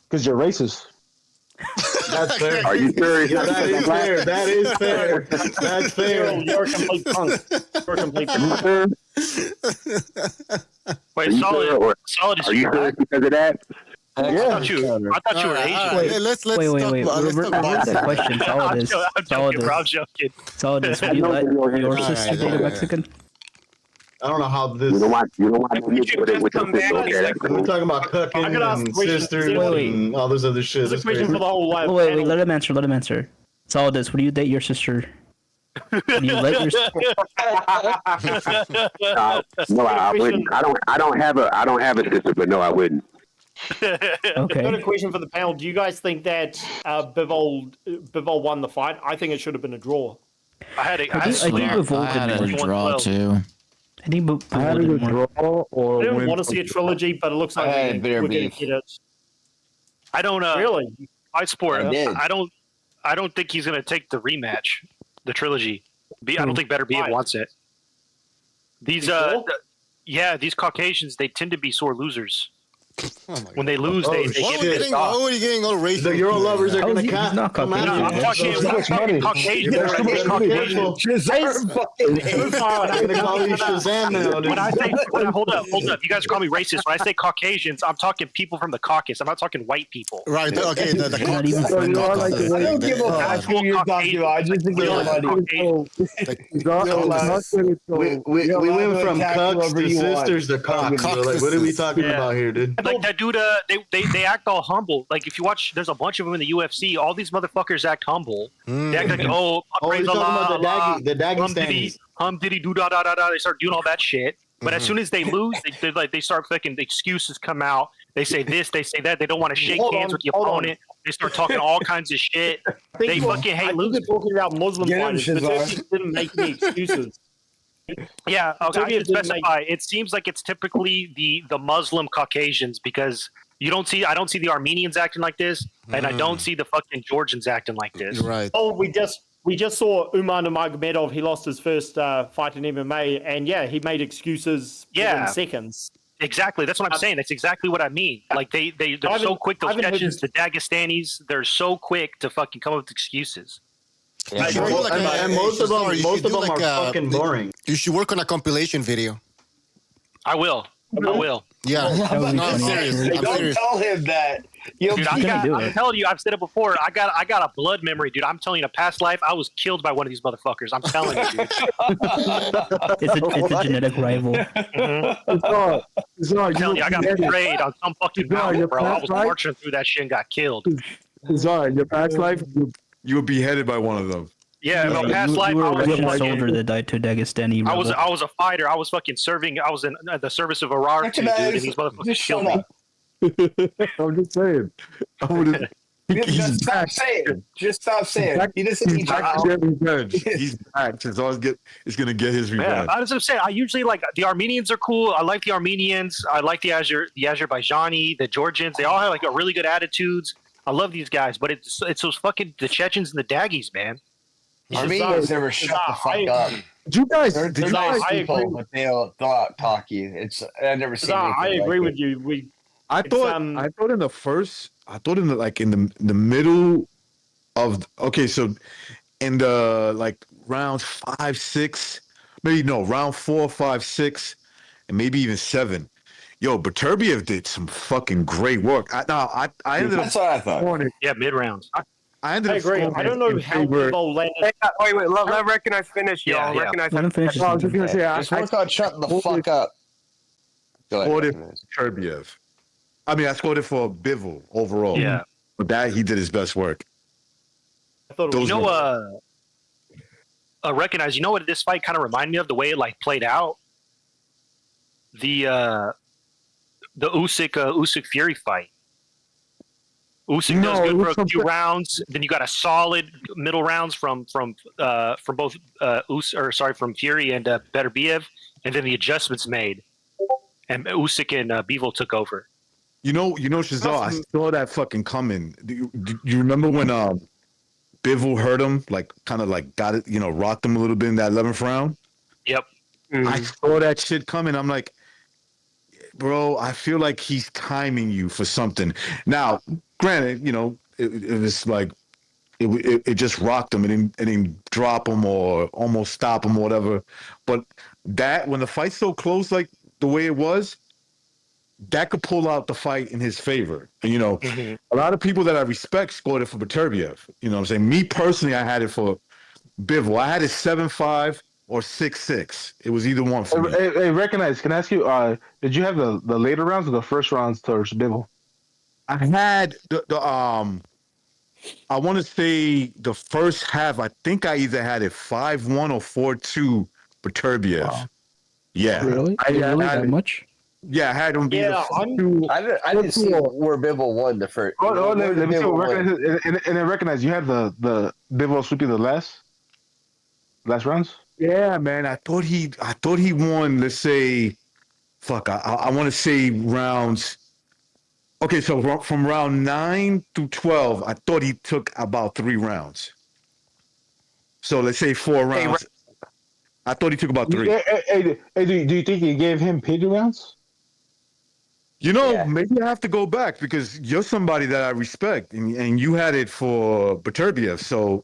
Because you're racist. That's fair. Are you serious? Yeah, that is fair. That is fair. That's fair. You're a complete punk. You're a complete punk. Wait, solid. Are you serious because of that? I thought you were Asian. Let's wait. Reverse that question. I'm joking. Solid. Would you let your sister date a Mexican? I don't know how this. You don't want We're talking about cooking and sisters and all this other shit. There's a question for the whole live. Wait, let him answer. Let him answer. It's all this. Would you date your sister? Would you let your No, I wouldn't. I don't have a sister, but no, I wouldn't. Okay. I've got a question for the panel. Do you guys think that Bivol won the fight? I think it should have been a draw. I think Bivol had a draw too. I think Bivol I had a draw or I didn't win. want to see a trilogy, but it looks like we're going to get it. I don't really. Fight sport. I don't think he's going to take the rematch, the trilogy. I don't think Beterbiev wants it. These these Caucasians, they tend to be sore losers. When they lose, they get pissed off. Why are you getting all racist? The Euro lovers are going to come out. I'm talking Caucasian. I'm going to call you Shazam now, dude. Hold up. You guys call me racist. When I say Caucasians, I'm talking people from the caucus. I'm not talking white people. Right. Okay. The I don't give a fuck who you're talking about. I just think We went from cucks to sisters to cocks. Like, what are we talking about here, dude? Like that dude, they act all humble. Like if you watch, there's a bunch of them in the UFC. All these motherfuckers act humble. They act like, praise you're talking Allah, about the daggy stands. Diddy, do da da da da. They start doing all that shit. But as soon as they lose, they start fucking excuses come out. They say this, they say that. They don't want to shake hands with the opponent. They start talking all kinds of shit. They fucking hate losing. Talking about Muslim fighters, but didn't make any excuses. Yeah, okay, I should specify. It seems like it's typically the Muslim Caucasians because I don't see the Armenians acting like this, and I don't see the fucking Georgians acting like this. Right. Oh, we just saw Umar Nurmagomedov. He lost his first fight in MMA, and he made excuses within seconds. Exactly. That's what I'm saying. That's exactly what I mean. Like they're so quick. Those Chechens, the Dagestanis, they're so quick to fucking come up with excuses. Yeah. And most of them are fucking boring. You should work on a compilation video. I will. Yeah. No, I'm serious. Don't tell him that. Dude, I'm telling you, I've said it before. I got a blood memory, dude. I'm telling you, in a past life, I was killed by one of these motherfuckers. I'm telling you, dude. It's a genetic rival. I'm telling you, I got betrayed on some fucking mountain, bro. I was marching through that shit and got killed. Sorry, your past life, you were beheaded by one of them. Yeah, in my past life, I was a Russian soldier that died to Dagestani rebel. I was a fighter. I was fucking serving. I was in the service of Arar, dude, and these motherfuckers killed me. I'm just saying. Just stop saying. He doesn't need revenge. He's back. It's going to get his revenge. Yeah, as I'm saying, I usually like the Armenians are cool. I like the Armenians. I like the Azerbaijani, the Georgians. They all have like a really good attitudes. I love these guys, but it's those fucking the Chechens and the Daggies, man. Armenians never shut the fuck up. Did you guys? They're nice people, but they'll talk you. I've never seen. I agree with you. I thought in the middle of so in the like rounds 5, 6, round 4, 5, 6, and maybe even 7. Yo, Beterbiev did some fucking great work. I ended up. That's what I thought. Yeah, mid rounds. I agree. I don't know how Bivol landed. Wait, let Recognize finish, y'all. Yeah. Recognize Let him finish. I was just gonna say, just work on shutting the fuck up. Go ahead. Beterbiev. I mean, I scored it for Bivol overall. Yeah, but that he did his best work. I thought Recognize. You know what this fight kind of reminded me of? The way it like played out. The Usyk Fury fight. Usyk does good for a few rounds. Then you got a solid middle rounds from both from Fury and Beterbiev, and then the adjustments made, and Usyk and Bivol took over. You know, Shazar, I saw that fucking coming. Do you remember when Bivol hurt him, like kind of like got it, rocked him a little bit in that 11th round? Yep. I saw that shit coming. I'm like, bro, I feel like he's timing you for something. Now, granted, it was like it just rocked him and didn't drop him or almost stop him or whatever. But that when the fight's so close, like the way it was, that could pull out the fight in his favor. And, a lot of people that I respect scored it for Beterbiev. You know what I'm saying? Me personally, I had it for Bivol. I had it 7-5 or 6-6. It was either one for me. Hey, recognize. Can I ask you? Did you have the later rounds or the first rounds towards Bivol? I had the I want to say the first half. I think I either had it 5-1 or 4-2 Beterbiev. Wow. Yeah, Really? I Really had that it. much? Yeah, I had him be Yeah, I didn't see where Bivol won the first. Let me see what recognize. And then recognize you had the Bivol sweeping the last rounds. Yeah, man. I thought he won. Let's say, fuck. I want to say rounds. Okay, so from round 9 through 12, I thought he took about 3 rounds. So let's say 4 rounds. I thought he took about 3. Hey, do you think he gave him pity rounds? You know, maybe I have to go back because you're somebody that I respect, and you had it for Beterbiev. So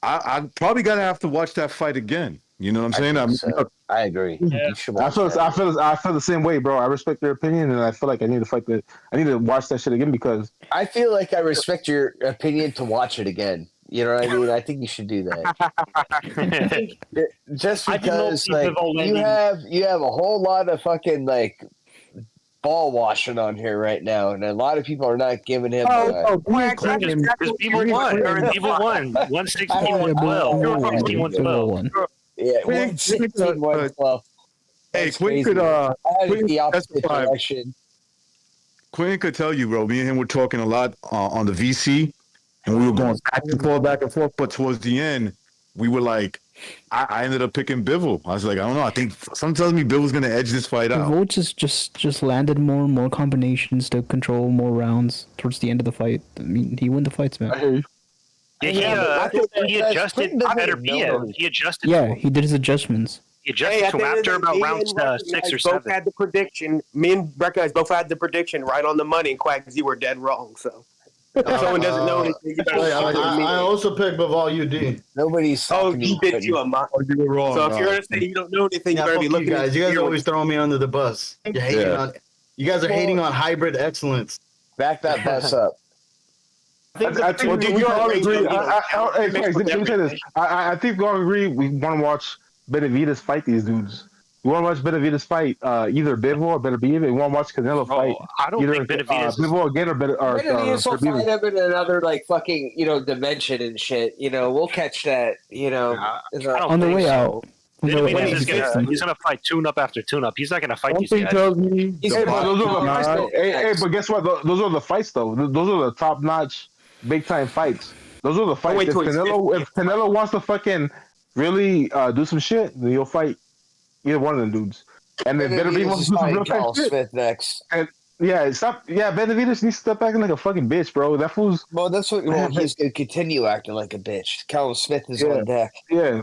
I probably gotta have to watch that fight again. You know what I'm saying? I agree. Yeah. You should I watch feel that. I feel the same way, bro. I respect your opinion, and I feel like I need to watch that shit again because I feel like I respect your opinion to watch it again. You know what I mean? I think you should do that. Just because like you have a whole lot of fucking like ball washing on here right now, and a lot of people are not giving him. Because people won. People won. 116-112. 116-112. Yeah, 116-112. Hey, Quinn could I had it the opposite direction. Quinn could tell you, bro. Me and him were talking a lot on the VC, and we were going back and forth. But towards the end, we were like, I ended up picking Bivol. I was like, I don't know. I think something tells me Bivol's gonna edge this fight out. Bivol just landed more combinations to control more rounds towards the end of the fight. I mean, he won the fights, man. Yeah, he adjusted Beterbiev. He adjusted. Yeah, he did his adjustments. He adjusted to him after about round 6 or 7. Both had the prediction. Me and Recognize both had the prediction right on the money, and Quacks, you were dead wrong. So if someone doesn't know anything, you better I also picked Bivol UD. Nobody's. He did you a mind. You were wrong. So if you're gonna say you don't know anything, you better be looking. You guys, you guys always throwing me under the bus. You're hating on. You guys are hating on hybrid excellence. Back that bus up. I think we all agree. Let me say this. I think we all agree. We want to watch Benavidez fight these dudes. We want to watch Benavidez fight either Bivol or Beterbiev. We want to watch Canelo fight. I don't think Benavidez Bivol again or Benavidez will fight him in another like fucking dimension and shit. We'll catch that. On the way out. Benavidez he's gonna fight tune-up after tune-up. He's not gonna fight these guys. But guess what? Those are the fights, though. Those are the top-notch, big-time fights. Those are the fights. If Canelo wants to fucking really do some shit, then he'll fight either one of them dudes. And then Beterbiev wants to do some real type shit. Smith next. And Benavidez needs to step back like a fucking bitch, bro. That fool's. Well, that's what. Well, he's gonna continue acting like a bitch. Callum Smith is on deck. Yeah.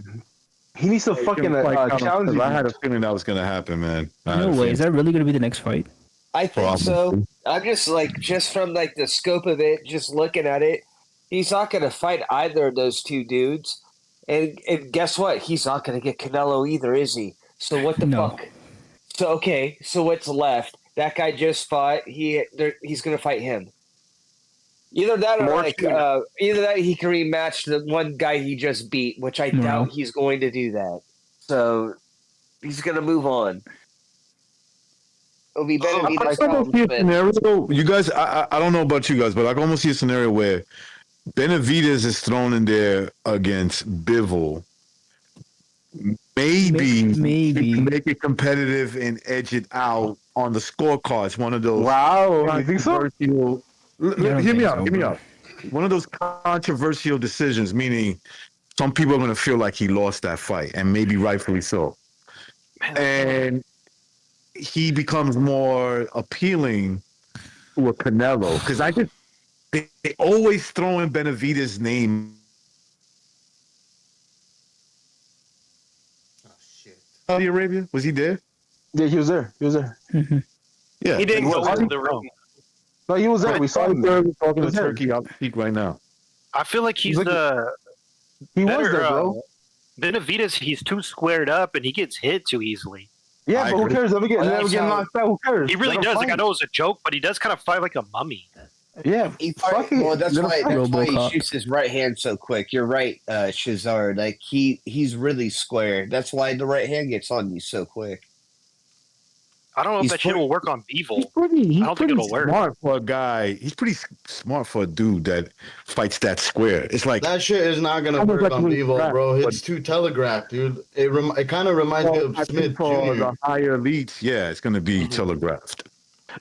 He needs to fucking challenge. I had a feeling that was gonna happen, man. No way. Is that really gonna be the next fight? I think so. I'm just from like the scope of it, just looking at it, he's not gonna fight either of those two dudes. And guess what? He's not gonna get Canelo either, is he? So what the fuck? So what's left? That guy just fought. He's gonna fight him. Either that or either that he can rematch the one guy he just beat, which I doubt he's going to do that. So he's gonna move on. It'll be better. You guys, I don't know about you guys, but I can almost see a scenario where Benavidez is thrown in there against Bivol. Maybe make it competitive and edge it out on the scorecards. One of those. Wow, you think so? Hear me out. One of those controversial decisions, meaning some people are going to feel like he lost that fight, and maybe rightfully so. And he becomes more appealing to a Canelo because they always throw in Benavidez' name. Saudi Arabia? Was he there? Yeah, he was there. Mm-hmm. Yeah, he didn't go into the room. No, he was there. We saw him. Talking to Turkey. I'll speak right now. I feel like he was there, bro. Benavidez, he's too squared up and he gets hit too easily. Yeah, but who cares? Never get knocked out. Who cares? He really does. Like I know it's a joke, but he does kind of fight like a mummy. Yeah, well, that's why he RoboCop. shoots his right hand so quick. You're right, Shazard. Like he's really square. That's why the right hand gets on you so quick. I don't know if that shit will work on Bivol. He's I don't think it'll work. Smart for a guy. He's pretty smart for a dude that fights that square. It's like that shit is not gonna work on Bivol, bro. It's too telegraphed, dude. It kind of reminds me of Smith for Jr. the higher elites. Yeah, it's gonna be telegraphed.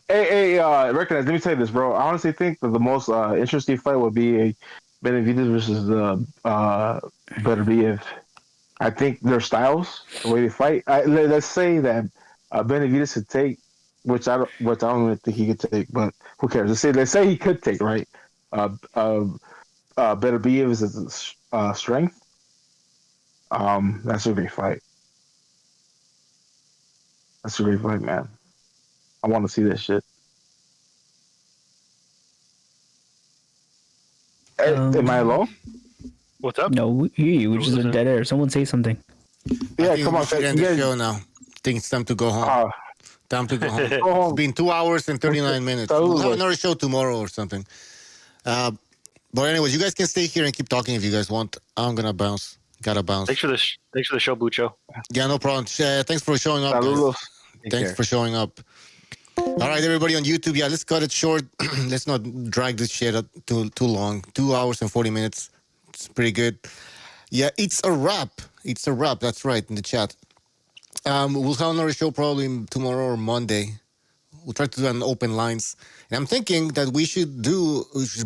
Hey, recognize. Let me say this, bro. I honestly think that the most interesting fight would be a Benavidez versus Beterbiev. I think their styles, the way they fight. Let's say that Benavidez could take, which I don't even think he could take, but who cares? Let's say he could take, right? Beterbiev is his strength. That's a great fight. That's a great fight, man. I want to see that shit. Am I alone? What's up? No, we hear you. We're just in dead air. Someone say something. Yeah, come on. We should end the show now. I think it's time to go home. Time to go home. It's been 2 hours and 39 minutes. We'll have another show tomorrow or something. But anyways, you guys can stay here and keep talking if you guys want. I'm gonna bounce. Gotta bounce. Thanks for the show, Bucho. Yeah, no problem. Thanks for showing up. Thanks for showing up. All right, everybody on YouTube. Yeah, let's cut it short. Let's not drag this shit up too long. 2 hours and 40 minutes. It's pretty good. Yeah, it's a wrap. It's a wrap. That's right, in the chat. We'll have another show probably tomorrow or Monday. We'll try to do an open lines. And I'm thinking that we should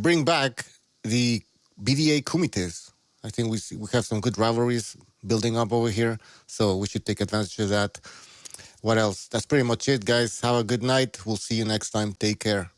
bring back the BDA comités. I think we have some good rivalries building up over here, so we should take advantage of that. What else? That's pretty much it, guys. Have a good night. We'll see you next time. Take care.